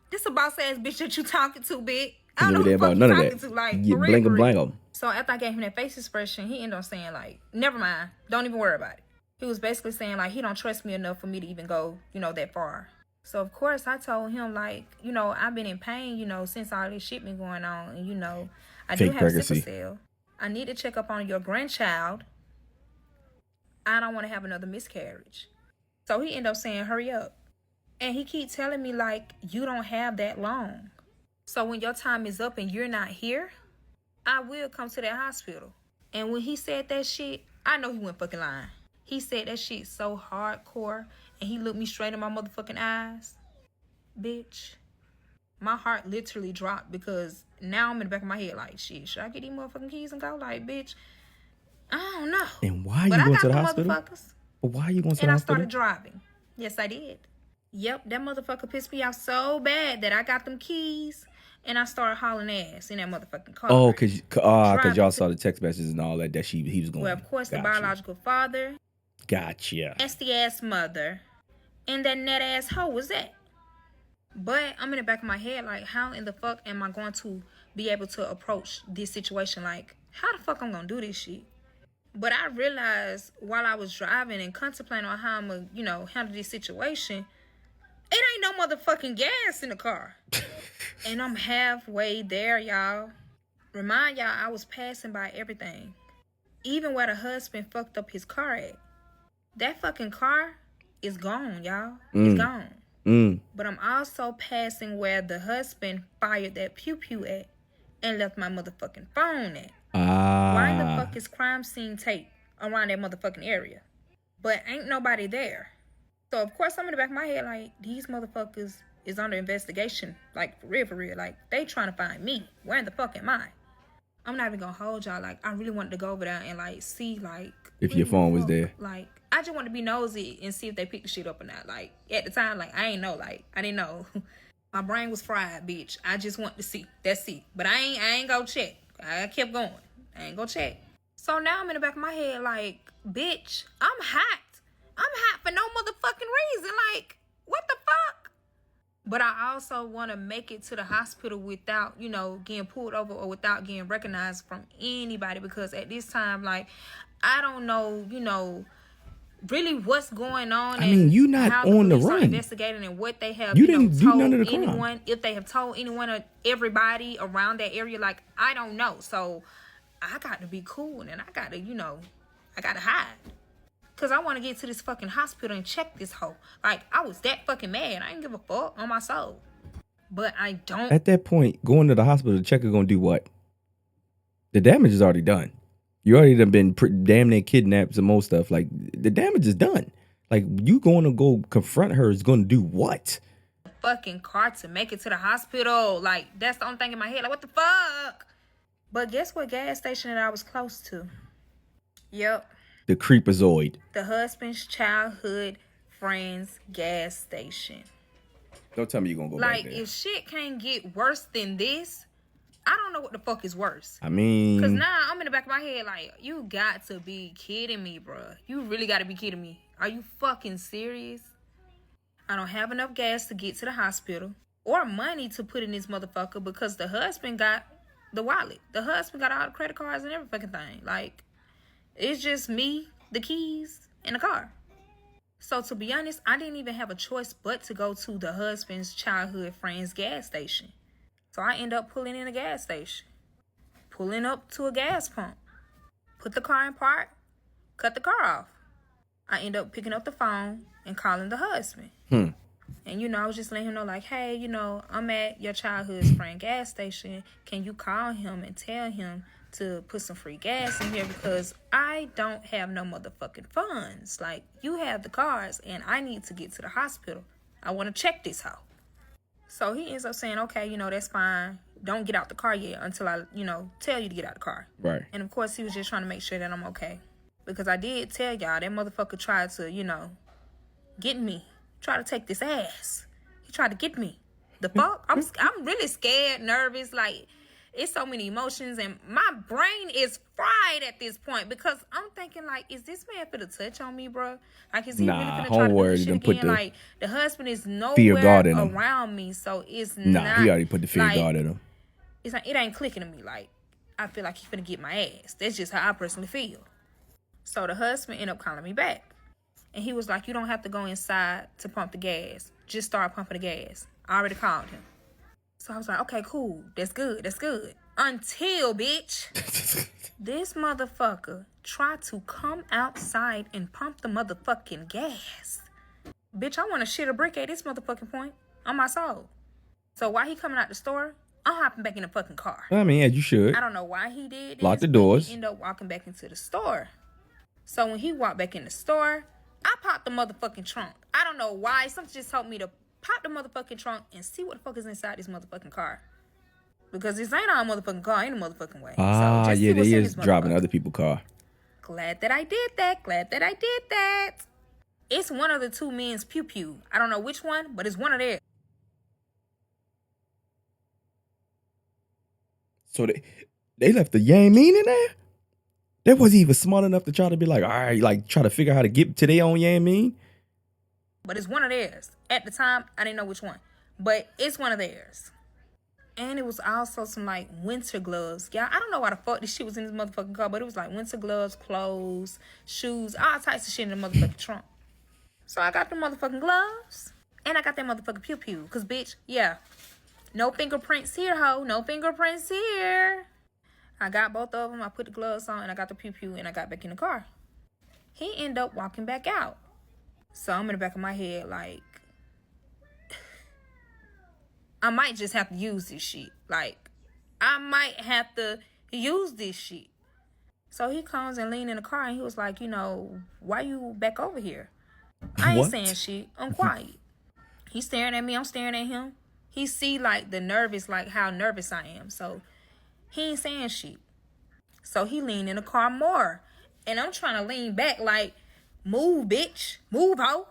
This a boss ass bitch that you talking to, bitch. I don't know who the fuck you talking to, like, You for real, blank for and real. blank 'em. So after I gave him that face expression, he ended up saying like, never mind, don't even worry about it. He was basically saying like, he don't trust me enough for me to even go, you know, that far. So of course I told him like, you know, I've been in pain, you know, since all this shit been going on. And you know, I do Fake have pregnancy. sickle cell. I need to check up on your grandchild. I don't want to have another miscarriage. So he ended up saying, hurry up. And he keep telling me, like, you don't have that long. So when your time is up and you're not here, I will come to that hospital. And when he said that shit, I know he went fucking lying. He said that shit so hardcore, and he looked me straight in my motherfucking eyes. Bitch, my heart literally dropped, because now I'm in the back of my head like, shit, should I get these motherfucking keys and go? Like, bitch, I don't know. And why are you going to the hospital? Motherfuckers. But why are you going to the And I hospital? started driving. Yes, I did. Yep, that motherfucker pissed me off so bad that I got them keys and I started hauling ass in that motherfucking car. Oh, cause y'all saw the text messages and all that he was going. Well, of course, the biological father. Gotcha. Nasty ass mother. And that net ass hoe was that. But I'm in the back of my head like, how in the fuck am I going to be able to approach this situation? Like, how the fuck I'm gonna do this shit? But I realized while I was driving and contemplating on how I'm gonna, handle this situation, it ain't no motherfucking gas in the car. And I'm halfway there, y'all. Remind y'all, I was passing by everything. Even where the husband fucked up his car at. That fucking car is gone, y'all. It's gone. But I'm also passing where the husband fired that pew-pew at and left my motherfucking phone at. Why in the fuck is crime scene tape around that motherfucking area? But ain't nobody there. So, of course, I'm in the back of my head like, these motherfuckers is under investigation. Like, for real. Like, they trying to find me. Where in the fuck am I? I'm not even gonna hold y'all. Like, I really wanted to go over there and, like, see, like... if your phone was there. Like, I just wanted to be nosy and see if they picked the shit up or not. Like, at the time, like, I ain't know. Like, I didn't know. My brain was fried, bitch. I just want to see. That's it. But I ain't go check. I kept going. I ain't go check. So now I'm in the back of my head like, bitch, I'm hot. I'm hot for no motherfucking reason. Like, what the fuck? But I also want to make it to the hospital without, getting pulled over or without getting recognized from anybody. Because at this time, like, I don't know, really what's going on. I mean, you not how on the police are run. Investigating and what they have, You didn't do told none of the anyone. crime. If they have told anyone or everybody around that area, like, I don't know. So I got to be cool and I got to, I got to hide. Because I want to get to this fucking hospital and check this hoe. Like, I was that fucking mad. I didn't give a fuck on my soul. But I don't. At that point, going to the hospital to check is going to do what? The damage is already done. You already done been damn near kidnapped, some more stuff. Like, the damage is done. Like, you going to go confront her is going to do what? Fucking car to make it to the hospital. Like, that's the only thing in my head. Like, what the fuck? But guess what gas station that I was close to? Yep. The Creepazoid. The husband's childhood friend's gas station. Don't tell me you're going to go back there. Like, if shit can't get worse than this, I don't know what the fuck is worse. I mean... Because now I'm in the back of my head like, you got to be kidding me, bruh. You really got to be kidding me. Are you fucking serious? I don't have enough gas to get to the hospital or money to put in this motherfucker because the husband got the wallet. The husband got all the credit cards and every fucking thing. Like, it's just me, the keys, and the car. So to be honest, I didn't even have a choice but to go to the husband's childhood friend's gas station. So I end up pulling in a gas station. Pulling up to a gas pump. Put the car in park. Cut the car off. I end up picking up the phone and calling the husband. And, I was just letting him know, like, hey, I'm at your childhood's friend gas station. Can you call him and tell him to put some free gas in here because I don't have no motherfucking funds. Like, you have the cars and I need to get to the hospital. I want to check this out. So he ends up saying, okay, that's fine. Don't get out the car yet until I, tell you to get out the car. Right. And of course he was just trying to make sure that I'm okay. Because I did tell y'all that motherfucker tried to, get me. Try to take this ass. He tried to get me. The fuck? I'm really scared, nervous, like, it's so many emotions, and my brain is fried at this point because I'm thinking, like, is this man finna touch on me, bro? Like, is he really finna try to do this shit again? Like, the husband is nowhere around me, so it's not. Nah, he already put the fear guard in him. It's like, it ain't clicking to me. Like, I feel like he finna get my ass. That's just how I personally feel. So the husband ended up calling me back. And he was like, you don't have to go inside to pump the gas. Just start pumping the gas. I already called him. So I was like, okay, cool. That's good. Until, bitch, this motherfucker tried to come outside and pump the motherfucking gas. Bitch, I want to shit a brick at this motherfucking point on my soul. So while he coming out the store, I'm hopping back in the fucking car. I mean, as you should. I don't know why he did this. Lock the doors. He ended up walking back into the store. So when he walked back in the store, I popped the motherfucking trunk. I don't know why. Something just told me to pop the motherfucking trunk and see what the fuck is inside this motherfucking car. Because this ain't our motherfucking car ain't a motherfucking way. Ah, so just yeah, see what's they in is this driving motherfucker. other people's car. Glad that I did that. It's one of the two men's pew-pew. I don't know which one, but it's one of theirs. So they left the yang mean in there? They wasn't even smart enough to try to be like, all right, like try to figure out how to get to their own yang mean. But it's one of theirs. At the time, I didn't know which one. But it's one of theirs. And it was also some like winter gloves. Yeah, I don't know why the fuck this shit was in this motherfucking car, but it was like winter gloves, clothes, shoes, all types of shit in the motherfucking trunk. So I got the motherfucking gloves. And I got that motherfucking pew-pew. Cause bitch, yeah. No fingerprints here, ho. No fingerprints here. I got both of them. I put the gloves on and I got the pew-pew and I got back in the car. He ended up walking back out. So I'm in the back of my head like, I might just have to use this shit. Like, I might have to use this shit. So he comes and leans in the car and he was like, you know, why you back over here? I ain't What? saying shit. I'm quiet. He's staring at me. I'm staring at him. He see like the nervous, like how nervous I am. So he ain't saying shit. So he leaned in the car more. And I'm trying to lean back like, move, bitch. Move, ho.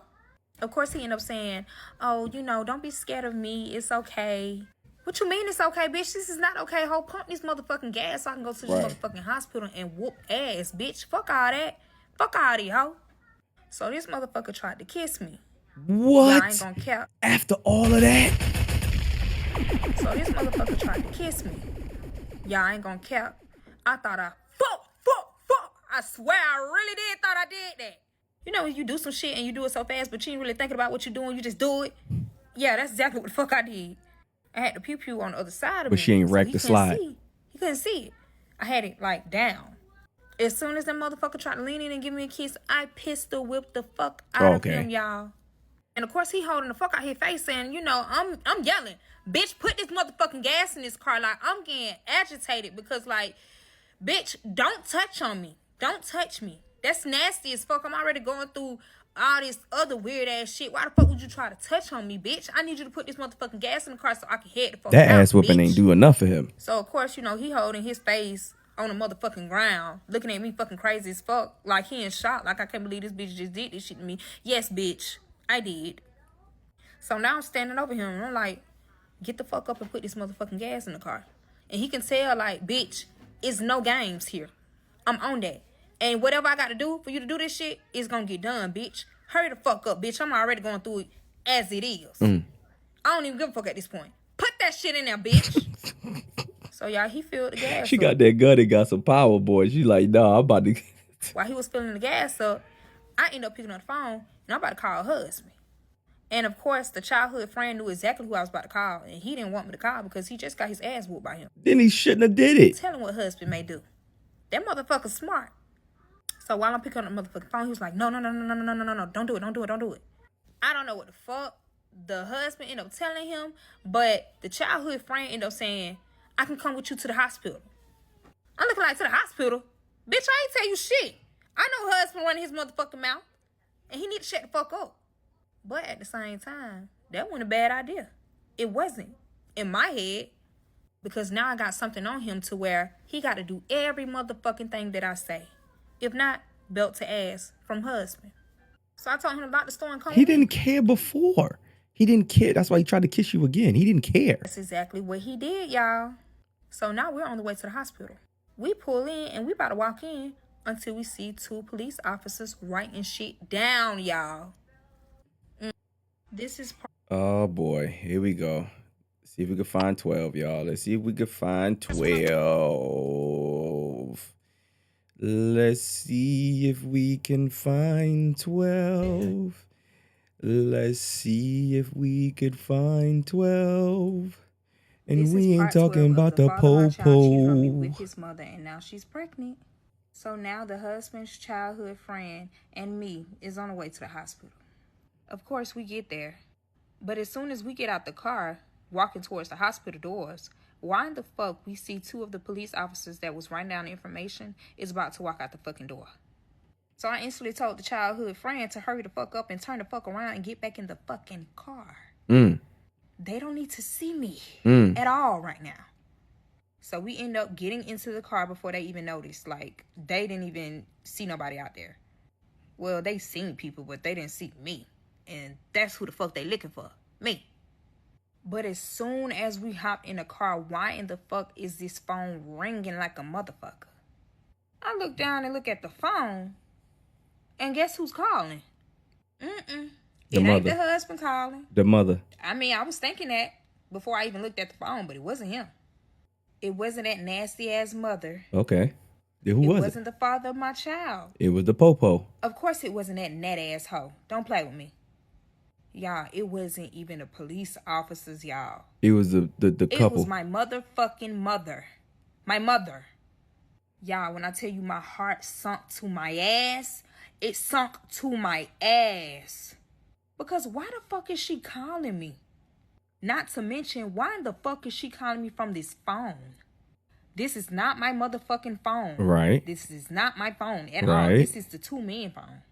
Of course, he ended up saying, oh, you know, don't be scared of me. It's okay. What you mean it's okay, bitch? This is not okay, ho. Pump this motherfucking gas so I can go to this motherfucking hospital and whoop ass, bitch. Fuck all that. Fuck all that, ho. So this motherfucker tried to kiss me. What? Yeah, I ain't gonna cap. After all of that? So this motherfucker tried to kiss me. Yeah, I ain't gonna cap. I thought fuck. I swear I really did thought I did that. You know when you do some shit and you do it so fast, but you ain't really thinking about what you're doing, you just do it? Yeah, that's exactly what the fuck I did. I had the pew-pew on the other side of me. But she ain't racked the slide. He couldn't see it. I had it, like, down. As soon as that motherfucker tried to lean in and give me a kiss, I pistol whipped the fuck out of him, y'all. And, of course, he holding the fuck out his face saying, you know, I'm yelling, bitch, put this motherfucking gas in this car. Like, I'm getting agitated because, like, bitch, don't touch on me. Don't touch me. That's nasty as fuck. I'm already going through all this other weird ass shit. Why the fuck would you try to touch on me, bitch? I need you to put this motherfucking gas in the car so I can head the fuck That out, ass whooping bitch. ain't do enough for him. So, of course, you know, he holding his face on the motherfucking ground, looking at me fucking crazy as fuck. Like, he in shock. Like, I can't believe this bitch just did this shit to me. Yes, bitch. I did. So now I'm standing over him and I'm like, get the fuck up and put this motherfucking gas in the car. And he can tell, like, bitch, it's no games here. I'm on that. And whatever I got to do for you to do this shit is going to get done, bitch. Hurry the fuck up, bitch. I'm already going through it as it is. I don't even give a fuck at this point. Put that shit in there, bitch. So, y'all, he filled the gas She up. got that gun and got some power, boy. She like, nah, I'm about to... While he was filling the gas up, I ended up picking up the phone, and I'm about to call her husband. And, of course, the childhood friend knew exactly who I was about to call, and he didn't want me to call because he just got his ass whooped by him. Then he shouldn't have did it. Tell him what husband may do. That motherfucker's smart. So while I'm picking up the motherfucking phone, he was like, no, don't do it. I don't know what the fuck the husband ended up telling him, but the childhood friend ended up saying, I can come with you to the hospital. I'm looking like, to the hospital? Bitch, I ain't tell you shit. I know husband running his motherfucking mouth, and he need to shut the fuck up. But at the same time, that wasn't a bad idea. It wasn't. In my head, because now I got something on him to where he got to do every motherfucking thing that I say. If not, belt to ass from husband. So I told him about the store and come. He didn't care before. He didn't care. That's why he tried to kiss you again. He didn't care. That's exactly what he did, y'all. So now we're on the way to the hospital. We pull in and we about to walk in until we see two police officers writing shit down, y'all. This is Oh, boy. Here we go. See if we can find 12, y'all. Let's see if we can find 12. Let's see if we can find 12. Let's see if we could find 12. And This is we ain't part talking 12 of about the the father of my child cheated on me po-po. with his mother, and now she's pregnant. So now the husband's childhood friend and me is on the way to the hospital. Of course, we get there. But as soon as we get out the car, walking towards the hospital doors, why in the fuck we see two of the police officers that was writing down the information is about to walk out the fucking door. So I instantly told the childhood friend to hurry the fuck up and turn the fuck around and get back in the fucking car. They don't need to see me at all right now. So we end up getting into the car before they even noticed. Like, they didn't even see nobody out there. Well, they seen people, but they didn't see me. And that's who the fuck they looking for. Me. But as soon as we hop in the car, why in the fuck is this phone ringing like a motherfucker? I look down and look at the phone. And guess who's calling? It ain't the husband calling. The mother. I mean, I was thinking that before I even looked at the phone, but it wasn't him. It wasn't that nasty ass mother. Okay. Who was it? It wasn't the father of my child. It was the popo. Of course it wasn't that net ass hoe. Don't play with me. Y'all, it wasn't even the police officers, y'all. It was the couple. It was my motherfucking mother. My mother. Y'all, when I tell you my heart sunk to my ass, it sunk to my ass. Because why the fuck is she calling me? Not to mention, why in the fuck is she calling me from this phone? This is not my motherfucking phone. Right. This is not my phone at all. This is the two men phone.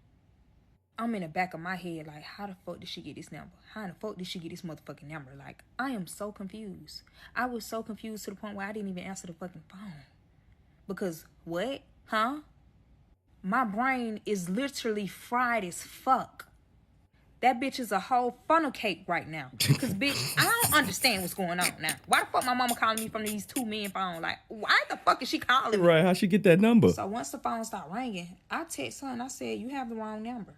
I'm in the back of my head like, how the fuck did she get this number? How in the fuck did she get this motherfucking number? Like, I am so confused. I was so confused to the point where I didn't even answer the fucking phone. Because, what? Huh? My brain is literally fried as fuck. That bitch is a whole funnel cake right now. Because, bitch, I don't understand what's going on now. Why the fuck my mama calling me from these two men phone? Like, why the fuck is she calling me? Right, how'd she get that number? So once the phone stopped ringing, I text her and I said, you have the wrong number.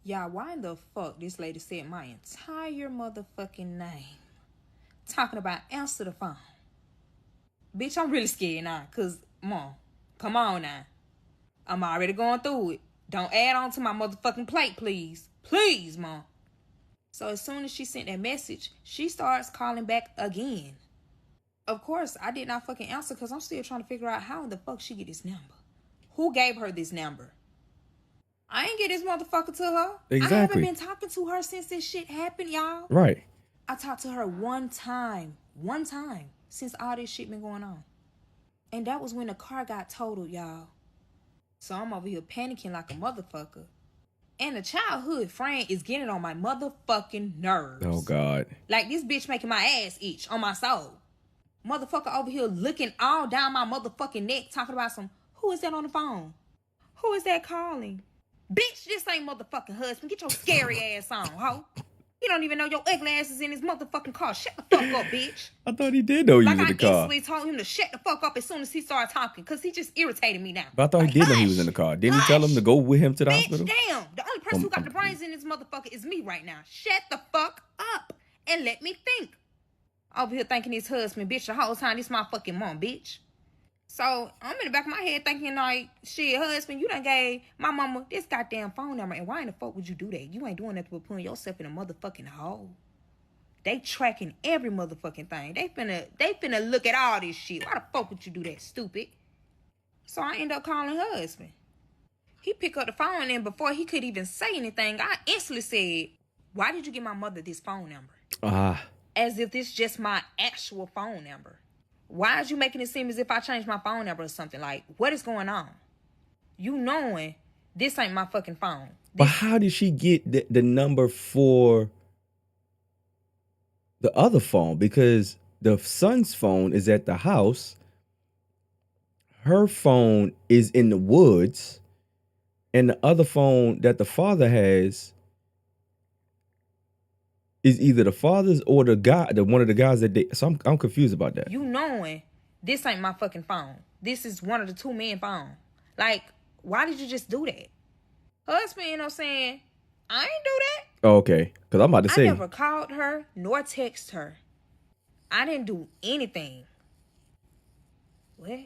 Y'all, why in the fuck this lady said my entire motherfucking name? Talking about answer the phone. Bitch, I'm really scared now. Because, Mom, come on now. I'm already going through it. Don't add on to my motherfucking plate, please. Please, Mom. So as soon as she sent that message, she starts calling back again. Of course, I did not fucking answer because I'm still trying to figure out how in the fuck she get this number. Who gave her this number? I ain't get this motherfucker to her. Exactly. I haven't been talking to her since this shit happened, y'all. Right. I talked to her one time since all this shit been going on. And that was when the car got totaled, y'all. So I'm over here panicking like a motherfucker. And the childhood friend is getting on my motherfucking nerves. Oh, God. Like, this bitch making my ass itch on my soul. Motherfucker over here looking all down my motherfucking neck talking about some, who is that on the phone? Who is that calling? Bitch, this ain't motherfucking husband. Get your scary ass on, ho. You don't even know your ugly ass is in his motherfucking car. Shut the fuck up, bitch. I thought he did know he was in the car. Like, I instantly told him to shut the fuck up as soon as he started talking, because he just irritated me now. But I thought he did know he was in the car. Didn't he tell him to go with him to the hospital? Damn. The only person who got the brains in this motherfucker is me right now. Shut the fuck up and let me think. Over here thinking his husband, bitch, the whole time this my fucking mom, bitch. So I'm in the back of my head thinking like, shit, husband, you done gave my mama this goddamn phone number, and why in the fuck would you do that? You ain't doing nothing but putting yourself in a motherfucking hole. They tracking every motherfucking thing. They finna look at all this shit. Why the fuck would you do that, stupid? So I end up calling her husband. He picked up the phone, and before he could even say anything, I instantly said, why did you give my mother this phone number? As if this just my actual phone number. Why is you making it seem as if I changed my phone number or something? Like, what is going on? You knowing this ain't my fucking phone. But how did she get the number for the other phone? Because the son's phone is at the house. Her phone is in the woods. And the other phone that the father has is either the father's or one of the guys that they. So I'm confused about that. You knowing this ain't my fucking phone. This is one of the two men phone. Like, why did you just do that? Husband, you know what I'm saying? I ain't do that. Oh, okay. Because I'm about to say. I never called her nor texted her. I didn't do anything. What?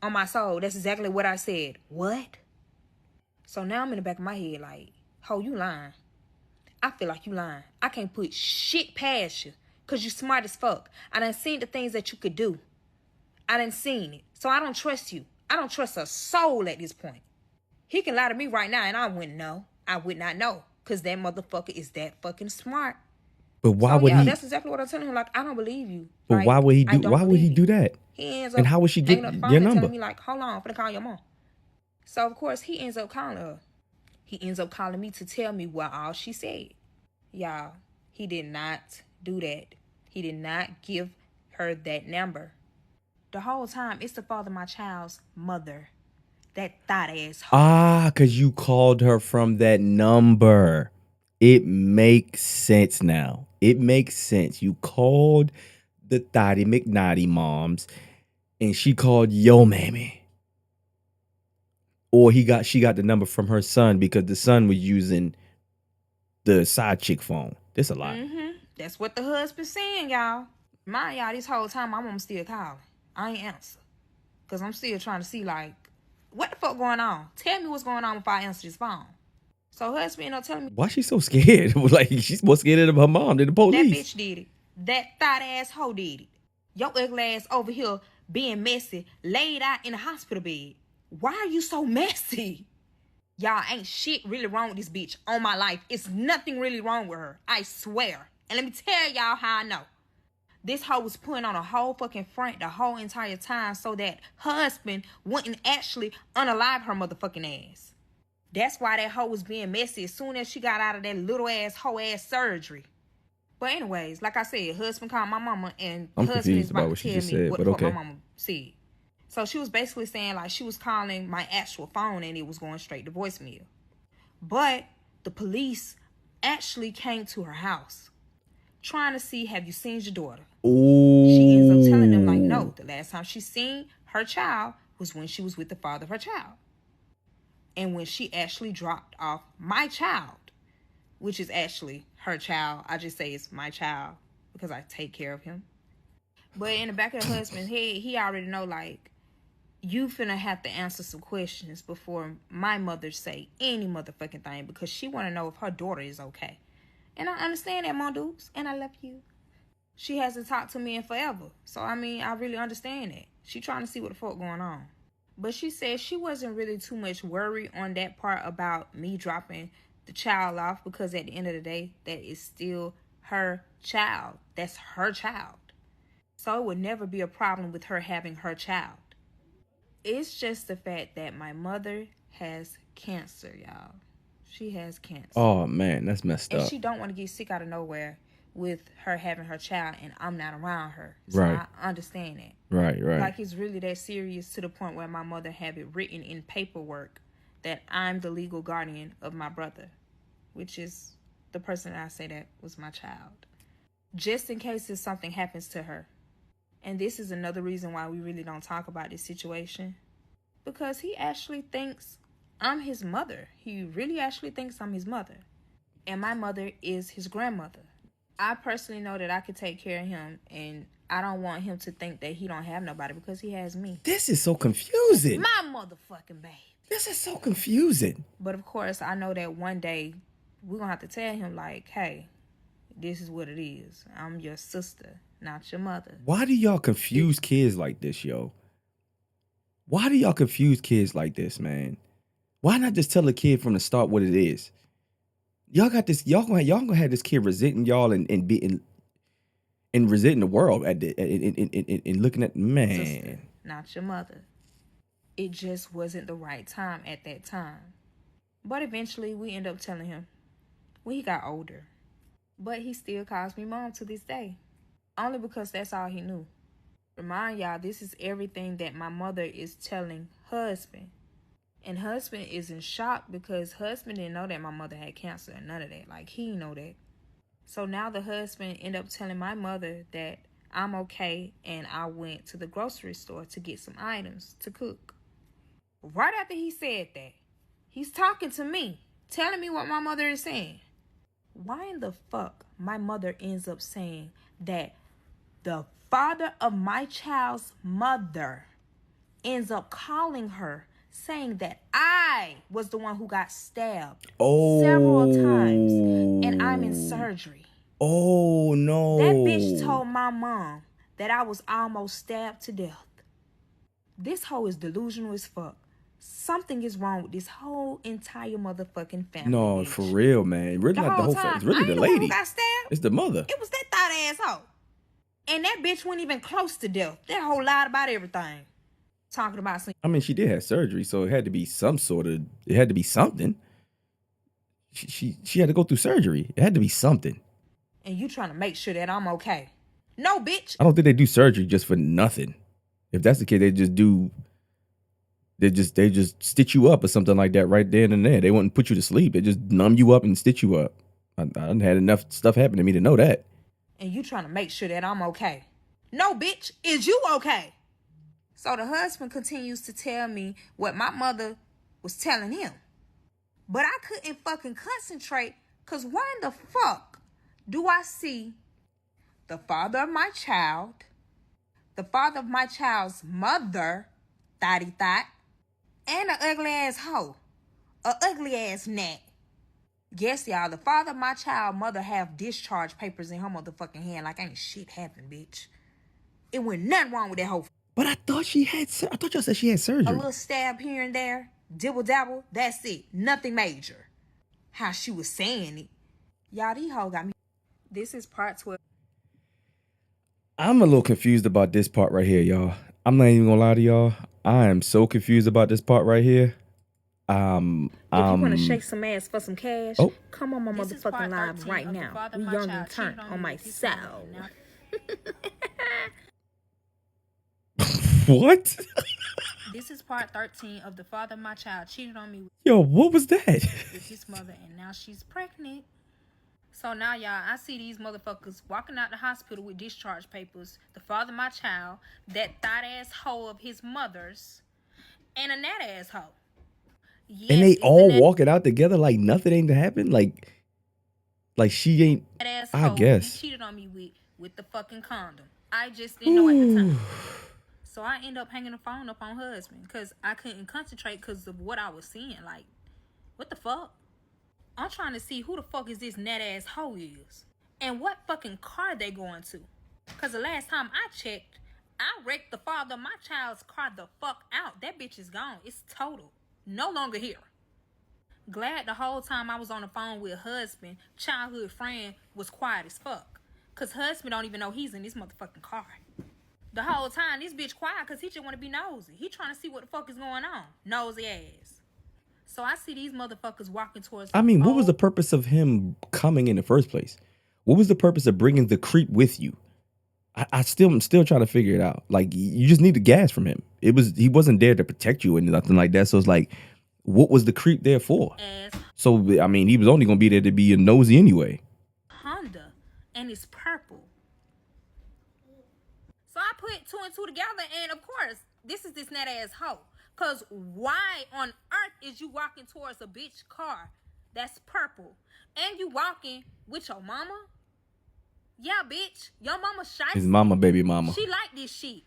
On my soul, that's exactly what I said. What? So now I'm in the back of my head like, ho, you lying. I feel like you lying. I can't put shit past you. because you smart as fuck. I done seen the things that you could do. I done seen it. So I don't trust you. I don't trust a soul at this point. He can lie to me right now and I wouldn't know. I would not know. Because that motherfucker is that fucking smart. But why So, would yeah, he? that's exactly what I'm telling him. Like, I don't believe you. But Like, why would he I do? don't Why would he believe do you. that? He ends up And how would she get hanging up the phone your and number? telling me, like, hold on, I'm finna call your mom. So, of course, he ends up calling her. He ends up calling me to tell me what all she said. Y'all, he did not do that. He did not give her that number. The whole time, it's the father of my child's mother. That thought ass hoe. Ah, because you called her from that number. It makes sense now. It makes sense. You called the Thotty McNaughty moms, and she called yo mammy. Or she got the number from her son because the son was using the side chick phone. That's a lot. That's what the husband's saying, y'all. Mind y'all, this whole time, my mom still calling. I ain't answer. Because I'm still trying to see, like, what the fuck going on? Tell me what's going on if I answer this phone. So husband ended up telling me Why she so scared? Like she's more scared of her mom than the that police. bitch did it. That thought ass hoe did it. Your ugly ass over here being messy, laid out in a hospital bed. Why are you so messy? Y'all, ain't shit really wrong with this bitch on my life. It's nothing really wrong with her. I swear. And let me tell y'all how I know. This hoe was putting on a whole fucking front the whole entire time so that her husband wouldn't actually unalive her motherfucking ass. That's why that hoe was being messy as soon as she got out of that little ass hoe ass surgery. But anyways, like I said, husband called my mama and I'm husband confused is about about what to she tell just me said, what but the fuck okay. my mama said. So she was basically saying like she was calling my actual phone and it was going straight to voicemail. But the police actually came to her house trying to see, have you seen your daughter? Ooh. She ends up telling them like, no, the last time she seen her child was when she was with the father of her child. And when she actually dropped off my child, which is actually her child. I just say it's my child because I take care of him. But in the back of the husband's head, he already know like, you finna have to answer some questions before my mother say any motherfucking thing because she want to know if her daughter is okay. And I understand that, Mon Dukes, and I love you. She hasn't talked to me in forever. So, I mean, I really understand that. She trying to see what the fuck going on. But she said she wasn't really too much worried on that part about me dropping the child off because at the end of the day, that is still her child. That's her child. So it would never be a problem with her having her child. It's just the fact that my mother has cancer, y'all. She has cancer. Oh man, that's messed And up. she don't want to get sick out of nowhere with her having her child and I'm not around her. So Right. I understand that. Right. Like it's really that serious to the point where my mother have it written in paperwork that I'm the legal guardian of my brother, which is the person that I say that was my child. Just in case if something happens to her. And this is another reason why we really don't talk about this situation. Because he actually thinks I'm his mother. He really actually thinks I'm his mother. And my mother is his grandmother. I personally know that I could take care of him and I don't want him to think that he don't have nobody because he has me. This is so confusing. My motherfucking baby. This is so confusing. But of course, I know that one day we're going to have to tell him like, hey, this is what it is. I'm your sister, not your mother. Why do y'all confuse kids like this, yo? Why do y'all confuse kids like this, man? Why not just tell a kid from the start what it is? Y'all got this. Y'all gonna have this kid resenting y'all and resenting the world at and looking at man. Sister, not your mother. It just wasn't the right time at that time. But eventually we end up telling him when he got older. But he still calls me mom to this day. Only because that's all he knew. Remind y'all, this is everything that my mother is telling husband. And husband is in shock because husband didn't know that my mother had cancer and none of that. Like, he didn't know that. So now the husband ended up telling my mother that I'm okay and I went to the grocery store to get some items to cook. Right after he said that, he's talking to me, telling me what my mother is saying. Why in the fuck my mother ends up saying that the father of my child's mother ends up calling her saying that I was the one who got stabbed several times and I'm in surgery. Oh no. That bitch told my mom that I was almost stabbed to death. This hoe is delusional as fuck. Something is wrong with this whole entire motherfucking family. No, bitch. for real, man. Really The not the whole whole time, family. It's really I the ain't the one who lady. got stabbed. It's the mother. It was that thought asshole. And that bitch wasn't even close to death. That whole lied about everything. Talking about some. I mean, she did have surgery, so it had to be some sort of. It had to be something. She had to go through surgery. It had to be something. And you trying to make sure that I'm okay. No, bitch. I don't think they do surgery just for nothing. If that's the case, they just stitch you up or something like that right then and there. They wouldn't put you to sleep. They just numb you up and stitch you up. I done had enough stuff happen to me to know that. And you trying to make sure that I'm okay. No, bitch. Is you okay? So the husband continues to tell me what my mother was telling him. But I couldn't fucking concentrate, because why in the fuck do I see the father of my child, the father of my child's mother, thotty thot, and an ugly ass hoe, a ugly ass gnat. Yes, y'all, the father of my child mother have discharge papers in her motherfucking hand like ain't shit happened, bitch. It went nothing wrong with that hoe. But I thought I thought y'all said she had A surgery. little stab here and there, dibble dabble, that's it. Nothing major. How she was saying it. Y'all, these hoes got me. This is part 12. I'm a little confused about this part right here, y'all. I'm not even gonna lie to y'all. I am so confused about this part right here. If you want to shake some ass for some cash, Oh. come on my motherfucking live right now. We young and turnt on my soul. What? This is part 13 of the father of my child cheated on me Yo, what was that? with his mother, and now she's pregnant. So now, y'all, I see these motherfuckers walking out the hospital with discharge papers. The father of my child, that thought ass hoe of his mother's, and a nat ass hoe. Yes, And they it's all a nat walking out together like nothing ain't happened? Like she ain't. ass I hoe guess. he cheated on me with the fucking condom. I just didn't know at the time. So I end up hanging the phone up on husband because I couldn't concentrate because of what I was seeing. Like, what the fuck? I'm trying to see who the fuck is this net ass hoe is. And what fucking car they going to. Because the last time I checked, I wrecked the father of my child's car the fuck out. That bitch is gone. It's total. No longer here. Glad the whole time I was on the phone with husband, childhood friend was quiet as fuck. Because husband don't even know he's in this motherfucking car. The whole time, this bitch quiet because he just want to be nosy. He trying to see what the fuck is going on. Nosy ass. So I see these motherfuckers walking towards. I mean, what was the purpose of him coming in the first place? What was the purpose of bringing the creep with you? I'm still trying to figure it out. Like, you just need the gas from him. He wasn't there to protect you and nothing like that. So it's like, what was the creep there for? Ass So I mean, he was only gonna be there to be a nosy anyway. Honda, and it's purple. So I put two and two together, and of course, this is this net ass hoe. Cause why on earth is you walking towards a bitch car that's purple, and you walking with your mama? Yeah, bitch, your mama shy. His mama, baby mama, She like this shit.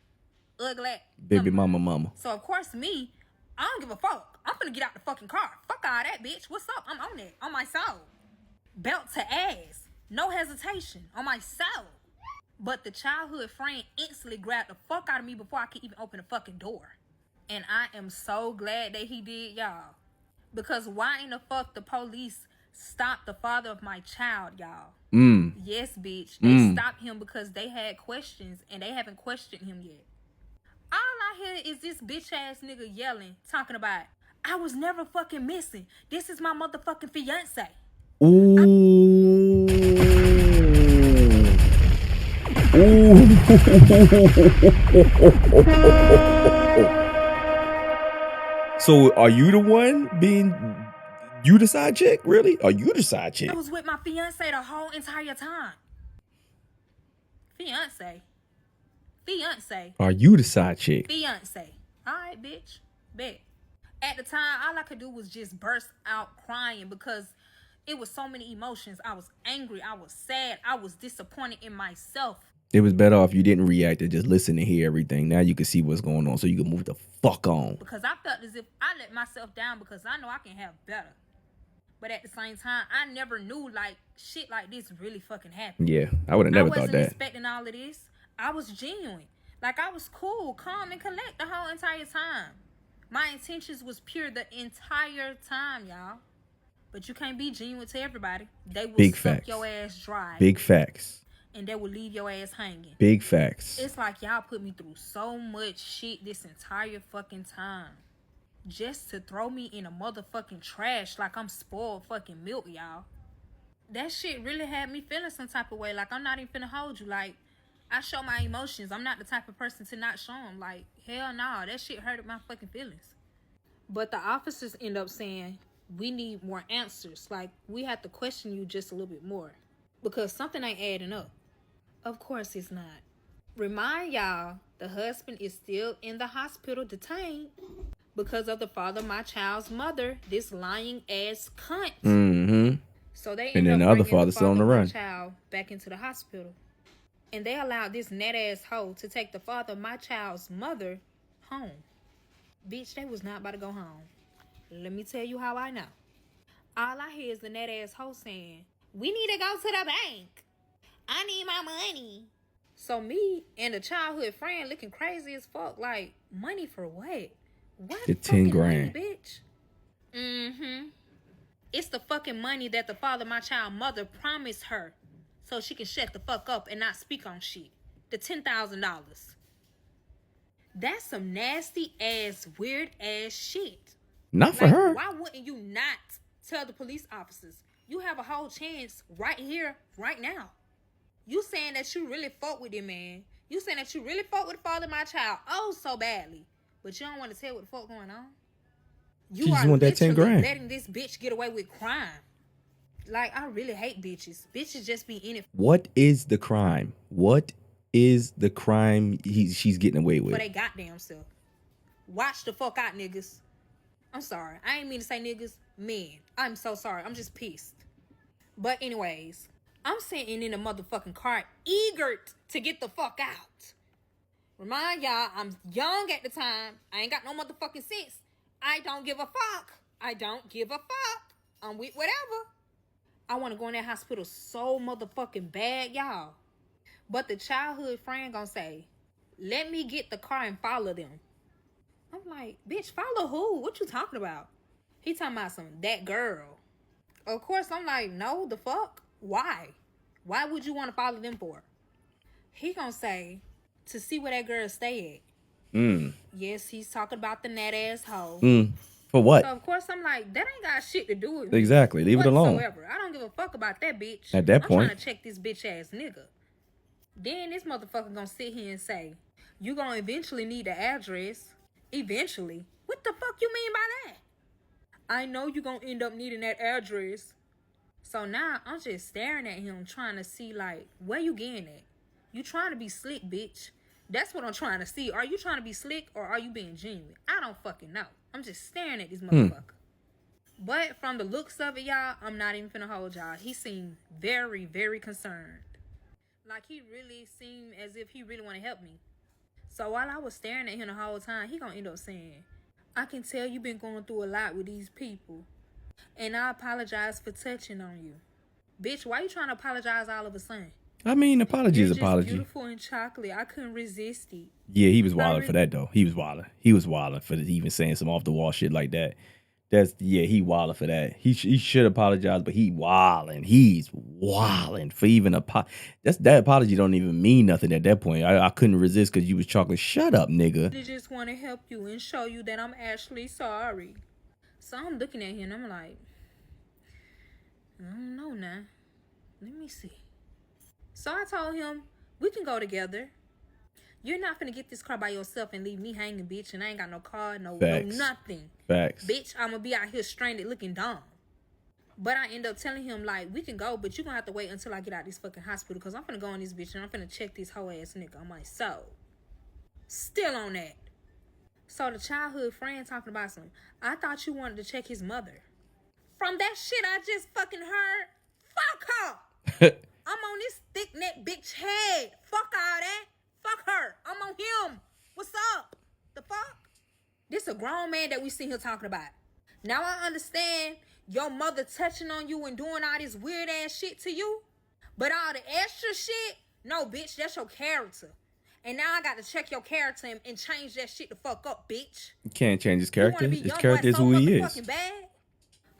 Ugly. baby mama. So of course me, I don't give a fuck. I'm finna get out the fucking car. Fuck all that, bitch. What's up? I'm on it. On my soul. Belt to ass. No hesitation. On my soul. But the childhood friend instantly grabbed the fuck out of me before I could even open the fucking door. And I am so glad that he did, y'all. Because why in the fuck the police stopped the father of my child, y'all? Yes, bitch. They stopped him because they had questions and they haven't questioned him yet. All I hear is this bitch ass nigga yelling, talking about, I was never fucking missing. This is my motherfucking fiance. Ooh. So are you the one you the side chick? Really? Are you the side chick? I was with my fiance the whole entire time. Fiance. Are you the side chick? Fiance. Alright, bitch. Bet. At the time, all I could do was just burst out crying because it was so many emotions. I was angry. I was sad. I was disappointed in myself. It was better off you didn't react and just listen and hear everything. Now you can see what's going on so you can move the fuck on. Because I felt as if I let myself down because I know I can have better. But at the same time, I never knew like shit like this really fucking happened. Yeah, I would have never I thought wasn't that. expecting all of this. I was genuine. Like, I was cool, calm, and collect the whole entire time. My intentions was pure the entire time, y'all. But you can't be genuine to everybody. They will Big suck facts. your ass dry. Big facts. And they will leave your ass hanging. Big facts. It's like y'all put me through so much shit this entire fucking time. Just to throw me in a motherfucking trash like I'm spoiled fucking milk, y'all. That shit really had me feeling some type of way. Like, I'm not even finna hold you. Like, I show my emotions. I'm not the type of person to not show them. Like, hell no. That shit hurted my fucking feelings. But the officers end up saying, we need more answers. Like, we have to question you just a little bit more. Because something ain't adding up. Of course it's not. Remind y'all, the husband is still in the hospital detained because of the father of my child's mother, this lying ass cunt. Mm-hmm. So they And end then up the other bringing father's still on the of my run. child back into the hospital. And they allowed this net ass hoe to take the father of my child's mother home. Bitch, they was not about to go home. Let me tell you how I know. All I hear is the net ass hoe saying, we need to go to the bank. I need my money. So me and a childhood friend looking crazy as fuck. Like, money for what? What The 10 fucking grand. money, bitch? Mm-hmm. It's the fucking money that the father of my child's mother promised her so she can shut the fuck up and not speak on shit. The $10,000. That's some nasty ass, weird ass shit. Not for her. Why wouldn't you not tell the police officers? You have a whole chance right here, right now. You saying that you really fuck with him, man. You saying that you really fuck with the father of my child so badly. But you don't want to tell what the fuck going on. You just are want that 10 literally grand. letting this bitch get away with crime. Like, I really hate bitches. Bitches just be in it What is the crime? What is the crime she's getting away with? for they goddamn self. Watch the fuck out, niggas. I'm sorry. I ain't mean to say niggas. Men. I'm so sorry. I'm just pissed. But anyways, I'm sitting in the motherfucking car eager to get the fuck out. Remind y'all, I'm young at the time. I ain't got no motherfucking sense. I don't give a fuck. I don't give a fuck. I'm with whatever. I want to go in that hospital so motherfucking bad, y'all. But the childhood friend gonna say, let me get the car and follow them. I'm like, bitch, follow who? What you talking about? He talking about that girl. Of course, I'm like, no, the fuck? Why? Why would you want to follow them for? He gonna say, to see where that girl stay at. Yes, he's talking about the net ass hoe. For what? So, of course, I'm like, that ain't got shit to do with me. Exactly. Leave it alone. Whatsoever. I don't give a fuck about that bitch. At that I'm point. trying to check this bitch ass nigga. Then this motherfucker gonna sit here and say, you gonna eventually need the address. Eventually? What the fuck you mean by that? I know you gonna end up needing that address. So now I'm just staring at him trying to see, like, where you getting at? You trying to be slick, bitch. That's what I'm trying to see. Are you trying to be slick or are you being genuine? I don't fucking know. I'm just staring at this motherfucker. But from the looks of it, y'all, I'm not even finna hold y'all. He seemed very, very concerned. Like, he really seemed as if he really want to help me. So while I was staring at him the whole time, he gonna end up saying, I can tell you've been going through a lot with these people. And I apologize for touching on you. Bitch, why you trying to apologize all of a sudden? I mean, apology You're is just apology. beautiful and chocolate. I couldn't resist it. Yeah, he was wilding for that though. He was wilding. He was wilding for even saying some off the wall shit like that. He wilding for that. He should apologize, but he wilding. He's wilding for even that apology don't even mean nothing at that point. I couldn't resist because you was chocolate. Shut up, nigga. I just want to help you and show you that I'm actually sorry. So I'm looking at him and I'm like, I don't know now. Let me see. So I told him, we can go together. You're not finna get this car by yourself and leave me hanging, bitch. And I ain't got no car, no nothing. Facts. Bitch, I'm gonna be out here stranded looking dumb. But I end up telling him, like, we can go, but you're gonna have to wait until I get out of this fucking hospital. Because I'm finna go on this bitch and I'm finna check this hoe ass nigga. I'm like, so, still on that. So the childhood friend talking about something. I thought you wanted to check his mother. From that shit I just fucking heard, fuck her. I'm on this thick neck bitch head. Fuck all that. Fuck her. I'm on him. What's up? The fuck? This a grown man that we see here talking about. Now I understand your mother touching on you and doing all this weird ass shit to you, but all the extra shit, no, bitch, that's your character. And now I got to check your character and change that shit the fuck up, bitch. You can't change his You want character. to be His young character boy is so who he is. motherfucking bad?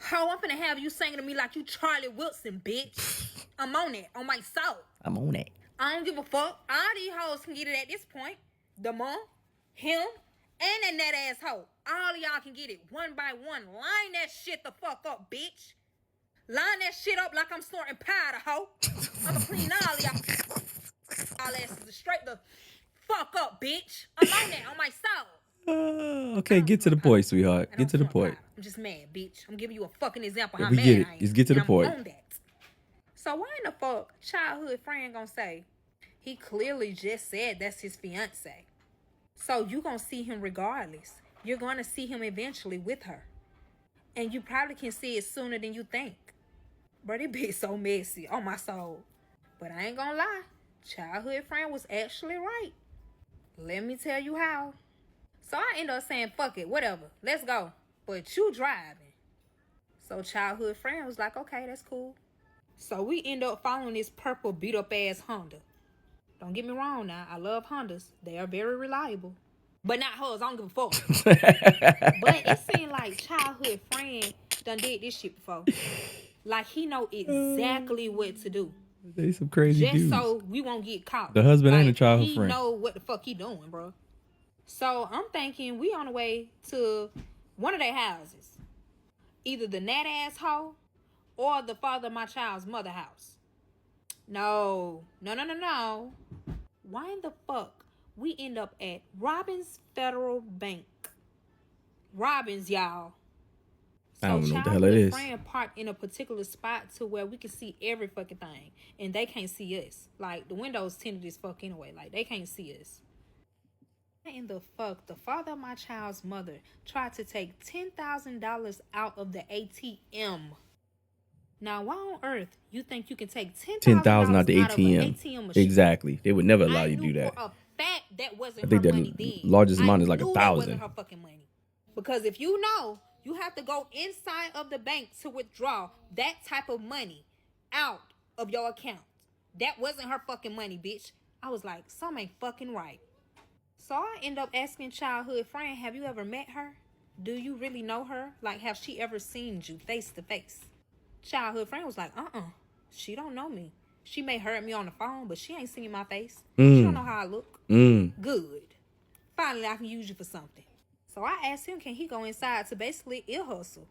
Ho, I'm finna have you singing to me like you Charlie Wilson, bitch. I'm on it, on my soul. I'm on that. I don't give a fuck. All these hoes can get it at this point. The mom, him, and that ass hoe. All of y'all can get it one by one. Line that shit the fuck up, bitch. Line that shit up like I'm snorting powder, hoe. I'm gonna clean all of y'all asses straight the fuck up, bitch. I'm on that, on my soul. Okay, get to the point, sweetheart. Get to the point. I'm just mad, bitch. I'm giving you a fucking example Yeah, how we mad get it. I am. Just get to the And point. I'm on that. So why in the fuck childhood friend gonna say he clearly just said that's his fiance? So you gonna see him regardless. You're gonna see him eventually with her. And you probably can see it sooner than you think. Bro, it be so messy on my soul. But I ain't gonna lie. Childhood friend was actually right. Let me tell you how. So I end up saying, fuck it, whatever. Let's go. But you driving. So childhood friend was like, okay, that's cool. So we end up following this purple beat up ass Honda. Don't get me wrong now. I love Hondas. They are very reliable. But not hers. I don't give a fuck. But it seemed like childhood friend done did this shit before. Like he know exactly what to do. They some crazy Just dudes. so we won't get caught. The husband and the Like, childhood he friend. know what the fuck he doing, bro. So I'm thinking we on the way to one of their houses. Either the Nat asshole or the father of my child's mother house. No. Why in the fuck we end up at Robbins Federal Bank? Robbins, y'all. I don't know what the hell childhood it is. friend parked in a particular spot to where we can see every fucking thing. And they can't see us. Like, the windows tinted as fuck anyway. Like, they can't see us. In the fuck, the father of my child's mother tried to take $10,000 out of the ATM. Now, why on earth you think you can take $10,000 out the out of an ATM. ATM machine? Exactly. They would never allow I you to knew do that. for a fact that wasn't I think her the money then. largest amount I is like knew 1,000. That wasn't her fucking money. Because if you know, you have to go inside of the bank to withdraw that type of money out of your account. That wasn't her fucking money, bitch. I was like, something ain't fucking right. So I end up asking childhood friend, have you ever met her? Do you really know her? Like, have she ever seen you face to face? Childhood friend was like, she don't know me. She may heard me on the phone, but she ain't seen my face. She don't know how I look. Good. Finally, I can use you for something. So I asked him, can he go inside to basically ear hustle?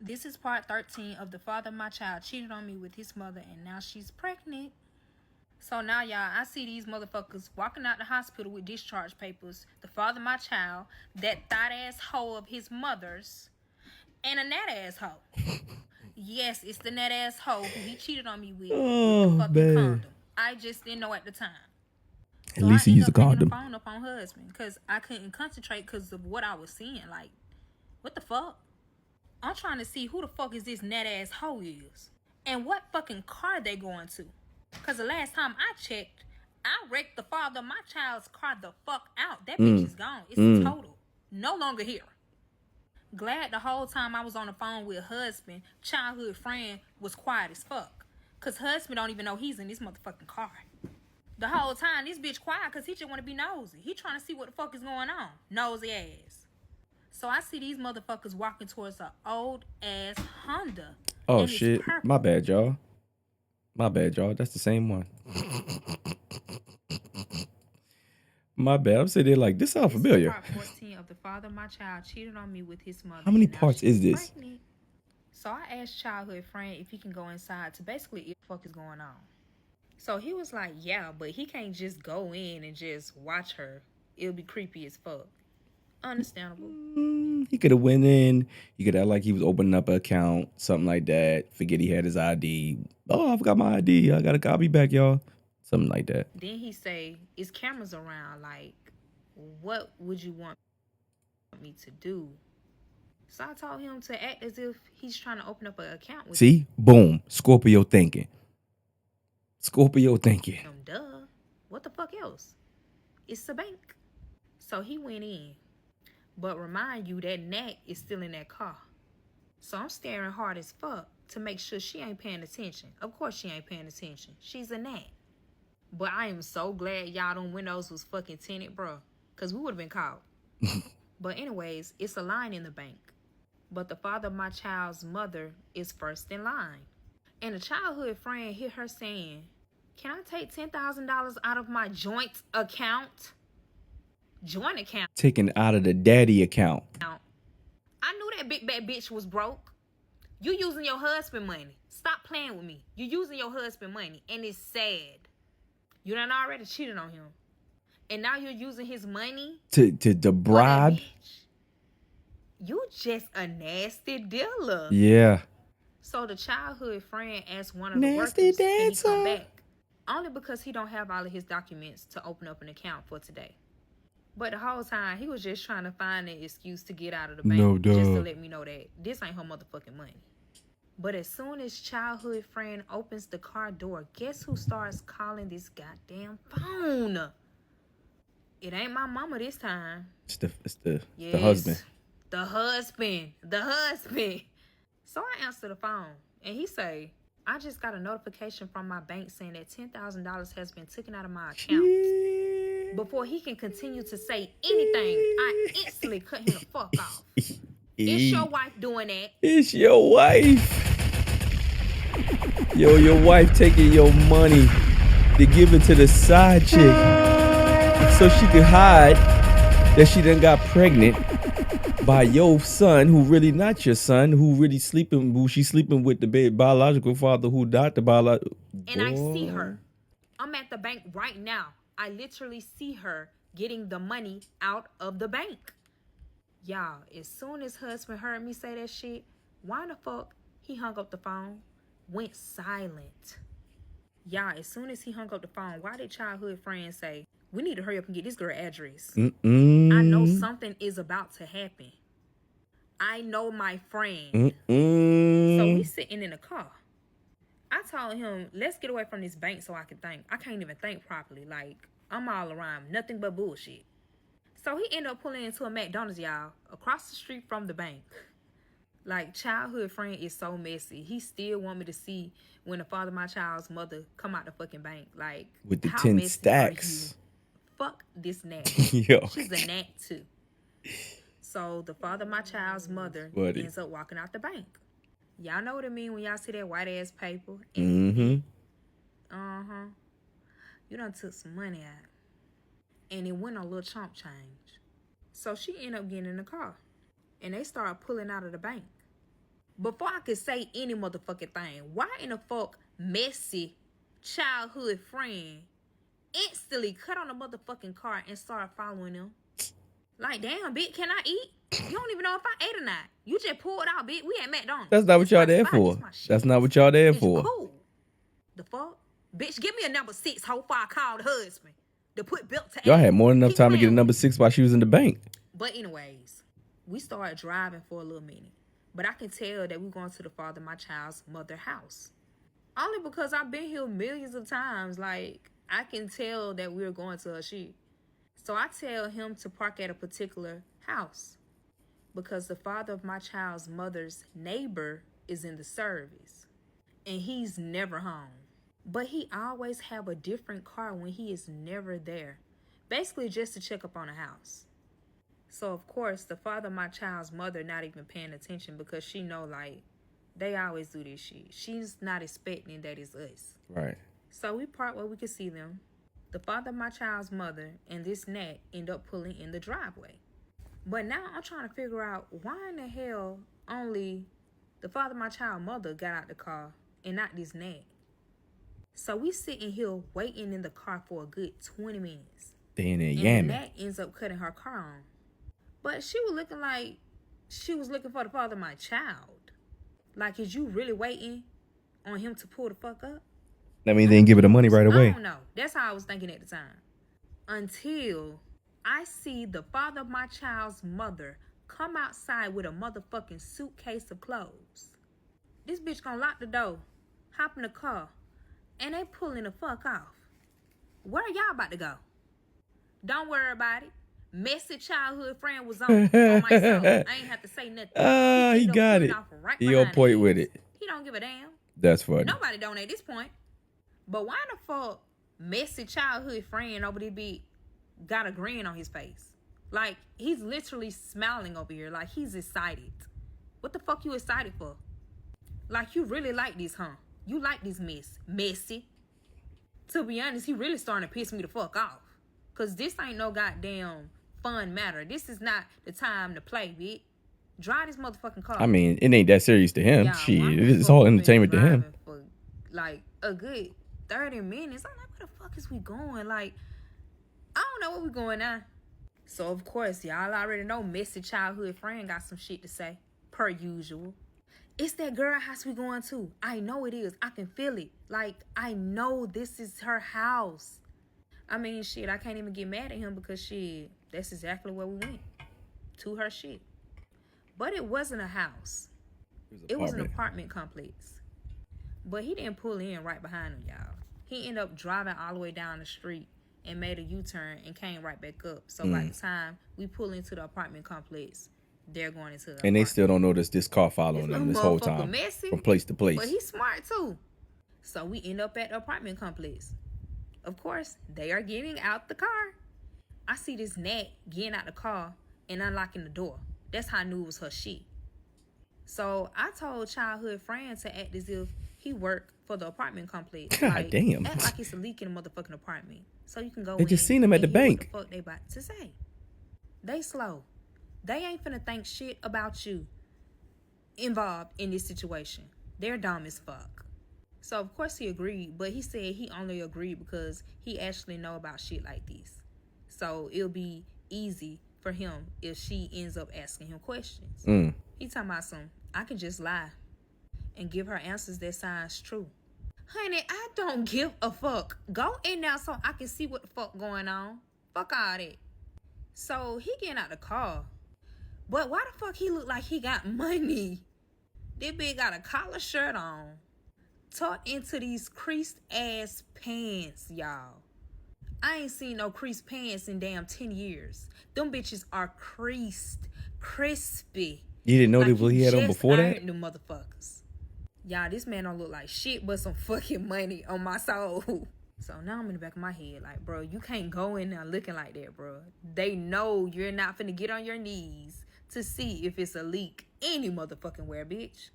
This is part 13 of the father of my child cheated on me with his mother, and now she's pregnant. So now, y'all, I see these motherfuckers walking out the hospital with discharge papers. The father of my child, that thought-ass hoe of his mother's, and a nat-ass hoe. Yes, it's the nat-ass hoe who he cheated on me with the fucking condom. I just didn't know at the time. At least he used a condom. I phone up on husband because I couldn't concentrate because of what I was seeing. Like, what the fuck? I'm trying to see who the fuck is this nat-ass hoe is. And what fucking car they going to. Because the last time I checked, I wrecked the father of my child's car the fuck out. That bitch is gone. It's total. No longer here. Glad the whole time I was on the phone with husband, childhood friend was quiet as fuck. Because husband don't even know he's in this motherfucking car. The whole time, this bitch quiet because he just want to be nosy. He trying to see what the fuck is going on. Nosy ass. So I see these motherfuckers walking towards an old ass Honda. Oh shit. My bad, y'all. That's the same one. My bad. I'm sitting there like, this sounds familiar. Part 14 of the father of my child cheated on me with his mother. How many parts is this? Pregnant. So I asked childhood friend if he can go inside to basically what the fuck is going on. So he was like, yeah, but he can't just go in and just watch her. It'll be creepy as fuck. Understandable. He could have went in. He could have like he was opening up an account, something like that. Forget he had his ID. Oh, I forgot my ID. I'll be back, y'all. Something like that. Then he say, "Is cameras around? Like, what would you want me to do?" So I told him to act as if he's trying to open up an account with See? Boom. Scorpio thinking. him. Duh. What the fuck else? It's the bank. So he went in. But remind you that Nat is still in that car. So I'm staring hard as fuck to make sure she ain't paying attention. Of course she ain't paying attention. She's a gnat. But I am so glad y'all them windows was fucking tinted, bro. Because we would have been caught. But anyways, it's a line in the bank. But the father of my child's mother is first in line. And a childhood friend hear her saying, can I take $10,000 out of my joint account? Joint account. Taken out of the daddy account. I knew that big bad bitch was broke. You using your husband money. Stop playing with me. You using your husband money. And it's sad. You done already cheated on him. And now you're using his money to bribe. You just a nasty dealer. Yeah. So the childhood friend asked one of the workers, can he come back? Only because he don't have all of his documents to open up an account for today. But the whole time, he was just trying to find an excuse to get out of the bank. Just to let me know that this ain't her motherfucking money. But as soon as childhood friend opens the car door, guess who starts calling this goddamn phone? It ain't my mama this time. It's the husband. The husband. So I answer the phone, and he say, I just got a notification from my bank saying that $10,000 has been taken out of my account. Yeah. Before he can continue to say anything, I instantly cut him the fuck off. It's your wife doing that. It's your wife. Yo, your wife taking your money to give it to the side chick so she could hide that she done got pregnant by your son, who really not your son, who she's sleeping with the biological father who not the biological. And I see her. I'm at the bank right now. I literally see her getting the money out of the bank. Y'all, as soon as husband heard me say that shit, why the fuck he hung up the phone? Went silent. Y'all, as soon as he hung up the phone, why did childhood friends say, we need to hurry up and get this girl address? I know something is about to happen. I know my friend. So we sitting in the car. I told him, let's get away from this bank so I can think. I can't even think properly. Like, I'm all around nothing but bullshit. So he ended up pulling into a McDonald's, y'all, across the street from the bank. Like, childhood friend is so messy. He still want me to see when the father of my child's mother come out the fucking bank. Like, with the 10 stacks. Fuck this gnat. Yo. She's a gnat too. So the father of my child's mother ends up walking out the bank. Y'all know what I mean when y'all see that white ass paper? You done took some money out. And it went on a little chump change. So she ended up getting in the car. And they started pulling out of the bank. Before I could say any motherfucking thing, why in the fuck messy childhood friend instantly cut on the motherfucking car and started following them? Like, damn, bitch, can I eat? You don't even know if I ate or not. You just pulled out, bitch. We at McDonald's. That's not what y'all there for. That's not what y'all there for. Cool. The fuck? Bitch, give me a number 6 hoe before I call the husband. To put belt to y'all had more than enough time to get a number 6 while she was in the bank. But anyways, we started driving for a little minute. But I can tell that we're going to the father of my child's mother house. Only because I've been here millions of times. Like, I can tell that we're going to her shit. So I tell him to park at a particular house. Because the father of my child's mother's neighbor is in the service. And he's never home. But he always have a different car when he is never there. Basically just to check up on the house. So of course, the father of my child's mother not even paying attention because she know like, they always do this shit. She's not expecting that it's us. Right. So we park where we could see them. The father of my child's mother and this gnat end up pulling in the driveway. But now I'm trying to figure out why in the hell only the father of my child's mother got out the car and not this gnat. So we sitting here waiting in the car for a good 20 minutes. They in there yamming. And the gnat ends up cutting her car on. But she was looking like she was looking for the father of my child. Like, is you really waiting on him to pull the fuck up? That means they didn't give her the money right away. I don't know. That's how I was thinking at the time. Until I see the father of my child's mother come outside with a motherfucking suitcase of clothes. This bitch gonna lock the door, hop in the car, and they pulling the fuck off. Where y'all about to go? Don't worry about it. messy childhood friend was on my soul. I ain't have to say nothing. He ended up got pulling it. off right He on behind point his with ass. it. He don't give a damn. That's funny. Nobody don't at this point. But why the fuck messy childhood friend over there be got a grin on his face? Like, he's literally smiling over here. Like, he's excited. What the fuck you excited for? Like, you really like this, huh? You like this mess. Messy. To be honest, he really starting to piss me the fuck off. Because this ain't no goddamn fun matter. This is not the time to play, bitch. Drive this motherfucking car. I mean, it ain't that serious to him. Yeah, Shit, it's all entertainment to him. For like a good 30 minutes. I'm like, where the fuck is we going? Like, I don't know where we going now. So, of course, y'all already know messy childhood friend got some shit to say. Per usual. It's that girl house we going to. I know it is. I can feel it. Like, I know this is her house. I mean, shit, I can't even get mad at him because, shit, that's exactly where we went. To her shit. But it wasn't a house. It was an apartment complex. But he didn't pull in right behind him, y'all. He ended up driving all the way down the street and made a U-turn and came right back up. So by the time we pull into the apartment complex, they're going into the apartment. And they still don't notice this car following them this whole time. Messy, from place to place. But he's smart too. So we end up at the apartment complex. Of course, they are getting out the car. I see this Nat getting out the car and unlocking the door. That's how I knew it was her shit. So I told childhood friend to act as if he worked for the apartment complex. God like, damn. Act like it's a leak in the motherfucking apartment. So you can go They in just seen him at the and hear bank. what the fuck they about to say. They slow. They ain't finna think shit about you involved in this situation. They're dumb as fuck. So of course he agreed, but he said he only agreed because he actually know about shit like this. So it'll be easy for him if she ends up asking him questions. He talking about I can just lie and give her answers that sounds true. Honey, I don't give a fuck. Go in now so I can see what the fuck going on. Fuck all that. So he getting out the car. But why the fuck he look like he got money? This bitch got a collar shirt on. Tucked into these creased ass pants, y'all. I ain't seen no creased pants in damn 10 years. Them bitches are creased, crispy. You didn't know like what he had on before that? Them motherfuckers. Y'all, this man don't look like shit but some fucking money on my soul. So now I'm in the back of my head like, bro, you can't go in there looking like that, bro. They know you're not finna get on your knees to see if it's a leak any motherfucking where, bitch.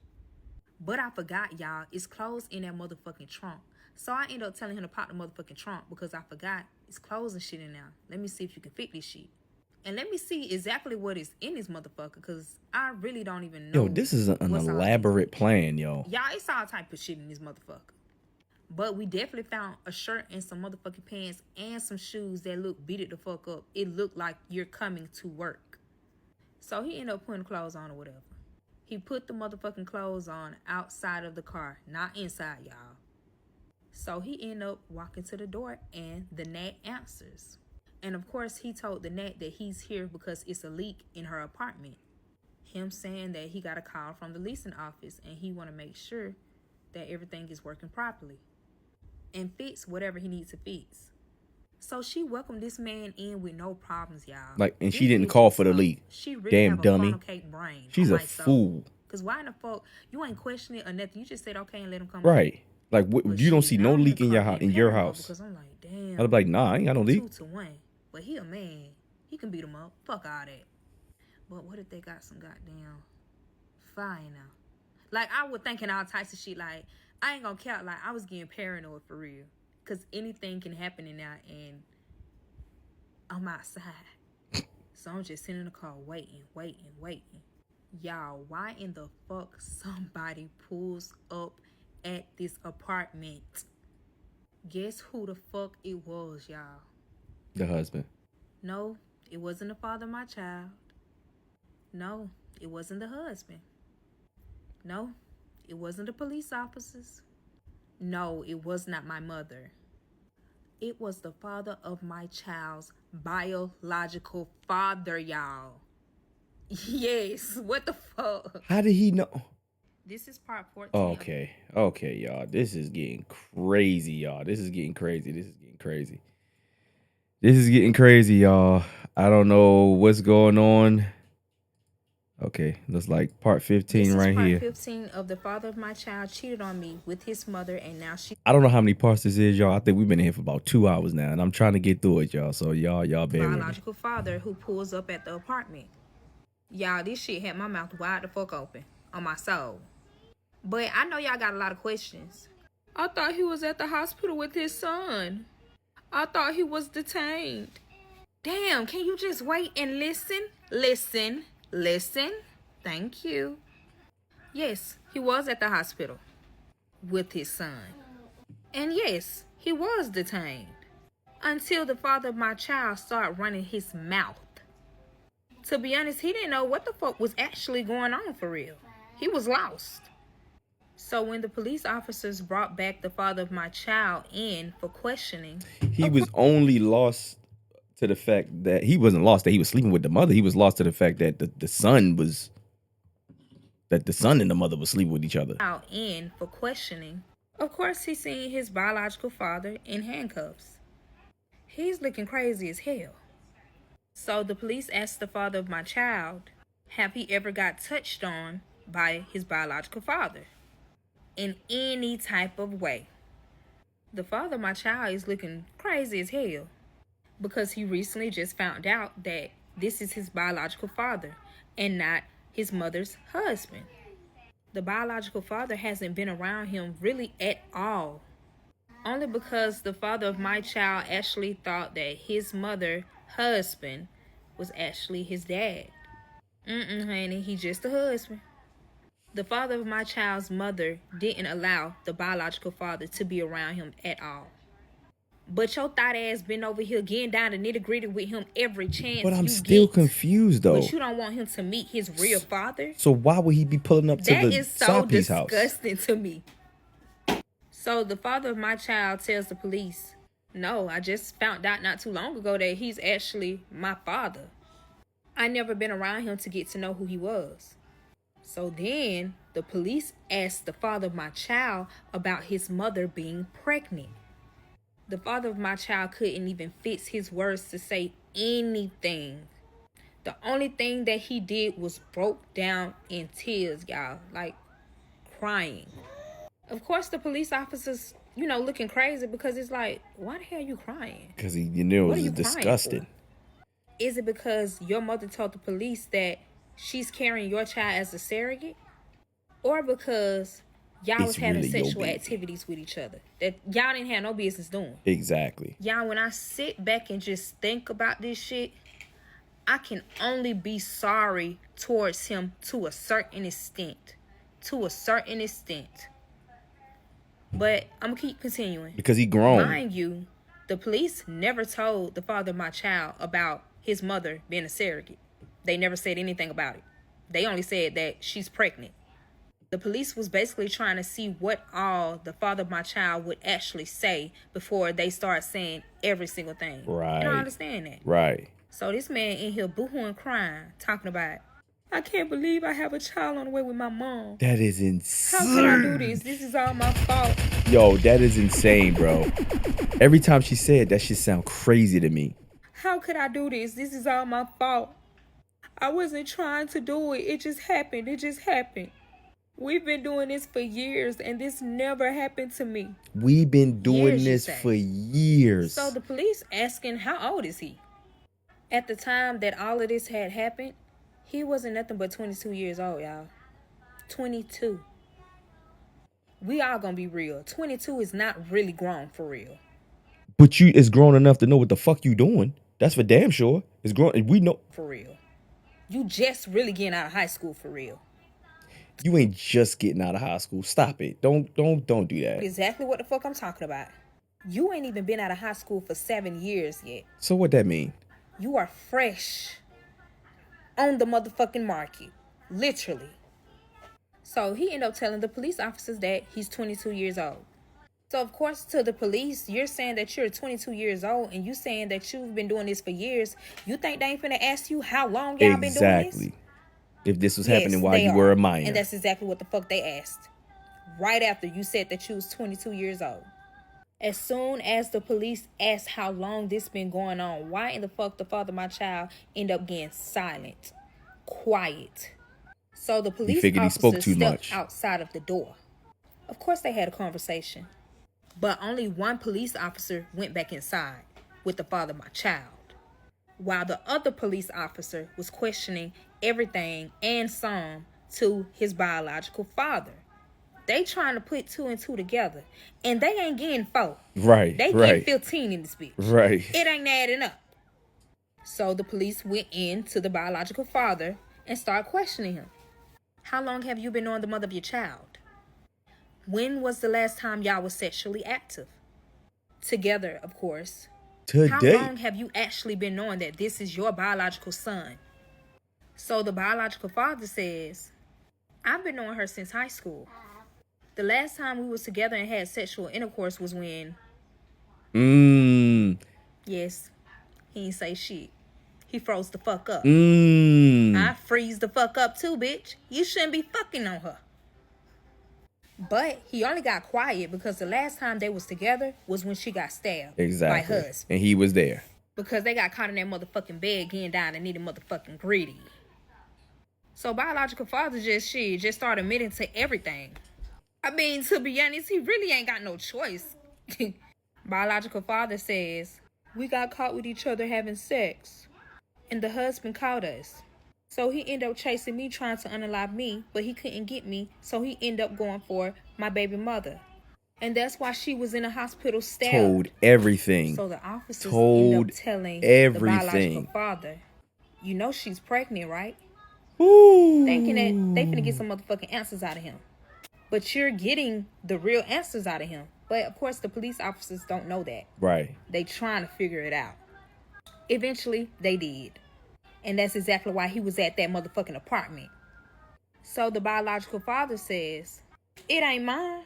But I forgot, y'all, it's clothes in that motherfucking trunk. So I ended up telling him to pop the motherfucking trunk because I forgot it's clothes and shit in there. Let me see if you can fit this shit. And let me see exactly what is in this motherfucker because I really don't even know. Yo, this is an elaborate plan, yo. Y'all, it's all type of shit in this motherfucker. But we definitely found a shirt and some motherfucking pants and some shoes that look beat it the fuck up. It looked like you're coming to work. So he ended up putting clothes on or whatever. He put the motherfucking clothes on outside of the car, not inside, y'all. So he ended up walking to the door and the Nat answers. And of course, he told the Nat that he's here because it's a leak in her apartment. Him saying that he got a call from the leasing office and he want to make sure that everything is working properly and fix whatever he needs to fix. So she welcomed this man in with no problems, y'all. Like, and she didn't call for the leak. She really Damn have a dummy. funnel cake brain. She's a fool. Because why in the fuck, you ain't questioning it or nothing. You just said okay and let him come Right. in. Like, you don't see no leak in your paranoid house. Because I'm like, damn. I'd be like, nah, I ain't got no leak. 2-1. But he a man. He can beat him up. Fuck all that. But what if they got some goddamn fire now? Like, I was thinking all types of shit. Like, I ain't gonna count. Like, I was getting paranoid for real. Because anything can happen in there and I'm outside. So I'm just sitting in the car waiting. Y'all, why in the fuck somebody pulls up at this apartment? Guess who the fuck it was, y'all? The husband. No, it wasn't the father of my child. No, it wasn't the husband. No, it wasn't the police officers. No, it was not my mother. It was the father of my child's biological father, y'all. Yes, what the fuck? How did he know? This is part 14. Okay, y'all. This is getting crazy, y'all. This is getting crazy. This is getting crazy, y'all. I don't know what's going on. Okay, looks like part 15 This right is part here. 15 of the father of my child cheated on me with his mother, and now she. I don't know how many parts this is, y'all. I think we've been in here for about 2 hours now, and I'm trying to get through it, y'all. So y'all bear with me. Biological father who pulls up at the apartment. Y'all, this shit had my mouth wide the fuck open on my soul. But I know y'all got a lot of questions. I thought he was at the hospital with his son. I thought he was detained. Damn, can you just wait and listen? Listen. Thank you. Yes, he was at the hospital with his son. And yes, he was detained. Until the father of my child started running his mouth. To be honest, he didn't know what the fuck was actually going on for real. He was lost. So when the police officers brought back the father of my child in for questioning, He was only lost to the fact that he wasn't lost that he was sleeping with the mother. He was lost to the fact that the son and the mother was sleeping with each other. out in for questioning, of course he seen his biological father in handcuffs. He's looking crazy as hell. So the police asked the father of my child, have he ever got touched on by his biological father in any type of way? The father of my child is looking crazy as hell because he recently just found out that this is his biological father and not his mother's husband. The biological father hasn't been around him really at all. Only because the father of my child actually thought that his mother husband was actually his dad. Honey, he just a husband. The father of my child's mother didn't allow the biological father to be around him at all. But your thought ass been over here getting down to nitty gritty with him every chance. But I'm you still get. confused though. But you don't want him to meet his real father? So why would he be pulling up to That the is so Soppy's house? disgusting to me. So the father of my child tells the police, no, I just found out not too long ago that he's actually my father. I never been around him to get to know who he was. So then the police asked the father of my child about his mother being pregnant. The father of my child couldn't even fix his words to say anything. The only thing that he did was broke down in tears, y'all, like crying. Of course, the police officers, looking crazy because it's like, why the hell are you crying? Because he knew it What are was you disgusting. crying for? Is it because your mother told the police that she's carrying your child as a surrogate? Or because y'all was having really your sexual baby. activities with each other that y'all didn't have no business doing? Exactly. Y'all, when I sit back and just think about this shit, I can only be sorry towards him to a certain extent. But I'm going to keep continuing. Because he grown. Mind you, the police never told the father of my child about his mother being a surrogate. They never said anything about it. They only said that she's pregnant. The police was basically trying to see what all the father of my child would actually say before they start saying every single thing. Right. And I understand that. Right. So this man in here boohooing crying, talking about, I can't believe I have a child on the way with my mom. That is insane. How can I do this? This is all my fault. Yo, that is insane, bro. Every time she said that shit sound crazy to me. How could I do this? This is all my fault. I wasn't trying to do it. It just happened. We've been doing this for years and this never happened to me. We've been doing Years, you this say. for years. So the police asking, how old is he? At the time that all of this had happened, he wasn't nothing but 22 years old, y'all. 22. We all gonna be real. 22 is not really grown for real. But you is grown enough to know what the fuck you doing. That's for damn sure. It's grown. We know. For real. You just really getting out of high school for real. You ain't just getting out of high school. Stop it. Don't do that. Exactly what the fuck I'm talking about. You ain't even been out of high school for 7 years yet. So what that mean? You are fresh on the motherfucking market. Literally. So he ended up telling the police officers that he's 22 years old. So of course to the police, you're saying that you're 22 years old and you saying that you've been doing this for years. You think they ain't finna ask you how long y'all been doing this? If this was Yes, happening while they you are. were a minor. And that's exactly what the fuck they asked. Right after you said that you was 22 years old. As soon as the police asked how long this been going on, why in the fuck the father of my child end up getting silent, quiet? So the police figured he spoke officers too stepped much. outside of the door. Of course they had a conversation, but only one police officer went back inside with the father of my child, while the other police officer was questioning everything and some to his biological father. They trying to put 2 and 2 together, and they ain't getting 4. Right, They right. getting 15 in this bitch. Right. It ain't adding up. So the police went in to the biological father and started questioning him. How long have you been knowing the mother of your child? When was the last time y'all was sexually active? Together, of course. Today. How long have you actually been knowing that this is your biological son? So the biological father says, I've been knowing her since high school. The last time we was together and had sexual intercourse was when... Yes, he ain't say shit. He froze the fuck up. I freeze the fuck up too, bitch. You shouldn't be fucking on her. But he only got quiet because the last time they was together was when she got stabbed by her husband. And he was there. Because they got caught in that motherfucking bed getting down and needed motherfucking greedy. So biological father just started admitting to everything. I mean, to be honest, he really ain't got no choice. Biological father says, we got caught with each other having sex. And the husband caught us. So he ended up chasing me, trying to unalive me, but he couldn't get me. So he ended up going for my baby mother. And that's why she was in a hospital stabbed. Told everything. So the officers ended up telling the biological father, you know she's pregnant, right? Ooh. Thinking that they finna get some motherfucking answers out of him. But you're getting the real answers out of him. But of course the police officers don't know that. Right. They trying to figure it out. Eventually they did. And that's exactly why he was at that motherfucking apartment. So the biological father says, it ain't mine.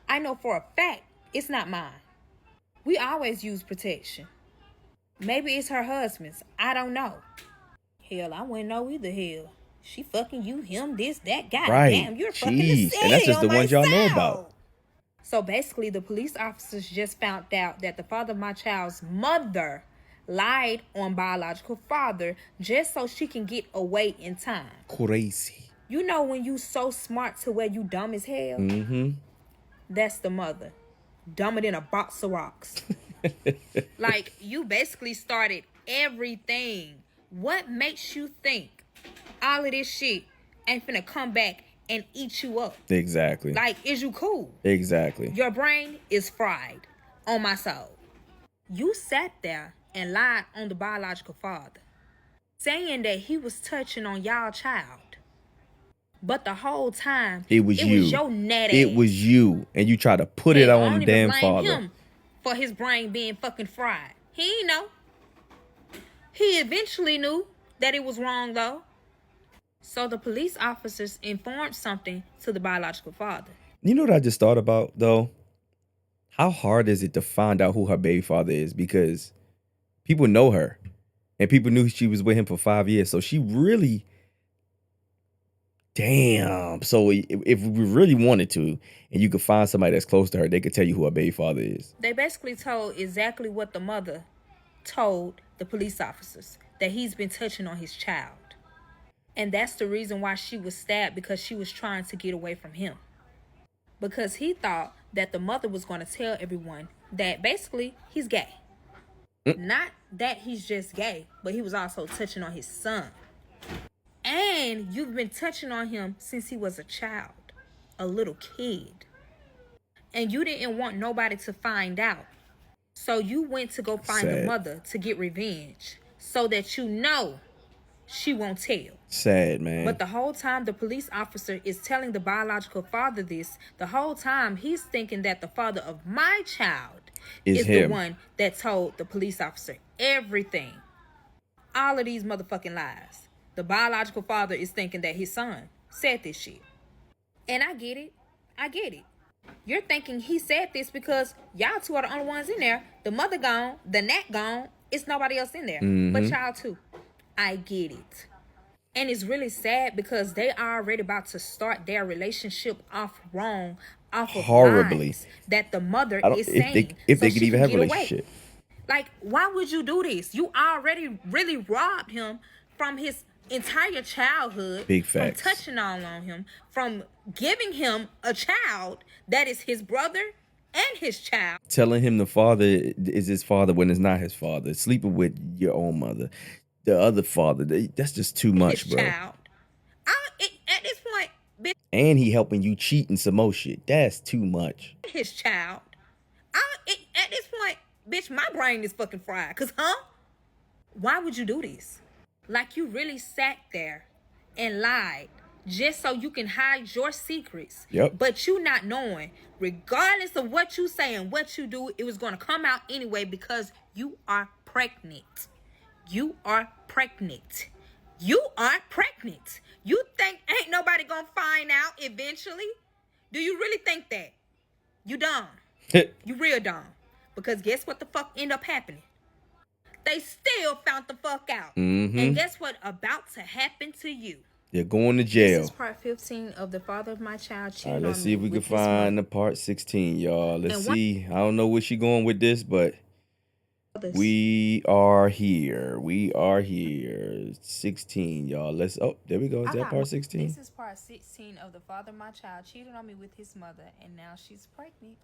I know for a fact it's not mine. We always use protection. Maybe it's her husband's. I don't know. Hell, I wouldn't know either. Hell, she fucking you, him, this, that guy. Right. Damn, you're fucking the And that's just the ones y'all know about. So basically, the police officers just found out that the father of my child's mother lied on biological father just so she can get away in time. Crazy. You know when you so smart to where you dumb as hell? Mm-hmm. That's the mother. Dumber than a box of rocks. Like, you basically started everything. What makes you think all of this shit ain't finna come back and eat you up? Exactly. Like, is you cool? Exactly. Your brain is fried on my soul. You sat there and lied on the biological father, saying that he was touching on y'all child. But the whole time, it was you. Was your net It ass. was you. And you try to put it on the damn father. Him for his brain being fucking fried. He ain't know. He eventually knew that it was wrong, though. So the police officers informed something to the biological father. You know what I just thought about, though? How hard is it to find out who her baby father is? Because people know her. And people knew she was with him for 5 years. So she really... Damn. So if we really wanted to, and you could find somebody that's close to her, they could tell you who her baby father is. They basically told exactly what the mother told the police officers, that he's been touching on his child. And that's the reason why she was stabbed, because she was trying to get away from him. Because he thought that the mother was going to tell everyone that basically he's gay. Not that he's just gay, but he was also touching on his son. And you've been touching on him since he was a child, a little kid. And you didn't want nobody to find out. So you went to go find the mother to get revenge, so that you know she won't tell. Sad, man. But the whole time the police officer is telling the biological father this, the whole time he's thinking that the father of my child is the one that told the police officer everything. All of these motherfucking lies. The biological father is thinking that his son said this shit. And I get it. I get it. You're thinking he said this because y'all two are the only ones in there. The mother gone, the nat gone. It's nobody else in there. But y'all too. I get it. And it's really sad because they are already about to start their relationship off wrong off of horribly. lies that the mother I don't is saying if so they could she even can have a get away. relationship. Like, why would you do this? You already really robbed him from his entire childhood. Big facts. From touching all on him, from giving him a child that is his brother and his child. Telling him the father is his father when it's not his father. Sleeping with your own mother. The other father. That's just too much, His bro. child. At this point, bitch. And he helping you cheat and some more shit. That's too much. His child. At this point, bitch, my brain is fucking fried. Cause, why would you do this? Like, you really sat there and lied just so you can hide your secrets. Yep. But you not knowing, regardless of what you say and what you do, it was going to come out anyway because you are pregnant. You are pregnant. You are pregnant. You think ain't nobody going to find out eventually? Do you really think that? You dumb. You real dumb. Because guess what the fuck end up happening? They still found the fuck out. And guess what about to happen to you? You're going to jail. This is part 15 of the father of my child cheating All right, let's on see me if we can with his mother. find the part 16, y'all. Let's see. I don't know where she going with this, but we are here. We are here. 16, y'all. There we go. Is that part 16? This is part 16 of the father of my child cheated on me with his mother, and now she's pregnant.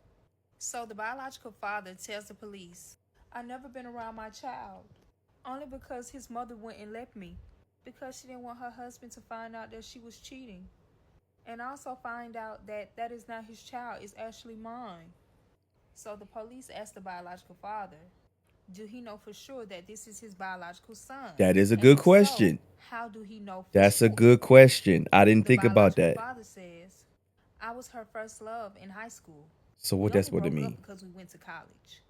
So the biological father tells the police, I never been around my child, only because his mother wouldn't let me, because she didn't want her husband to find out that she was cheating, and also find out that that is not his child, it's actually mine. So the police asked the biological father, do he know for sure that this is his biological son? That is a good question. How do he know for That's sure? a good question. I didn't think about that. The biological father says, I was her first love in high school. So that's what it means. Because we went to college.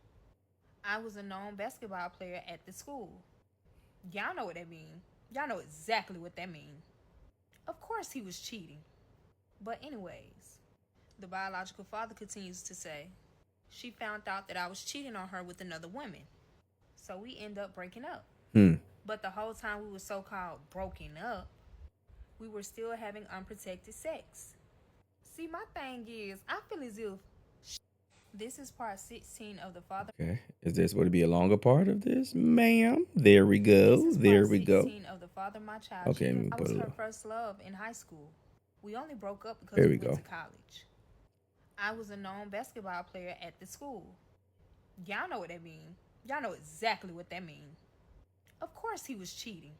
I was a known basketball player at the school. Y'all know what that means. Y'all know exactly what that means. Of course he was cheating. But anyways, the biological father continues to say, she found out that I was cheating on her with another woman. So we end up breaking up. But the whole time we were so-called broken up, we were still having unprotected sex. See, my thing is, I feel as if this is part 16 of the father. Okay. Is this going to be a longer part of this, ma'am? There we go. There we go. 16 of the father of my child. Okay, I was her first love in high school. We only broke up because we went go. to college. I was a known basketball player at the school. Y'all know what that means. Y'all know exactly what that means. Of course he was cheating.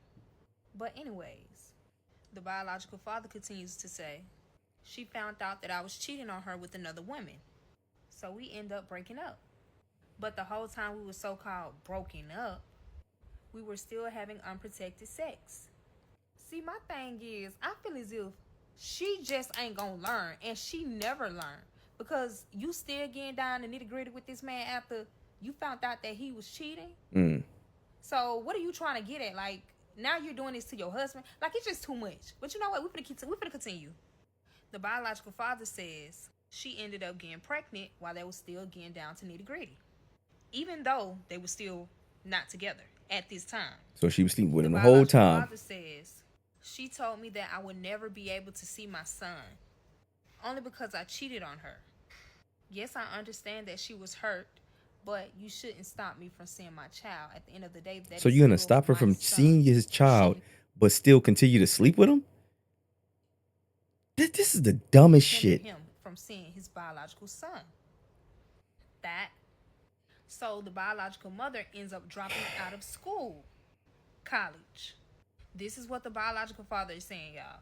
But anyways, the biological father continues to say, she found out that I was cheating on her with another woman. So we end up breaking up. But the whole time we were so-called broken up, we were still having unprotected sex. See, my thing is, I feel as if she just ain't gonna learn, and she never learned. Because you still getting down the nitty-gritty with this man after you found out that he was cheating. So what are you trying to get at? Like, now you're doing this to your husband? Like, it's just too much. But you know what? We're gonna continue. The biological father says she ended up getting pregnant while they were still getting down to nitty-gritty. Even though they were still not together at this time. So she was sleeping with him the whole time. The father says, she told me that I would never be able to see my son. Only because I cheated on her. Yes, I understand that she was hurt, but you shouldn't stop me from seeing my child. At the end of the day, that so you're going to stop her from seeing his child, but still continue to sleep with him? This is the dumbest shit. Him from seeing his biological son. So the biological mother ends up dropping out of school, college. This is what the biological father is saying, y'all.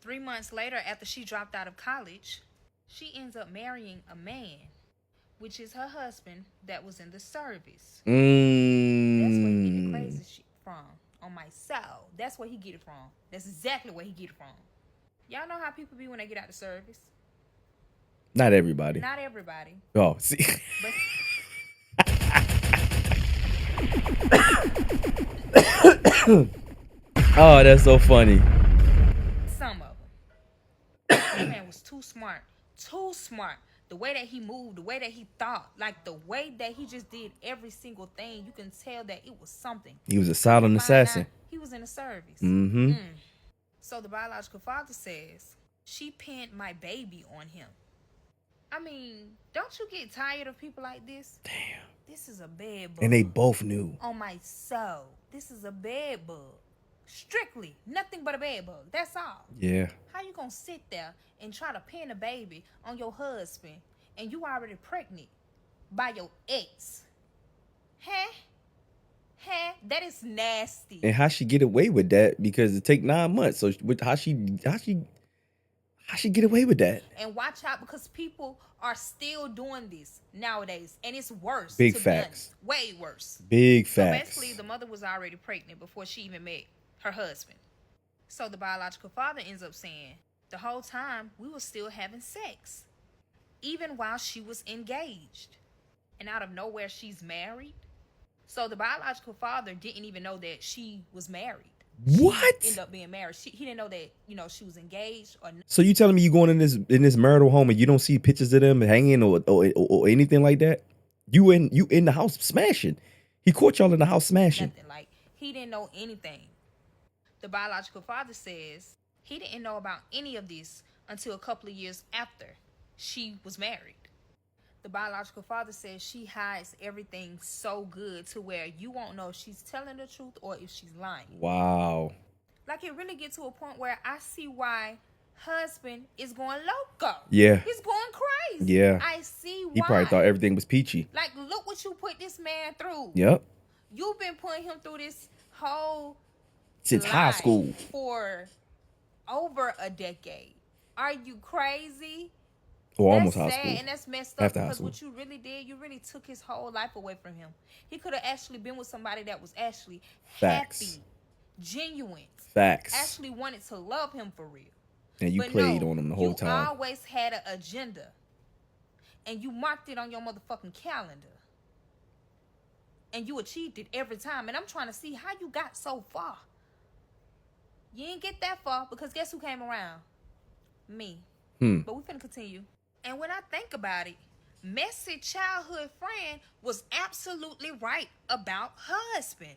3 months later, after she dropped out of college, she ends up marrying a man, which is her husband that was in the service. That's where he get the crazy shit from. On my soul. That's where he get it from. That's exactly where he get it from. Y'all know how people be when they get out of service? Not everybody. Not everybody. Oh, see. Oh, that's so funny. Some of them. That man was too smart. Too smart. The way that he moved, the way that he thought, like the way that he just did every single thing, you can tell that it was something. He was a silent assassin. He was in the service. So the biological father says, she pinned my baby on him. I mean, don't you get tired of people like this? Damn. This is a bed bug. And they both knew. On my soul. This is a bed bug. Strictly. Nothing but a bed bug. That's all. Yeah. How you gonna sit there and try to pin a baby on your husband and you already pregnant by your ex? Huh? That is nasty. And how she get away with that? Because it take 9 months. So how she get away with that? And watch out, because people are still doing this nowadays, and it's worse. Big to be facts. honest. Way worse. Big So facts. basically, the mother was already pregnant before she even met her husband. So the biological father ends up saying, the whole time we were still having sex, even while she was engaged. And out of nowhere, she's married. So the biological father didn't even know that she was married. What? She ended up being married. He didn't know that, she was engaged or So you telling me you going in this marital home and you don't see pictures of them hanging or anything like that? You in the house smashing. He caught y'all in the house smashing. nothing. Like, he didn't know anything. The biological father says he didn't know about any of this until a couple of years after she was married. The biological father says she hides everything so good to where you won't know if she's telling the truth or if she's lying. Wow. Like, it really gets to a point where I see why husband is going loco. Yeah. He's going crazy. Yeah. I see why. He probably thought everything was peachy. Like, look what you put this man through. Yep. You've been putting him through this whole Since high life school. for over a decade. Are you crazy? Or That's almost high sad, school. and that's messed up, After high because school. what you really did, you really took his whole life away from him. He could have actually been with somebody that was actually Facts. happy, genuine, Facts. actually wanted to love him for real. And you But played no, on him the whole time. You always had an agenda, and you marked it on your motherfucking calendar, and you achieved it every time. And I'm trying to see how you got so far. You didn't get that far, because guess who came around? Me. But we finna continue. And when I think about it, messy childhood friend was absolutely right about husband.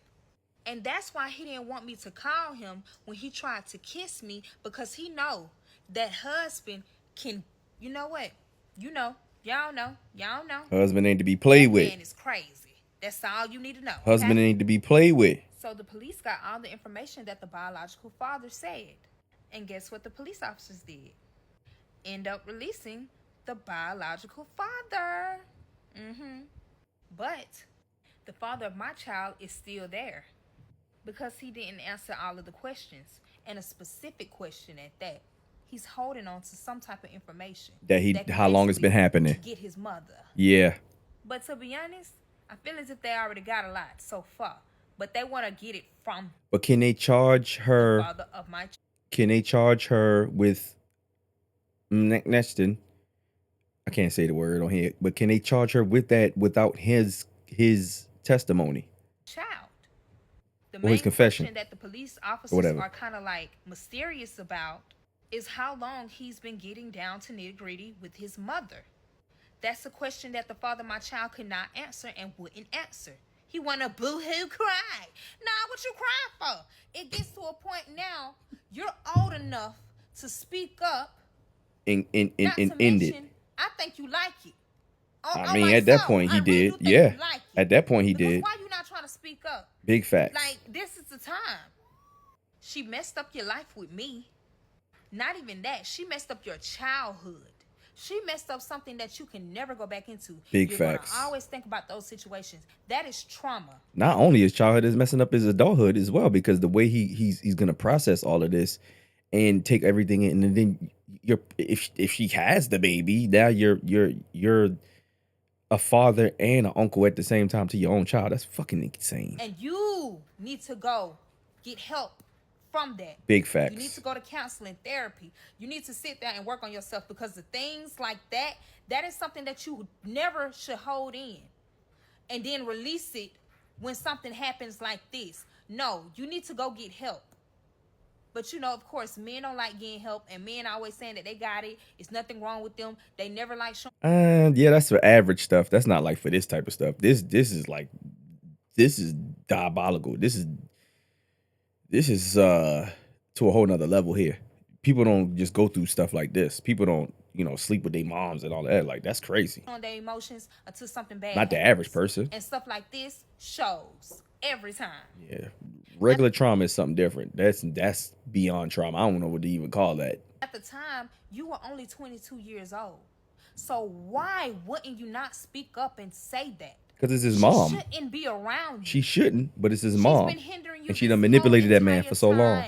And that's why he didn't want me to call him when he tried to kiss me, because he know that husband can, you know what? Y'all know. Husband ain't to be played with. Man is crazy. That's all you need to know. Husband okay? ain't to be played with. So the police got all the information that the biological father said. And guess what the police officers did? End up releasing the biological father. But the father of my child is still there, because he didn't answer all of the questions, and a specific question at that. He's holding on to some type of information That how long it's been happening. to get his mother. Yeah. But to be honest, I feel as if they already got a lot so far, but they want to get it from But can they charge her? the father of my child. Can they charge her with Nexton? I can't say the word on here, but can they charge her with that without his testimony? The Or main his confession. question that the police officers whatever. are kind of like mysterious about is how long he's been getting down to nitty-gritty with his mother. That's a question that the father of my child could not answer and wouldn't answer. He want to boo-hoo cry. Nah, what you crying for? It gets to a point now, you're old enough to speak up. And Not to end it. mention, I think you like it. I mean, at that point he did. Yeah. At that point he Because did. why you not trying to speak up? Big facts. Like, this is the time. She messed up your life with me. Not even that. She messed up your childhood. She messed up something that you can never go back into. Big You're facts. Gonna always think about those situations. That is trauma. Not only his childhood is messing up his adulthood as well, because the way he's gonna process all of this and take everything in, and then if she has the baby, now you're a father and an uncle at the same time to your own child. That's fucking insane. And you need to go get help from that. Big facts. You need to go to counseling, therapy. You need to sit there and work on yourself, because the things like that is something that you never should hold in and then release it when something happens like this. No, you need to go get help. But of course, men don't like getting help, and men always saying that they got it. It's nothing wrong with them. They never like showing. Yeah, that's for average stuff. That's not like for this type of stuff. This is diabolical. This is to a whole nother level here. People don't just go through stuff like this. People don't, sleep with their moms and all that. Like, that's crazy. On their emotions until something bad Not the happens. average person. And stuff like this shows every time. Yeah. Regular trauma is something different. That's beyond trauma. I don't know what to even call that. At the time, you were only 22 years old. So why wouldn't you not speak up and say that? Because it's his mom. She shouldn't be around you. She shouldn't, but it's his mom. Been hindering you, and she done manipulated that man for so long.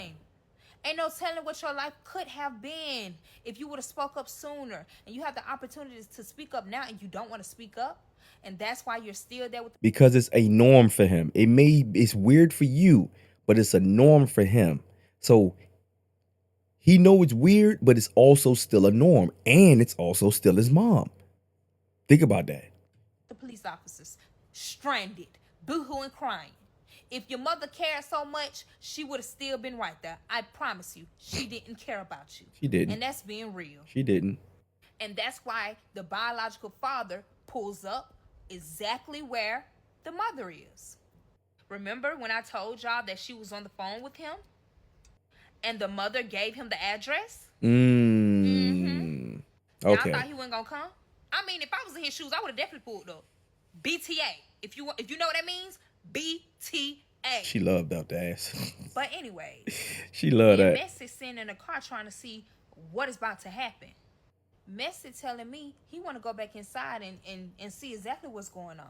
Ain't no telling what your life could have been if you would have spoke up sooner. And you have the opportunities to speak up now, and you don't want to speak up. And that's why you're still there with. Because it's a norm for him. It's weird for you, but it's a norm for him. So he know it's weird, but it's also still a norm, and it's also still his mom. Think about that. The police officers stranded, boohooing, crying. If your mother cared so much, she would have still been right there. I promise you, she didn't care about you. She didn't. And that's being real. She didn't. And that's why the biological father pulls up exactly where the mother is. Remember when I told y'all that she was on the phone with him? And the mother gave him the address? Mm-hmm. Okay. Y'all thought he wasn't going to come? I mean, if I was in his shoes, I would have definitely pulled up. BTA. If you know what that means, BTA. She loved out the ass. But anyway, she loved that. Messi sitting in the car trying to see what is about to happen. Messi telling me he want to go back inside and see exactly what's going on.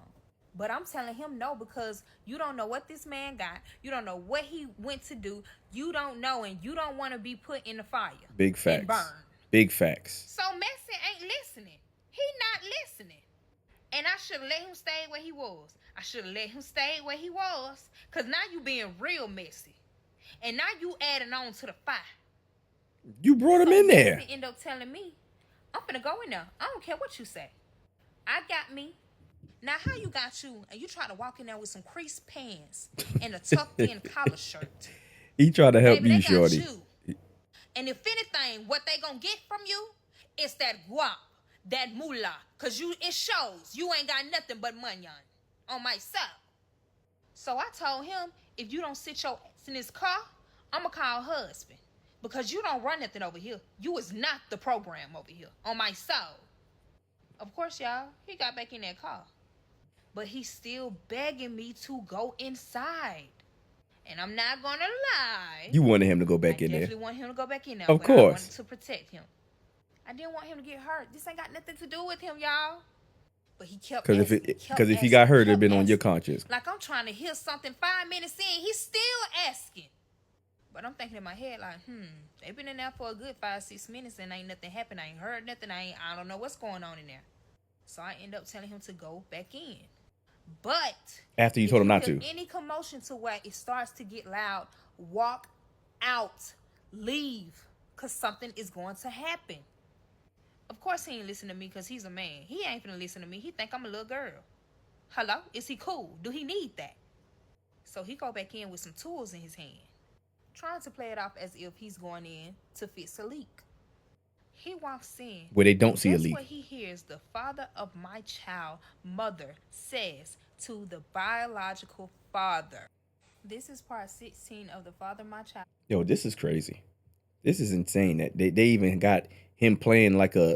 But I'm telling him no, because you don't know what this man got. You don't know what he went to do. You don't know, and you don't want to be put in the fire. Big facts. And burned. Big facts. So Messi ain't listening. He not listening. And I should have let him stay where he was. I should have let him stay where he was. Because now you being real messy. And now you adding on to the fire. You brought him in there. Messi end up telling me, I'm finna go in there. I don't care what you say. I got me. Now how you got you and you try to walk in there with some creased pants and a tucked in collar shirt. He tried to help Baby, you, shorty. You. And if anything, what they gonna get from you is that guap. That moolah, cause it shows you ain't got nothing but money on myself. So I told him, if you don't sit your ass in this car, I'ma call husband, because you don't run nothing over here. You is not the program over here on my soul. Of course, y'all, he got back in that car, but he's still begging me to go inside. And I'm not gonna lie. You wanted him to go back in there. I definitely want him to go back in there. Of course. I wanted to protect him. I didn't want him to get hurt. This ain't got nothing to do with him, y'all. But he kept asking. Because if he got hurt, it'd been on your conscience. Like I'm trying to hear something 5 minutes in. He's still asking. But I'm thinking in my head like, they've been in there for a good 5-6 minutes and ain't nothing happened. I ain't heard nothing. I don't know what's going on in there. So I end up telling him to go back in. But after you told him not to. Any commotion to where it starts to get loud, walk out, leave, because something is going to happen. Of course he ain't listen to me because he's a man. He ain't finna listen to me. He think I'm a little girl. Hello? Is he cool? Do he need that? So he go back in with some tools in his hand, trying to play it off as if he's going in to fix a leak. He walks in. Where they don't see a leak. What he hears the father of my child, mother, says to the biological father. This is part 16 of the father of my child. Yo, this is crazy. This is insane that they even got him playing like a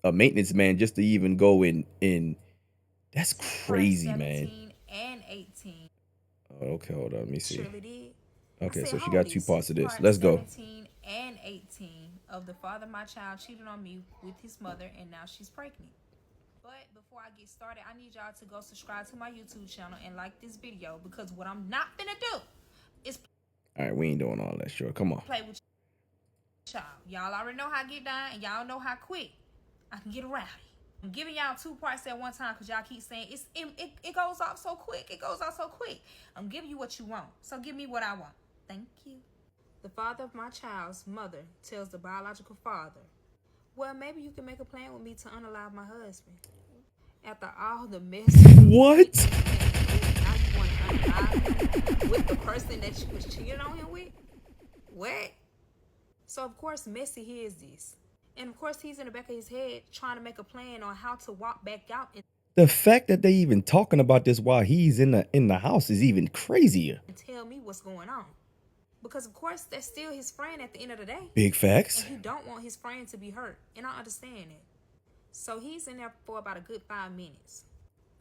maintenance man just to even go in. That's crazy, man. 17 and 18. Okay, hold on. Let me see. Surely did. Okay, so she got two parts of this. Let's go. 17 and 18 of the father of my child cheated on me with his mother, and now she's pregnant. But before I get started, I need y'all to go subscribe to my YouTube channel and like this video, because what I'm not gonna do is. All right, we ain't doing all that, sure. Come on. Play with y'all. Y'all already know how I get down, and y'all know how quick I can get rowdy. I'm giving y'all 2 parts at one time because y'all keep saying it goes off so quick. It goes off so quick. I'm giving you what you want, so give me what I want. Thank you. The father of my child's mother tells the biological father, well, maybe you can make a plan with me to unalive my husband. After all the mess. What? Now you want to unalive him with the person that you was cheating on him with? What? So, of course, Messi hears this. And, of course, he's in the back of his head trying to make a plan on how to walk back out. The fact that they even talking about this while he's in the house is even crazier. And tell me what's going on. Because, of course, that's still his friend at the end of the day. Big facts. And he don't want his friend to be hurt. And I understand it. So he's in there for about a good 5 minutes.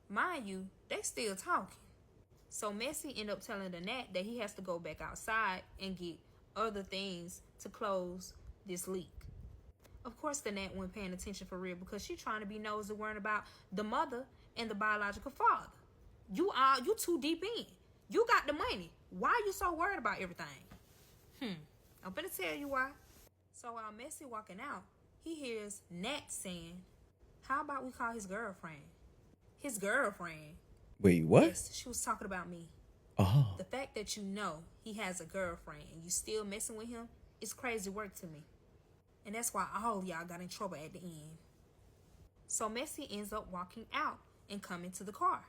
Mind you, they still talking. So Messi ended up telling the Nat that he has to go back outside and get other things to close this leak. Of course, the Nat wasn't paying attention for real because she's trying to be nosy, worrying about the mother and the biological father. You too deep in. You got the money. Why are you so worried about everything? I'm gonna tell you why. So while Messi walking out, he hears Nat saying, "How about we call his girlfriend?" His girlfriend. Wait, what? Yes, she was talking about me. Oh. The fact that you know he has a girlfriend and you still messing with him is crazy work to me. And that's why all y'all got in trouble at the end. So Messi ends up walking out and coming to the car.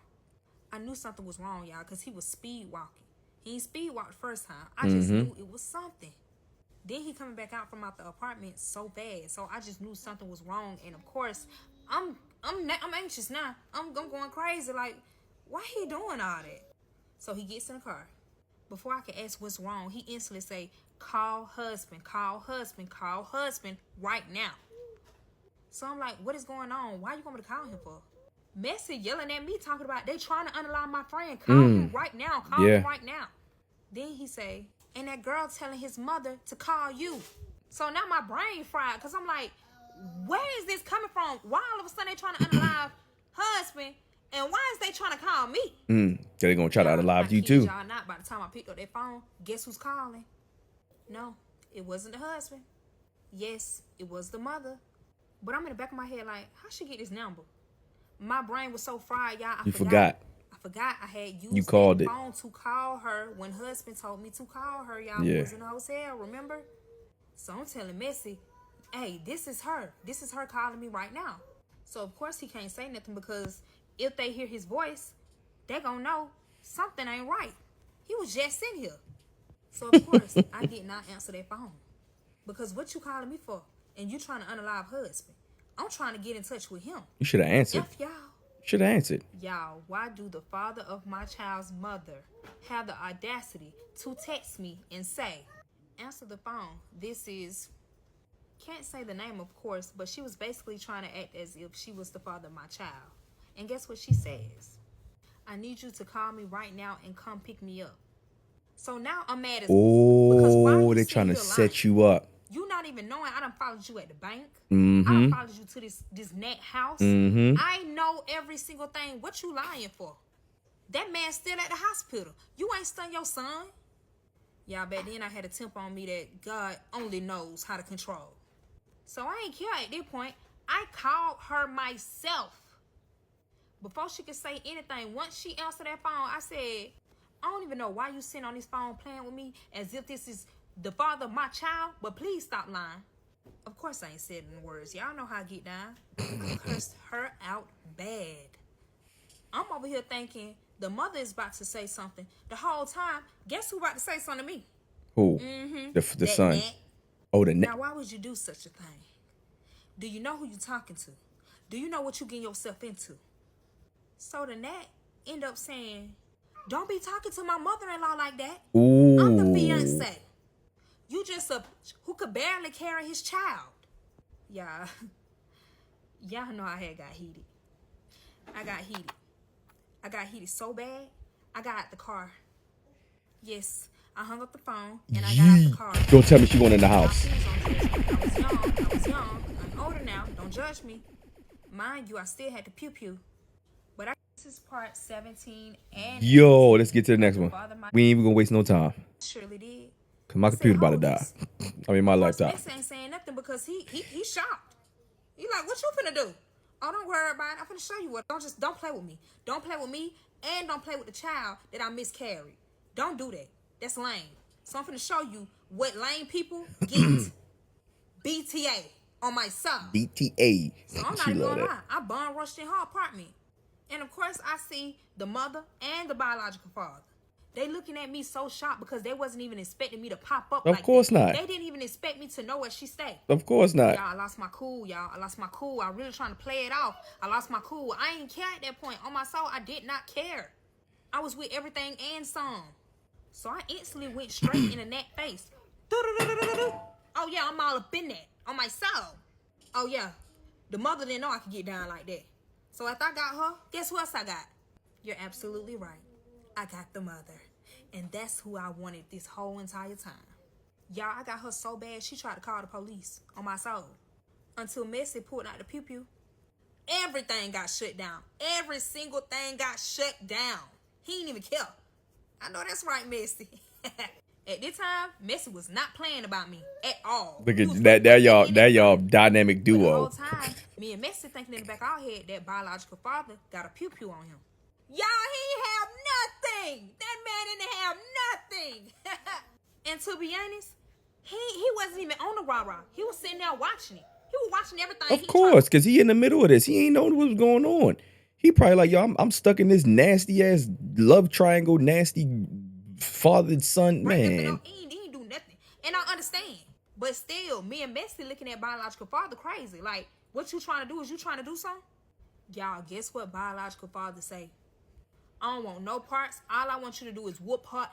I knew something was wrong, y'all, because he was speed walking. He ain't speed walked the first time. I just knew it was something. Then he coming back out from out the apartment so fast. So I just knew something was wrong. And of course, I'm anxious now. I'm going crazy. Like, why he doing all that? So he gets in the car. Before I can ask what's wrong, he instantly say, call husband right now. So I'm like, what is going on? Why you want me to call him for? Messi yelling at me, talking about they trying to unalive my friend. Call him right now. Call him right now. Then he say, and that girl telling his mother to call you. So now my brain fried because I'm like, where is this coming from? Why all of a sudden they trying to unalive husband? And why is they trying to call me? They're going to try to unalive you too. Y'all not. By the time I picked up that phone, guess who's calling? No, it wasn't the husband. Yes, it was the mother. But I'm in the back of my head like, how she get this number? My brain was so fried, y'all. I forgot. I had used the phone to call her when husband told me to call her. Y'all was in the hotel, remember? So I'm telling Messi, hey, this is her. This is her calling me right now. So, of course, he can't say nothing because if they hear his voice, they're going to know something ain't right. He was just in here. So, of course, I did not answer that phone. Because what you calling me for? And you trying to unalive husband. I'm trying to get in touch with him. You should have answered. Y'all. Should have answered. Y'all, why do the father of my child's mother have the audacity to text me and say, answer the phone. This is, can't say the name, of course, but she was basically trying to act as if she was the father of my child. And guess what she says? I need you to call me right now and come pick me up. So now I'm mad as oh, they're trying to set you up. You not even knowing I done followed you at the bank. I done followed you to this Nat house. I know every single thing. What you lying for? That man's still at the hospital. You ain't stunned your son. Y'all, back then I had a temper on me that God only knows how to control. So I ain't care at this point. I called her myself. Before she could say anything, once she answered that phone, I said, I don't even know why you sitting on this phone playing with me as if this is the father of my child, but please stop lying. Of course I ain't said it in words. Y'all know how I get down. I cursed her out bad. I'm over here thinking the mother is about to say something. The whole time, guess who about to say something to me? Who? The son. Nat. Oh, the Nat. Now, why would you do such a thing? Do you know who you're talking to? Do you know what you getting yourself into? So the Nat end up saying, don't be talking to my mother-in-law like that. Ooh. I'm the fiance. You just a who could barely carry his child. Y'all know I had got heated. I got heated so bad, I got out the car. Yes, I hung up the phone and I got out the car. Don't tell me she went in the house. I was young. I'm older now. Don't judge me. Mind you, I still had to pew-pew. But this is part 17 and... Yo, let's get to the next one. We ain't even gonna waste no time. Surely did. Cause my computer about to die. I mean, my laptop. Messi ain't saying nothing because he shocked. He like, what you finna do? Oh, don't worry about it. I'm finna show you what. Don't play with me. Don't play with me, and don't play with the child that I miscarried. Don't do that. That's lame. So I'm finna show you what lame people get. BTA on my side. BTA. So I'm not even gonna lie. I bum rushed in her apartment, and of course I see the mother and the biological father. They looking at me so shocked because they wasn't even expecting me to pop up like that. Of course not. They didn't even expect me to know where she stayed. Of course not. Y'all, I lost my cool, y'all. I lost my cool. I really trying to play it off. I lost my cool. I ain't care at that point. On my soul, I did not care. I was with everything and some. So I instantly went straight in the neck face. Oh yeah, I'm all up in that. On my soul. Oh yeah. The mother didn't know I could get down like that. So after I got her, guess who else I got? You're absolutely right. I got the mother. And that's who I wanted this whole entire time. Y'all, I got her so bad, she tried to call the police on my soul. Until Messi pulled out the pew-pew. Everything got shut down. Every single thing got shut down. He didn't even care. I know that's right, Messi. At this time, Messi was not playing about me at all. Look at that y'all dynamic duo. But the whole time, me and Messi thinking in the back of our head that biological father got a pew-pew on him. Y'all, he have nothing. That man didn't have nothing. And to be honest, he wasn't even on the rah-rah. He was sitting there watching it. He was watching everything. Of course, because he in the middle of this. He ain't know what was going on. He probably like, yo, I'm stuck in this nasty ass love triangle, nasty father son, man. He didn't do nothing. And I understand. But still, me and Messi looking at biological father crazy. Like, what you trying to do? Is you trying to do something? Y'all, guess what biological father say? I don't want no parts. All I want you to do is whoop her.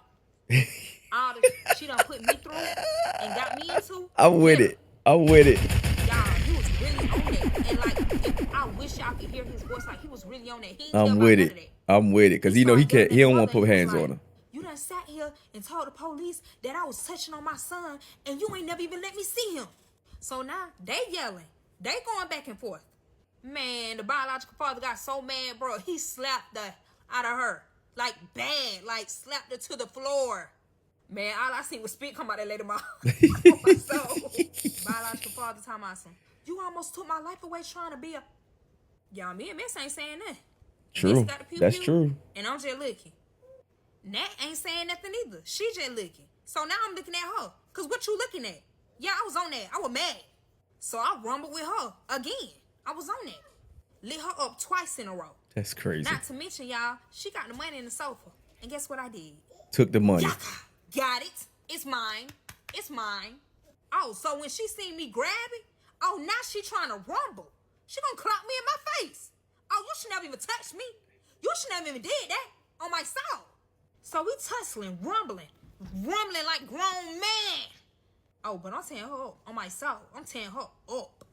All the she done put me through and got me into. I'm with it. Y'all, he was really on that. And like, I wish y'all could hear his voice. Like, he was really on that. He I'm with it. I'm with it. Because he don't want to put hands on him. You done sat here and told the police that I was touching on my son and you ain't never even let me see him. So now they yelling. They going back and forth. Man, the biological father got so mad, bro. He slapped the out of her. Like bad. Like slapped her to the floor. Man, all I seen was spit come out that lady mouth. So, biological father talking about some, you almost took my life away trying to be a... Y'all, me and Miss ain't saying that. True. That's true. And I'm just looking. Nat ain't saying nothing either. She just looking. So now I'm looking at her. Because what you looking at? Yeah, I was on that. I was mad. So I rumbled with her again. I was on that. Lit her up twice in a row. That's crazy. Not to mention, y'all, she got the money in the sofa. And guess what I did? Took the money. Got it. It's mine. It's mine. Oh, so when she seen me grab it, oh, now she trying to rumble. She gonna clock me in my face. Oh, you should never even touch me. You should never even did that on my soul. So we tussling, rumbling like grown man. Oh, but I'm tearing her up on my soul. I'm tearing her up.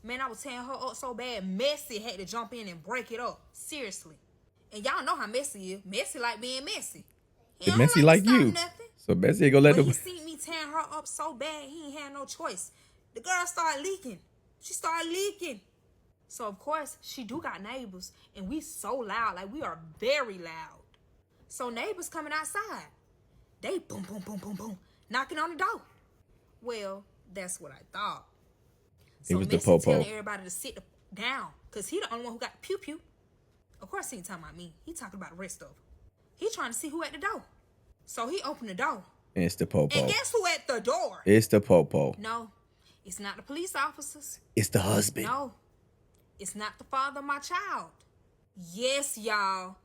Man, I was tearing her up so bad, Messi had to jump in and break it up. Seriously. And y'all know how Messi is. Messi like being messy. He Messi like you. Nothing. So Messi ain't gonna let him. He see me tearing her up so bad, he ain't had no choice. The girl started leaking. She started leaking. So of course, she do got neighbors, and we so loud, like we are very loud. So neighbors coming outside, they boom, boom, boom, boom, boom, knocking on the door. Well, that's what I thought. So it was the Messi popo. telling everybody to sit down, cause he the only one who got pew pew. Of course, he ain't talking about me. He talking about the rest of them. He trying to see who at the door. So he opened the door. And it's the popo. And guess who at the door? It's the popo. No, it's not the police officers. It's the husband. No, it's not the father of my child. Yes, y'all.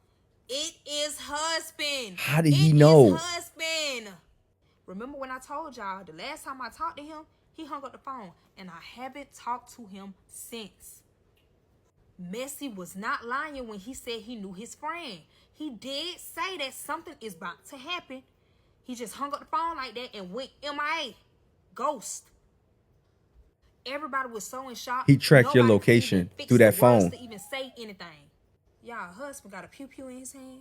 It is husband. How did he know? It is husband. Remember when I told y'all the last time I talked to him, he hung up the phone. And I haven't talked to him since. Messi was not lying when he said he knew his friend. He did say that something is about to happen. He just hung up the phone like that and went MIA. Ghost. Everybody was so in shock. He tracked your location through that phone. To even say anything. Y'all, husband got a pew-pew in his hand.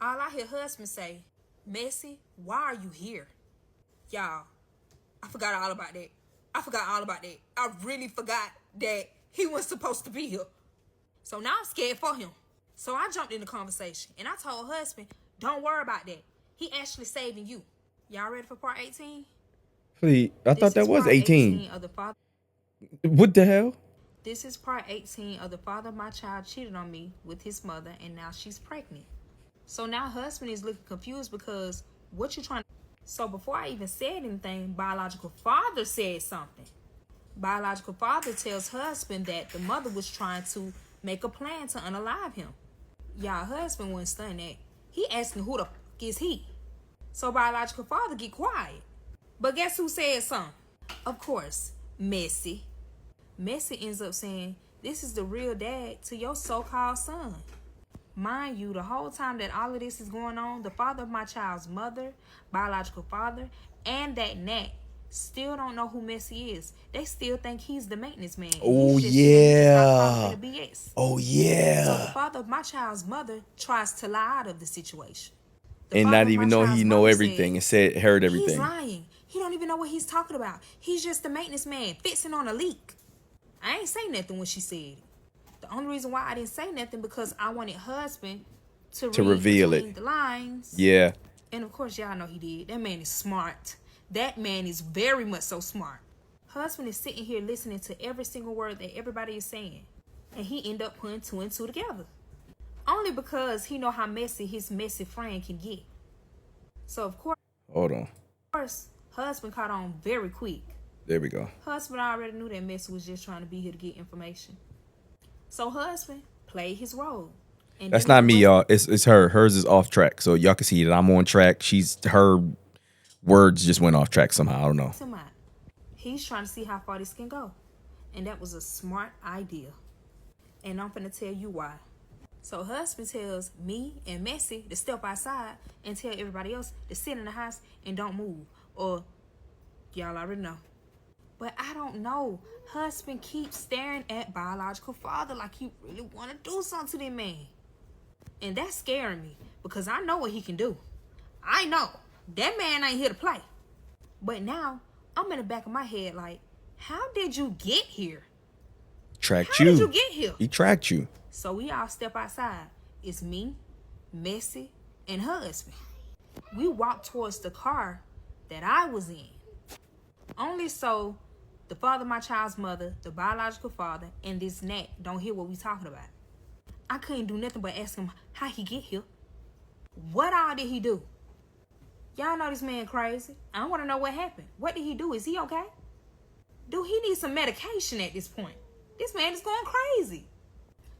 All I hear husband say, Messi, why are you here? Y'all, I forgot all about that. I really forgot that he was supposed to be here. So now I'm scared for him. So I jumped in the conversation and I told husband, don't worry about that. He actually saving you. Y'all ready for part 18? Please, I thought that was 18. What the hell? This is part 18 of the father of my child cheated on me with his mother and now she's pregnant. So now husband is looking confused because what you trying to... So before I even said anything, biological father said something. Biological father tells husband that the mother was trying to make a plan to unalive him. Y'all, husband wasn't stunned that. He asking who the fuck is he? So biological father get quiet. But guess who said something? Of course, Messi. Messi ends up saying, this is the real dad to your so-called son. Mind you, the whole time that all of this is going on, the father of my child's mother, biological father, and that Nat still don't know who Messi is. They still think he's the maintenance man. Oh, He's just sitting there yeah. talking the BS. Oh, So the yeah. father of my child's mother tries to lie out of the situation. And father not of my even know he child's know mother everything said, and heard everything. He's lying. He don't even know what he's talking about. He's just the maintenance man fixing on a leak. I ain't say nothing when she said it. The only reason why I didn't say nothing because I wanted husband to reveal between it. the lines. Yeah. And of course, y'all know he did. That man is smart. That man is very much so smart. Husband is sitting here listening to every single word that everybody is saying. And he end up putting 2 and 2 together. Only because he know how messy his messy friend can get. So of course, Hold on. husband caught on very quick. There we go. Husband already knew that Messi was just trying to be here to get information. So husband played his role. And That's not me, y'all. It's her. Hers is off track. So y'all can see that I'm on track. Her words just went off track somehow. I don't know. He's trying to see how far this can go. And that was a smart idea. And I'm finna tell you why. So husband tells me and Messi to step outside and tell everybody else to sit in the house and don't move. Or y'all already know. But I don't know. Husband keeps staring at biological father like he really want to do something to that man. And that's scaring me because I know what he can do. I know. That man ain't here to play. But now, I'm in the back of my head like, how did you get here? How did you get here? He tracked you. So we all step outside. It's me, Messi, and husband. We walk towards the car that I was in. Only so the father of my child's mother, the biological father, and this Nat don't hear what we talking about. I couldn't do nothing but ask him how he get here. What all did he do? Y'all know this man crazy. I want to know what happened. What did he do? Is he okay? Do he need some medication at this point? This man is going crazy.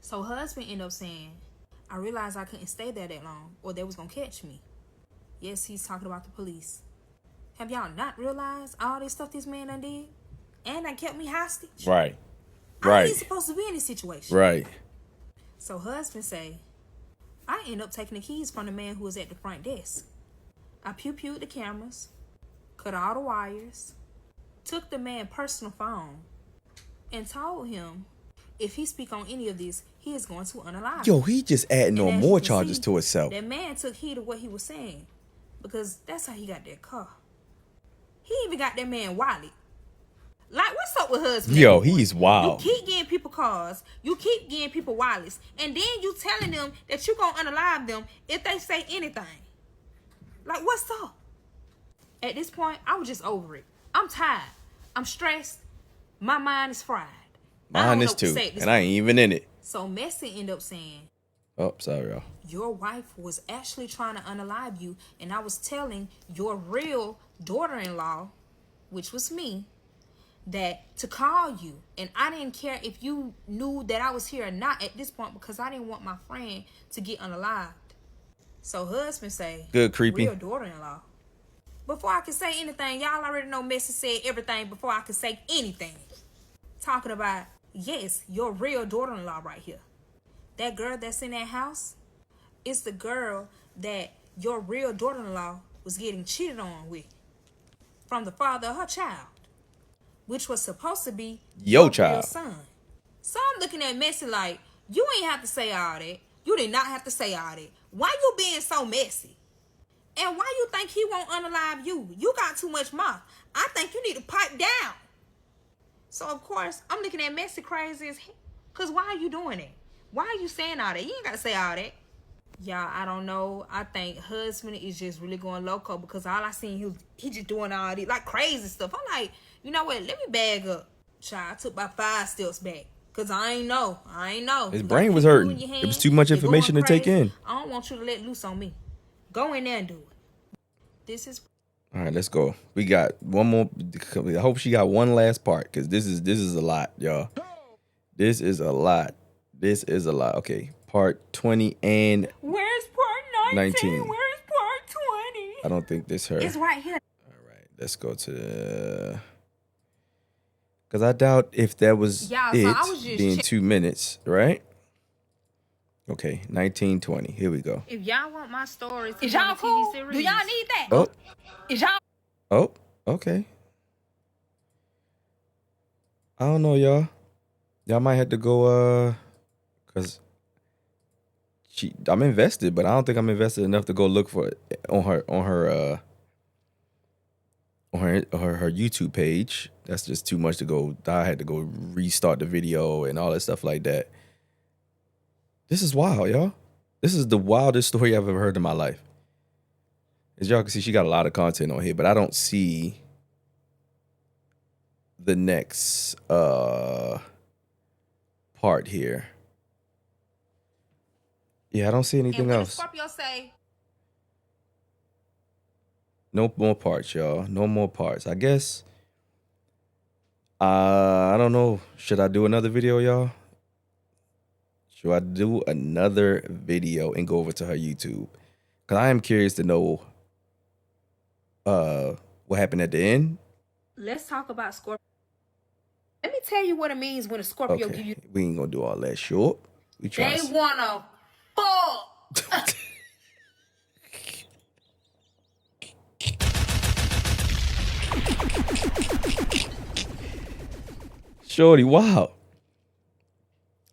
So husband ended up saying, I realized I couldn't stay there that long or they was going to catch me. Yes, he's talking about the police. Have y'all not realized all this stuff this man done did? And that kept me hostage? Right. I ain't supposed to be in this situation. Right. So husband say, I end up taking the keys from the man who was at the front desk. I pew-pewed the cameras, cut all the wires, took the man's personal phone, and told him if he speak on any of this, he is going to unalive. Yo, he just adding on more charges to himself. That man took heed of what he was saying because that's how he got that car. He even got that man wallet. Like, what's up with husband? Yo, he's wild. You keep getting people cars. You keep getting people wallets. And then you telling them that you going to unalive them if they say anything. Like, what's up? At this point, I was just over it. I'm tired. I'm stressed. My mind is fried. Mine is too. And I ain't even in it. So Messi ended up saying, oh, sorry, y'all. Your wife was actually trying to unalive you. And I was telling your real daughter-in-law, which was me, that to call you. And I didn't care if you knew that I was here or not at this point because I didn't want my friend to get unalived. So husband say, good creepy. Real daughter-in-law. Before I can say anything, y'all already know Messi said everything before I could say anything. Talking about, yes, your real daughter-in-law right here. That girl that's in that house is the girl that your real daughter-in-law was getting cheated on with from the father of her child, which was supposed to be your child. Real son. So I'm looking at Messi like, you ain't have to say all that. You did not have to say all that. Why you being so messy? And why you think he won't unalive you? You got too much mouth. I think you need to pipe down. So, of course, I'm looking at Messi crazy as hell. Because why are you doing it? Why are you saying all that? You ain't got to say all that. Y'all, I don't know. I think husband is just really going loco because all I seen, he just doing all these, like, crazy stuff. I'm like, you know what? Let me bag up. Child, I took about 5 steps back. Because I ain't know. His brain was hurting. It was too much information to take in. I don't want you to let loose on me. Go in there and do it. This is... All right, let's go. We got one more. I hope she got one last part because this is a lot, y'all. This is a lot. Okay, part 20 and where's part 19? Where's part 20? I don't think this her. It's right here. All right, let's go to the... Because I doubt if that was yeah, it so I was just being 2 minutes, right? Okay, 1920. Here we go. If y'all want my stories, Is y'all TV cool? series, Do y'all need that? Oh, Is y'all? oh, okay. I don't know, y'all. Y'all might have to go, cause I'm invested, but I don't think I'm invested enough to go look for it on her YouTube page. That's just too much to go. I had to go restart the video and all that stuff like that. This is wild, y'all. This is the wildest story I've ever heard in my life. As y'all can see, she got a lot of content on here, but I don't see the next part here. Yeah, I don't see anything and when else. Scorpio say, No more parts, y'all. No more parts. I guess. I don't know. Should I do another video, y'all? Should I do another video and go over to her YouTube? Because I am curious to know what happened at the end. let's talk about Scorpio. Let me tell you what it means when a Scorpio give you. Okay, we ain't gonna do all that short. We try. They wanna fuck. Shorty, wow.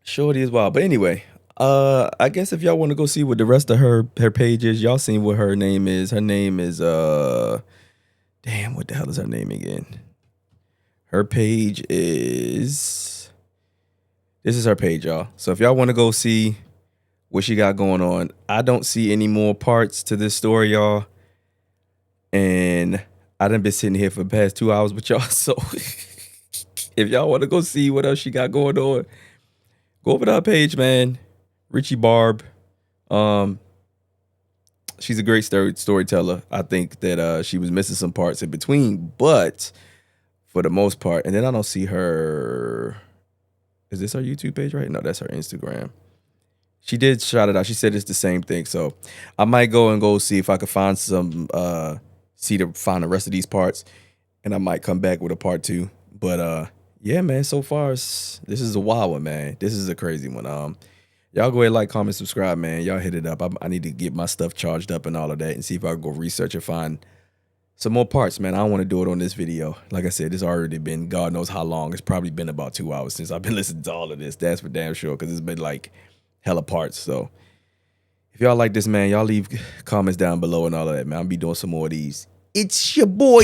Shorty is wild. But anyway, I guess if y'all want to go see what the rest of her page is, y'all seen what her name is. Her name is damn, what the hell is her name again? Her page is, this is her page, y'all. So if y'all want to go see what she got going on, I don't see any more parts to this story, y'all. And I done been sitting here for the past 2 hours with y'all. So if y'all want to go see what else she got going on, go over to her page, man. Richie Barb. She's a great storyteller. I think that she was missing some parts in between, but for the most part, and then I don't see her. Is this her YouTube page, right? No, that's her Instagram. She did shout it out. She said it's the same thing. So I might go see if I could find some find the rest of these parts, and I might come back with a part 2. But yeah, man, so far this is a wild one, man. This is a crazy one. Y'all go ahead, like, comment, subscribe, man. Y'all hit it up. I need to get my stuff charged up and all of that and see if I can go research and find some more parts, man. I don't want to do it on this video. Like I said, it's already been God knows how long. It's probably been about 2 hours since I've been listening to all of this. That's for damn sure, because it's been like hella parts. So if y'all like this, man, y'all leave comments down below and all of that, man. I'll be doing some more of these. It's your boy.